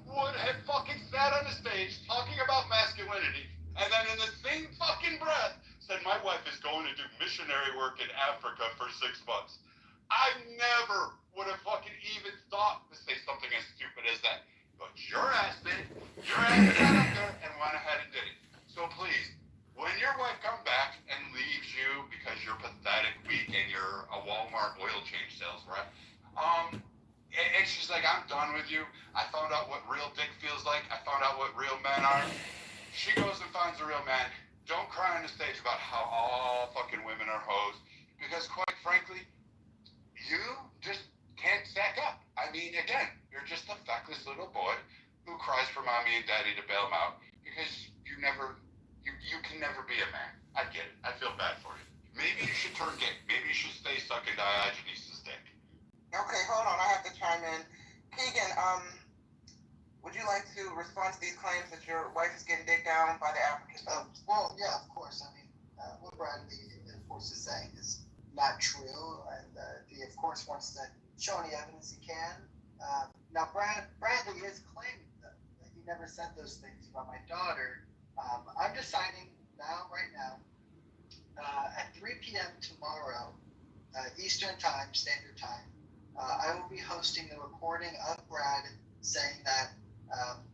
would have fucking sat on the stage talking about masculinity and then in the same fucking breath said my wife is going to do missionary work in Africa for 6 months. I never would have fucking even thought to say something as stupid as that. But your ass did. Your ass got up there and went ahead and did it. So please, when your wife comes back and leaves you because you're pathetic, weak, and you're a Walmart oil change sales rep, and she's like, I'm done with you. I found out what real dick feels like. I found out what real men are. She goes and finds a real man. Don't cry on the stage about how all fucking women are hoes, because quite frankly, you just can't stack up. I mean, again, you're just a feckless little boy who cries for mommy and daddy to bail him out because you can never be a man. I get it. I feel bad for you. Maybe you should turn gay. Maybe you should stay sucking Diogenes' dick. Okay, hold on. I have to chime in. Keegan, would you like to respond to these claims that your wife is getting digged down by the Africans? Well, yeah, of course. I mean, what Bradley course, is saying is not true, and he, of course, wants to show any evidence he can. Now, Bradley is claiming that he never said those things about my daughter. I'm deciding now, right now, at 3 p.m. tomorrow, Eastern Time, Standard Time, I will be hosting the recording of Brad saying that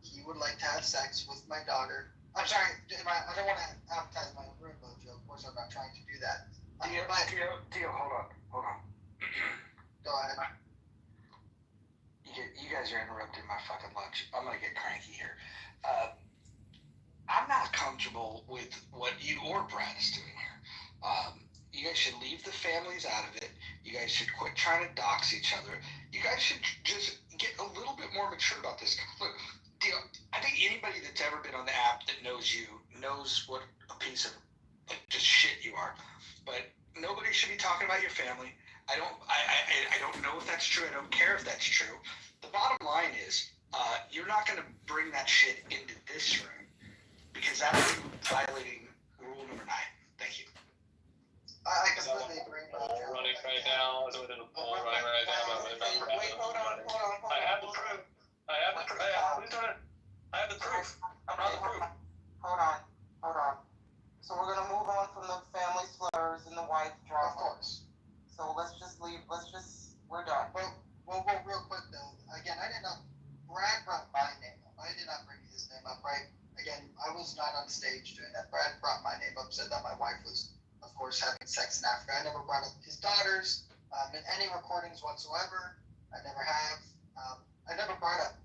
he would like to have sex with my daughter. I'm sorry, I don't want to advertise my own room, Mojo. Of course, I'm not trying to do that. Dio, hold on. Go ahead. You guys are interrupting my fucking lunch. I'm gonna get cranky here. I'm not comfortable with what you or Brad is doing here. You guys should leave the families out of it. You guys should quit trying to dox each other. You guys should just get a little bit more mature about this. Look, Dio, I think anybody that's ever been on the app that knows you knows what a piece of just shit you are. But nobody should be talking about your family. I don't know if that's true. I don't care if that's true. The bottom line is, you're not going to bring that shit into this room because that's violating rule number 9. Thank you. I completely agree. Running right now. Is it within the poll running right now? Wait, hold on. I have the proof. I have the proof. I'm not the proof. Hold on. So we're gonna move on from the family slurs and the wife drama. Of course. So let's just leave. We're done. Well, real quick though. Again, Brad brought my name up. I did not bring his name up, right? Again, I was not on stage doing that. Brad brought my name up, said that my wife was, of course, having sex in Africa. I never brought up his daughters in any recordings whatsoever. I never have. I never brought up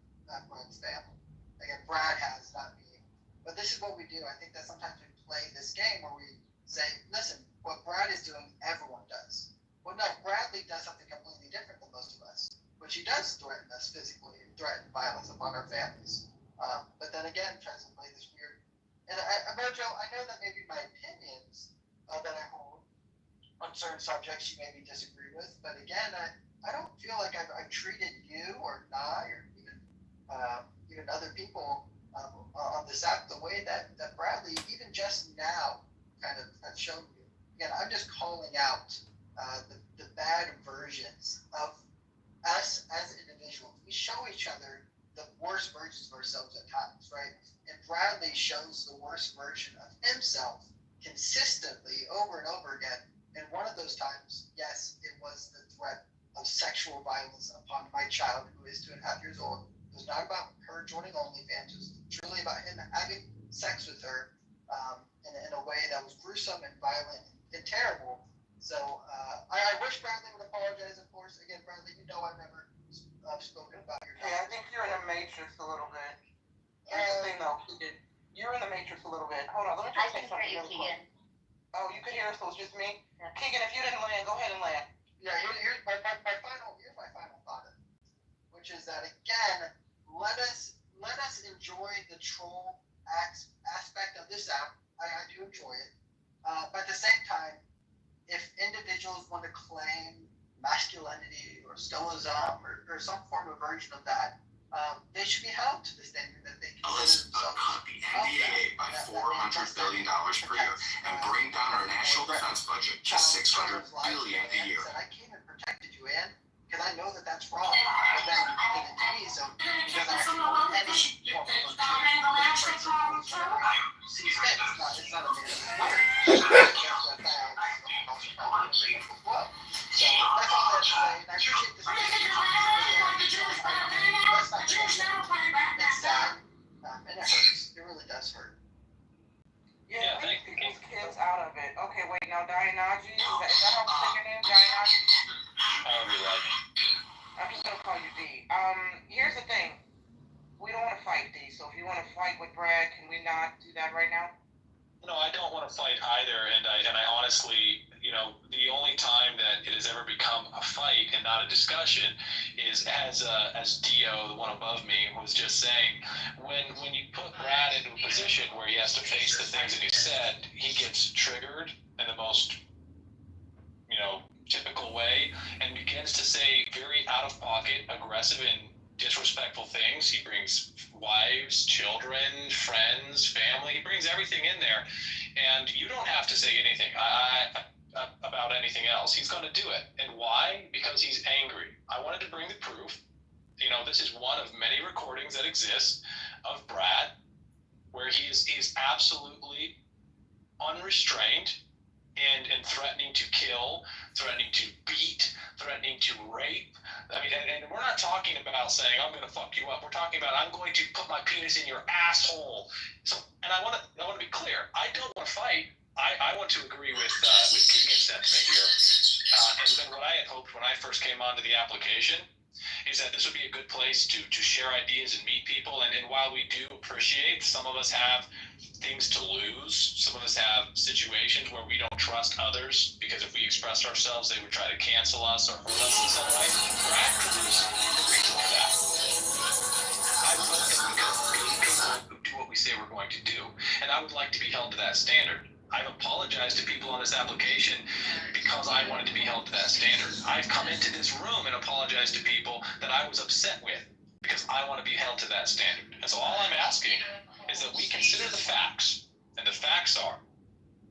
Brad's family. Again, Brad has, not me. But this is what we do. I think that sometimes we play this game where we say, listen, what Brad is doing, everyone does. Well, no, Bradley does something completely different than most of us, which he does threaten us physically and threaten violence upon our families. But then again, tries to play this weird. And Mojo, I know that maybe my opinions that I hold on certain subjects you maybe disagree with, but again, I don't feel like I've treated you or Nye or even other people on this app the way that Bradley, even just now, kind of has shown you. Again, I'm just calling out the bad versions of us as individuals. We show each other the worst versions of ourselves at times, right? And Bradley shows the worst version of himself consistently over and over again. And one of those times, yes, it was the threat of sexual violence upon my child, who is 2.5 years old. It was not about her joining OnlyFans. It was truly about him having sex with her in a way that was gruesome and violent and terrible. So I wish Bradley would apologize, of course. Again, Bradley, you know I've never spoken about your Hey, I think you're in the matrix a little bit. Here's the thing, though. You're in the matrix a little bit. Hold on, let me just say something real quick. Oh, you could hear us, so it's just me? Yeah. Keegan, if you didn't land, go ahead and land. Yeah, here's my final thought, which is that, again, let us enjoy the troll aspect of this app. I do enjoy it. But at the same time, if individuals want to claim masculinity or stoicism or some form of version of that, they should be held to the standard that they can. Let's cut the NDAA by $400 billion per year and bring down our national defense budget to $600 billion a year. I came and protected you, Ann, because I know that that's wrong. But then you did it to me, so it doesn't actually hold any form of see fit. It's not a man of word. So that's all I have to say. And I appreciate this. It's sad, and it hurts. It really does hurt. Yeah, we need these kids out of it. Okay, wait, now Dianaji, is that how we're taking in? Dianaji? However you like. I'm just gonna call you D. Here's the thing. We don't want to fight D, so if you want to fight with Brad, can we not do that right now? No, I don't want to fight either, and I honestly, the only time that it has ever become a fight and not a discussion is as Dio, the one above me, was just saying, when you put Brad into a position where he has to face the things that he said, he gets triggered in the most, typical way and begins to say very out of pocket, aggressive and disrespectful things. He brings wives, children, friends, family. He brings everything in there, and you don't have to say anything. else, he's going to do it. And why? Because he's angry. I wanted to bring the proof. You know, this is one of many recordings that exist of Brad where he's absolutely unrestrained and threatening to kill, threatening to beat, threatening to rape. I mean, and we're not talking about saying, I'm going to fuck you up. We're talking about, I'm going to put my penis in your asshole. So, and I want to be clear. I don't want to fight. I want to agree with Keegan's sentiment here. And what I had hoped when I first came onto the application is that this would be a good place to share ideas and meet people. And while we do appreciate, some of us have things to lose. Some of us have situations where we don't trust others because if we expressed ourselves, they would try to cancel us or hurt us in some way. Brad proves that. I would like that we be people who do what we say we're going to do. And I would like to be held to that standard. I've apologized to people on this application because I wanted to be held to that standard. I've come into this room and apologized to people that I was upset with because I want to be held to that standard. And so all I'm asking is that we consider the facts. And the facts are,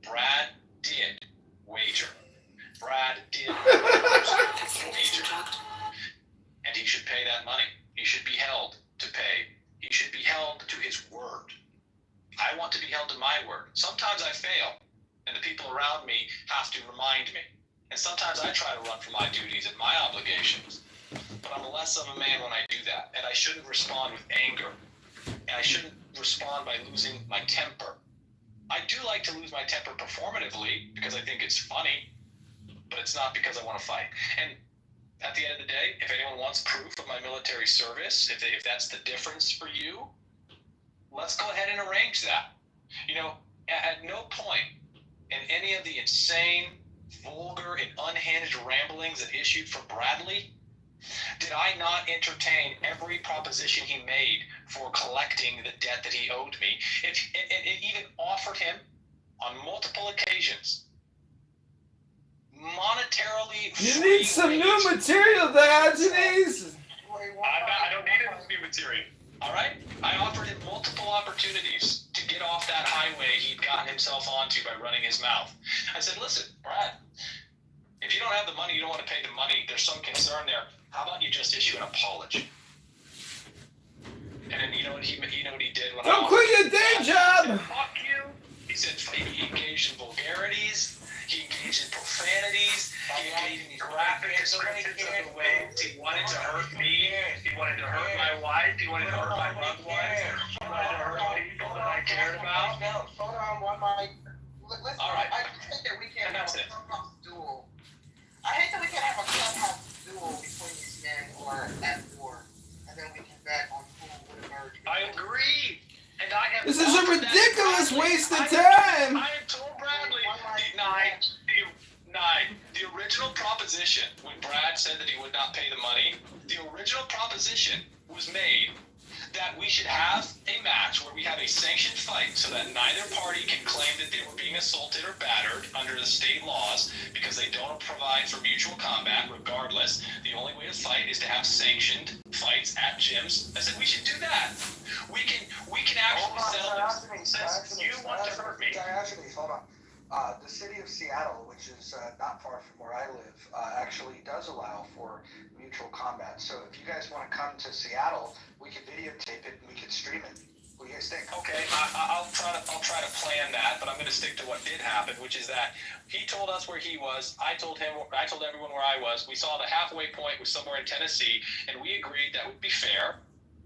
Brad did wager. Brad did wager. And he should pay that money. He should be held to pay. He should be held to his word. I want to be held to my word. Sometimes I fail, and the people around me have to remind me. And sometimes I try to run from my duties and my obligations. But I'm less of a man when I do that. And I shouldn't respond with anger. And I shouldn't respond by losing my temper. I do like to lose my temper performatively because I think it's funny, but it's not because I want to fight. And at the end of the day, if anyone wants proof of my military service, if that's the difference for you, let's go ahead and arrange that. You know, at no point in any of the insane, vulgar, and unhinged ramblings that issued from Bradley did I not entertain every proposition he made for collecting the debt that he owed me. It even offered him on multiple occasions monetarily You free need some ways. new material, Diogenes! I don't need any new material. All right? I offered him multiple opportunities to get off that highway he'd gotten himself onto by running his mouth. I said, listen, Brad, if you don't have the money, you don't want to pay the money, there's some concern there. How about you just issue an apology? And then you know what he did? When Don't quit your day job! He said, fuck you. He said he engaged in vulgarities. He engaged in profanities. He engaged in graphic descriptions of the ways he wanted to hurt me. He wanted to hurt my wife. He wanted to hurt my loved ones. He wanted to hurt people that I cared about. No, slow down one mic. Listen, all right. I think that we can't have a clubhouse duel. I hate that we can't have a clubhouse duel between these men who are at war, and then we can bet on who would emerge. I agree. And I have This is a ridiculous waste of time! I have told Bradley, the original proposition, when Brad said that he would not pay the money, the original proposition was made that we should have a match where we have a sanctioned fight so that neither party can claim that they were being assaulted or battered under the state laws because they don't provide for mutual combat. Regardless, the only way to fight is to have sanctioned fights at gyms. I said we should do that. We can actually settle this. Since you want to hurt me. Diogenes, hold on. The city of Seattle, which is not far from where I live, actually does allow for mutual combat. So if you guys want to come to Seattle, we can videotape it and we can stream it. What do you guys think? Okay, I'll try to plan that, but I'm going to stick to what did happen, which is that he told us where he was. I told everyone where I was. We saw the halfway point was somewhere in Tennessee, and we agreed that would be fair.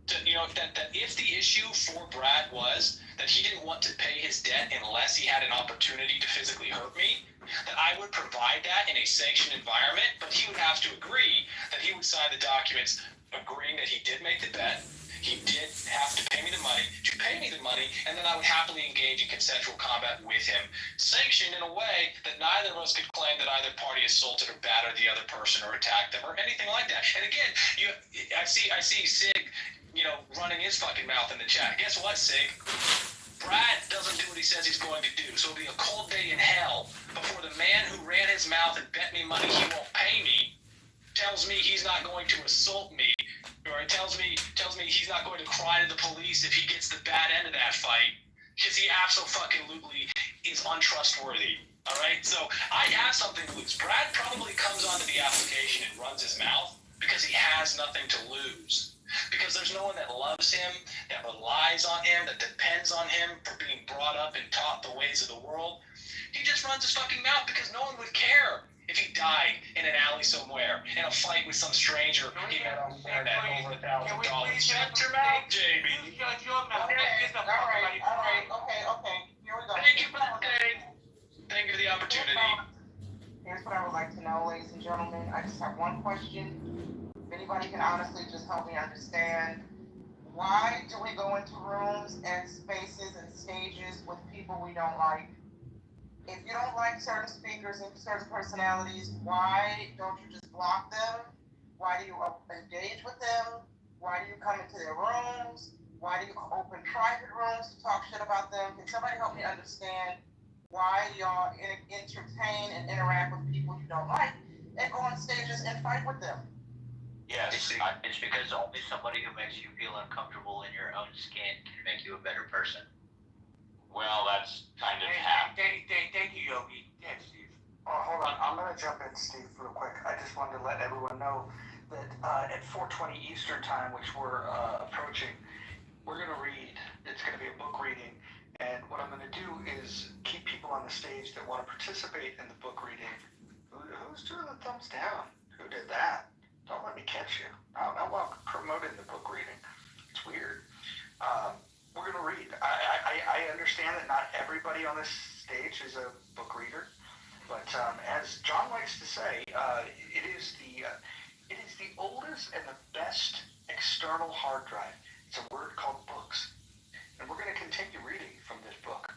That if the issue for Brad was that he didn't want to pay his debt unless he had an opportunity to physically hurt me, that I would provide that in a sanctioned environment, but he would have to agree that he would sign the documents agreeing that he did make the bet, he did have to pay me the money, and then I would happily engage in consensual combat with him, sanctioned in a way that neither of us could claim that either party assaulted or battered the other person or attacked them or anything like that. And again, I see Sig, running his fucking mouth in the chat. Guess what, Sig? Brad doesn't do what he says he's going to do, so it'll be a cold day in hell before the man who ran his mouth and bet me money he won't pay me tells me he's not going to assault me, or he tells me he's not going to cry to the police if he gets the bad end of that fight, because he absolutely is untrustworthy. All right, so I have something to lose. Brad probably comes onto the application and runs his mouth because he has nothing to lose. Because there's no one that loves him, that relies on him, that depends on him for being brought up and taught the ways of the world. He just runs his fucking mouth because no one would care if he died in an alley somewhere in a fight with some stranger he met on the internet over $1,000. Shut your mouth, JB. Shut your mouth. Okay, all right, okay. Here we go. Thank you for the day. Thank you for the opportunity. Here's what I would like to know, ladies and gentlemen. I just have one question. If anybody can honestly just help me understand, why do we go into rooms and spaces and stages with people we don't like? If you don't like certain speakers and certain personalities, why don't you just block them? Why do you engage with them? Why do you come into their rooms? Why do you open private rooms to talk shit about them? Can somebody help me understand why y'all entertain and interact with people you don't like and go on stages and fight with them? Yes, it's because only somebody who makes you feel uncomfortable in your own skin can make you a better person. Well, that's kind of Thank you, Yogi. Yeah, Steve. Oh, hold on. I'm going to jump in, Steve, real quick. I just wanted to let everyone know that at 4:20 Eastern Time, which we're approaching, we're going to read. It's going to be a book reading. And what I'm going to do is keep people on the stage that want to participate in the book reading. Who's doing the thumbs down? Who did that? Don't let me catch you. I'm not promoting the book reading. It's weird. We're going to read. I understand that not everybody on this stage is a book reader, but as John likes to say, it is the oldest and the best external hard drive. It's a word called books, and we're going to continue reading from this book.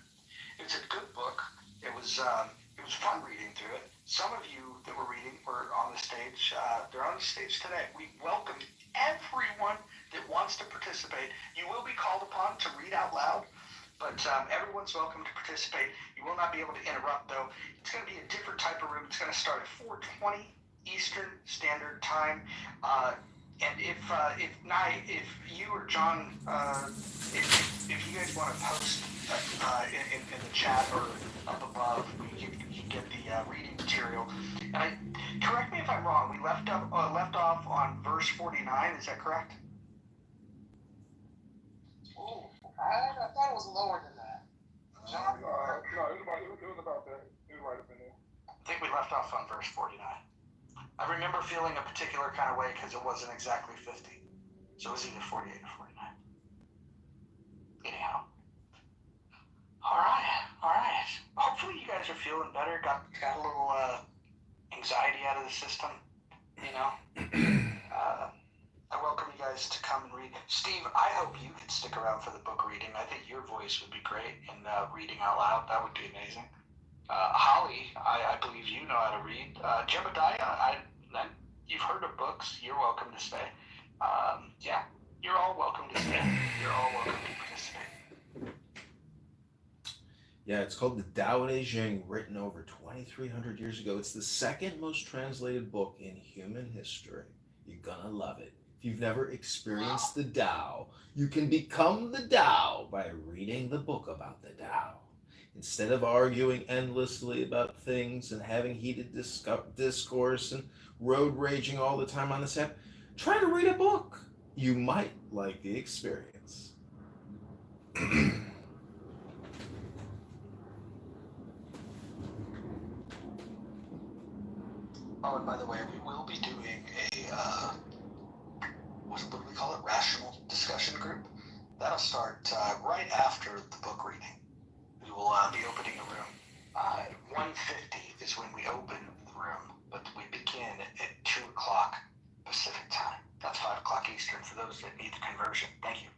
It's a good book. It was fun reading through it. Some of you that were reading were on the stage. They're on the stage today. We welcome everyone that wants to participate. You will be called upon to read out loud, but everyone's welcome to participate. You will not be able to interrupt, though. It's going to be a different type of room. It's going to start at 4:20 Eastern Standard Time. And if you or John, if you guys want to post in the chat or up above, you can get the reading material. And correct me if I'm wrong. We left off on verse 49. Is that correct? Ooh, I thought it was lower than that. No, it was about that. It was right up in there. I think we left off on verse 49. I remember feeling a particular kind of way because it wasn't exactly 50. So it was either 48 or 49. Anyhow. All right. Hopefully you guys are feeling better. Got a little anxiety out of the system. You know. I welcome you guys to come and read. Steve, I hope you could stick around for the book reading. I think your voice would be great in reading out loud. That would be amazing. Holly, I believe you know how to read. Jebediah, you've heard of books. You're welcome to stay. Yeah, you're all welcome to stay. You're all welcome to participate. Yeah, it's called the Tao Te Ching, written over 2,300 years ago. It's the second most translated book in human history. You're gonna love it. If you've never experienced the Tao, you can become the Tao by reading the book about the Tao. Instead of arguing endlessly about things and having heated discourse and road raging all the time on this app, try to read a book. You might like the experience. Oh, and by the way, we will be doing a, what do we call it? Rational discussion group. That'll start right after the book reading. We will be opening a room. 1:50 is when we open the room, but we begin at 2 o'clock Pacific time. That's 5 o'clock Eastern for those that need the conversion. Thank you.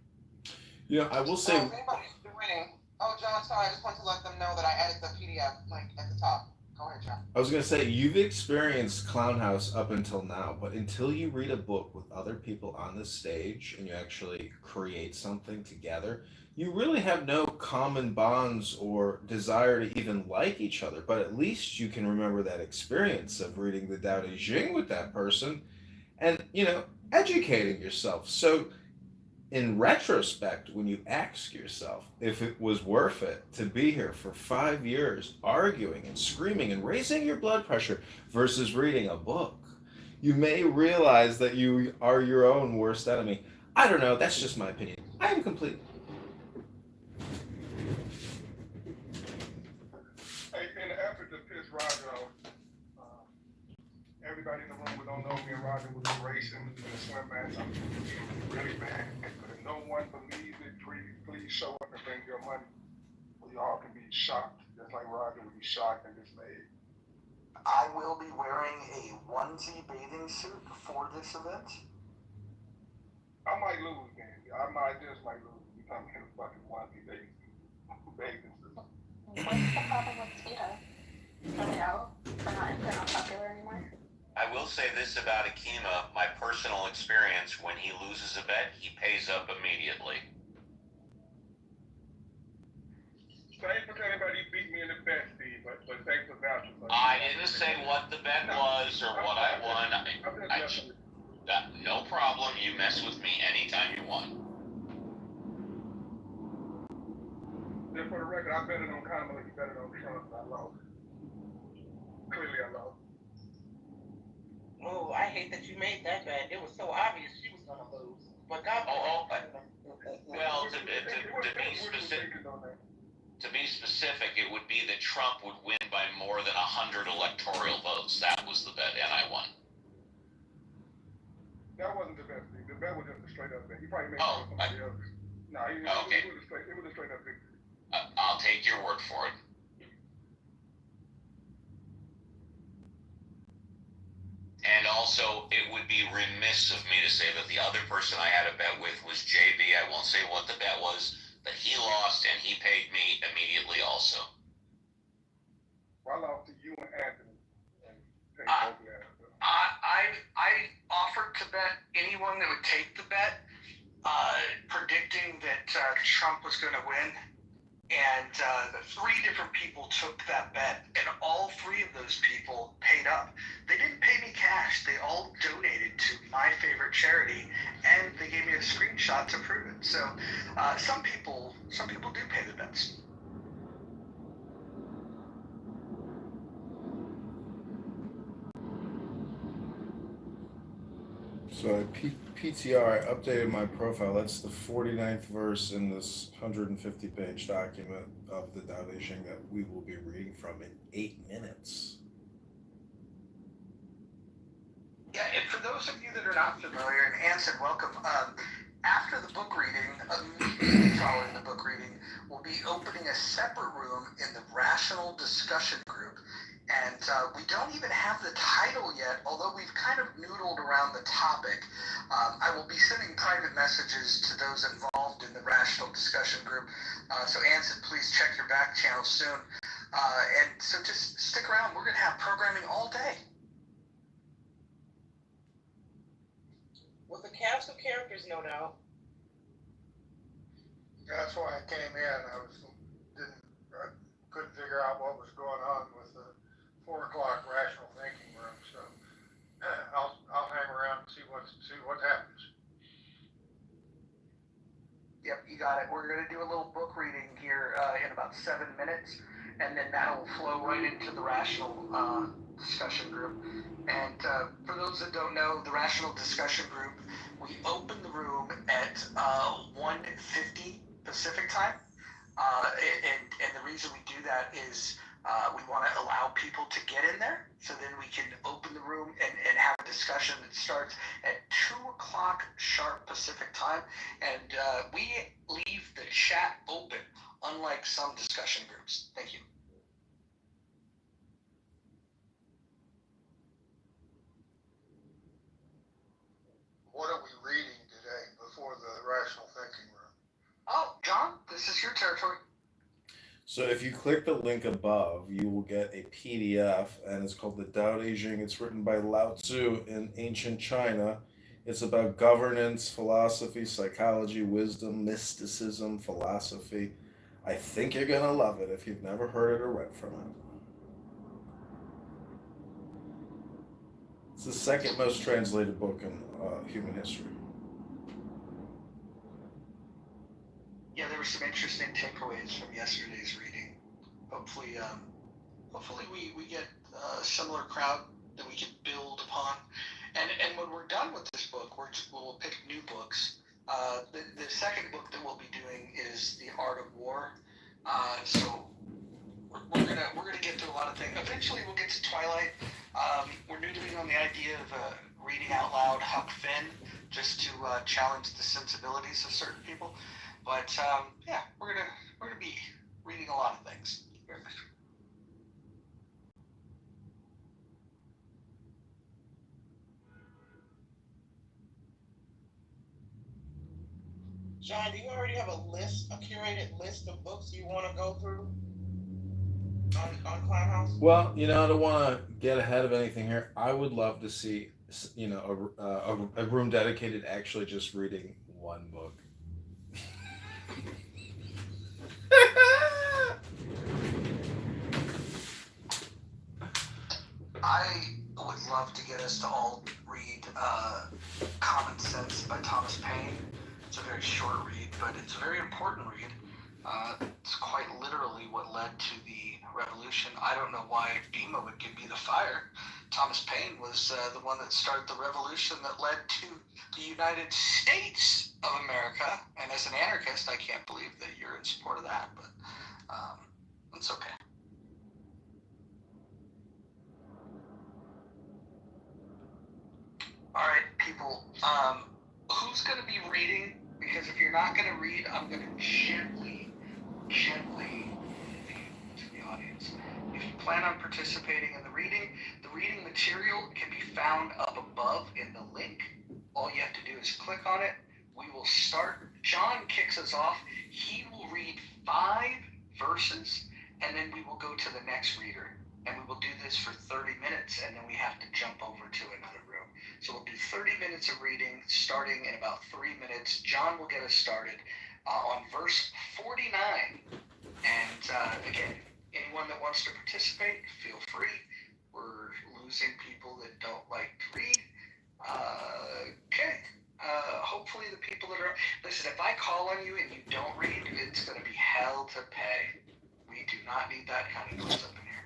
Yeah, I will say. If anybody's reading, John, sorry, I just want to let them know that I added the PDF link at the top. Go ahead, John. I was going to say, you've experienced Clown House up until now, but until you read a book with other people on the stage and you actually create something together, you really have no common bonds or desire to even like each other. But at least you can remember that experience of reading the Tao Te Ching with that person and, educating yourself. So in retrospect, when you ask yourself if it was worth it to be here for 5 years arguing and screaming and raising your blood pressure versus reading a book, you may realize that you are your own worst enemy. I don't know, that's just my opinion. I am complete. Hey, in the effort to piss Roger off, everybody in the room who don't know me and Roger was racing in the swim match. I'm really mad. But if no one believes it, please show up and bring your money. So y'all can be shocked, just like Roger would be shocked and dismayed. I will be wearing a onesie bathing suit for this event. I might lose, man. I just might lose. You come in a fucking onesie bathing suit. What's the problem with Speedo? Are they out? They're not popular anymore? I will say this about Akima, my personal experience, when he loses a bet, he pays up immediately. Thanks for anybody beat me in the bet, Steve, but thanks for vouching for me. I didn't say what the bet was or what I won. No problem. You mess with me anytime you want. Just for the record, I betted on Kamala, you betted on Trump, I lost. Clearly I lost. Oh, I hate that you made that bet. It was so obvious she was gonna lose. But God. Well, to be specific, it would be that Trump would win by more than 100 electoral votes. That was the bet, and I won. That wasn't the bet, Steve. The bet was just a straight up bet. You probably made it with somebody else. No, it was a straight up victory. I'll take your word for it. And also, it would be remiss of me to say that the other person I had a bet with was JB. I won't say what the bet was, but he lost and he paid me immediately also. Well, I lost to you and Anthony. I offered to bet anyone that would take the bet, predicting that Trump was going to win. And the 3 different people took that bet, and all 3 of those people paid up. They didn't pay me cash. They all donated to my favorite charity, and they gave me a screenshot to prove it. So some people do pay the bets. So PTR, I updated my profile. That's the 49th verse in this 150-page document of the Tao Te Ching that we will be reading from in 8 minutes. Yeah, and for those of you that are not familiar, and Anson, welcome. After the book reading, immediately following the book reading, we'll be opening a separate room in the Rational Discussion Group. And we don't even have the title yet, although we've kind of noodled around the topic. I will be sending private messages to those involved in the Rational Discussion Group. So Anson, please check your back channel soon. And so just stick around. We're going to have programming all day. With the cast of characters, no doubt. That's why I came in. I couldn't figure out what was going on with the 4 o'clock rational thinking room. So I'll hang around and see what happens. Yep, you got it. We're going to do a little book reading here in about 7 minutes, and then that'll flow right into the Rational Discussion Group. And for those that don't know, the Rational Discussion Group, we open the room at 1:50 Pacific time. And the reason we do that is we want to allow people to get in there, so then we can open the room and have a discussion that starts at 2 o'clock sharp Pacific time. And we leave the chat open, unlike some discussion groups. Thank you. What are we reading today before the rational thinking room? Oh, John, this is your territory. So if you click the link above, you will get a PDF, and it's called the Tao Te Ching. It's written by Lao Tzu in ancient China. It's about governance, philosophy, psychology, wisdom, mysticism, philosophy. I think you're going to love it if you've never heard it or read from it. It's the second most translated book in human history. some interesting takeaways from yesterday's reading. Hopefully, we get a similar crowd that we can build upon. And when we're done with this book, we'll pick new books. The second book that we'll be doing is The Art of War. So we're gonna get through a lot of things. Eventually, we'll get to Twilight. We're noodling on the idea of reading out loud Huck Finn, just to challenge the sensibilities of certain people. But yeah, we're gonna be reading a lot of things. Very much. John, do you already have a curated list of books you want to go through on Clownhouse? Well, I don't want to get ahead of anything here. I would love to see, a room dedicated to actually just reading one book. I would love to get us to all read Common Sense by Thomas Paine. It's a very short read, but it's a very important read. It's quite literally what led to the revolution. I don't know why Bhima would give me the fire. Thomas Paine was the one that started the revolution that led to the United States of America. And as an anarchist, I can't believe that you're in support of that, but it's okay. All right, people. Who's going to be reading? Because if you're not going to read, I'm going to gently lead you to the audience. If you plan on participating in the reading material can be found up above in the link. All you have to do is click on it. We will start. John kicks us off. He will read 5 verses, and then we will go to the next reader. And we will do this for 30 minutes, and then we have to jump over to another room. So we'll do 30 minutes of reading, starting in about 3 minutes. John will get us started on verse 49. And again, anyone that wants to participate, feel free. We're losing people that don't like to read. Okay. Hopefully the people that are... Listen, if I call on you and you don't read, it's going to be hell to pay. We do not need that kind of noise up in here.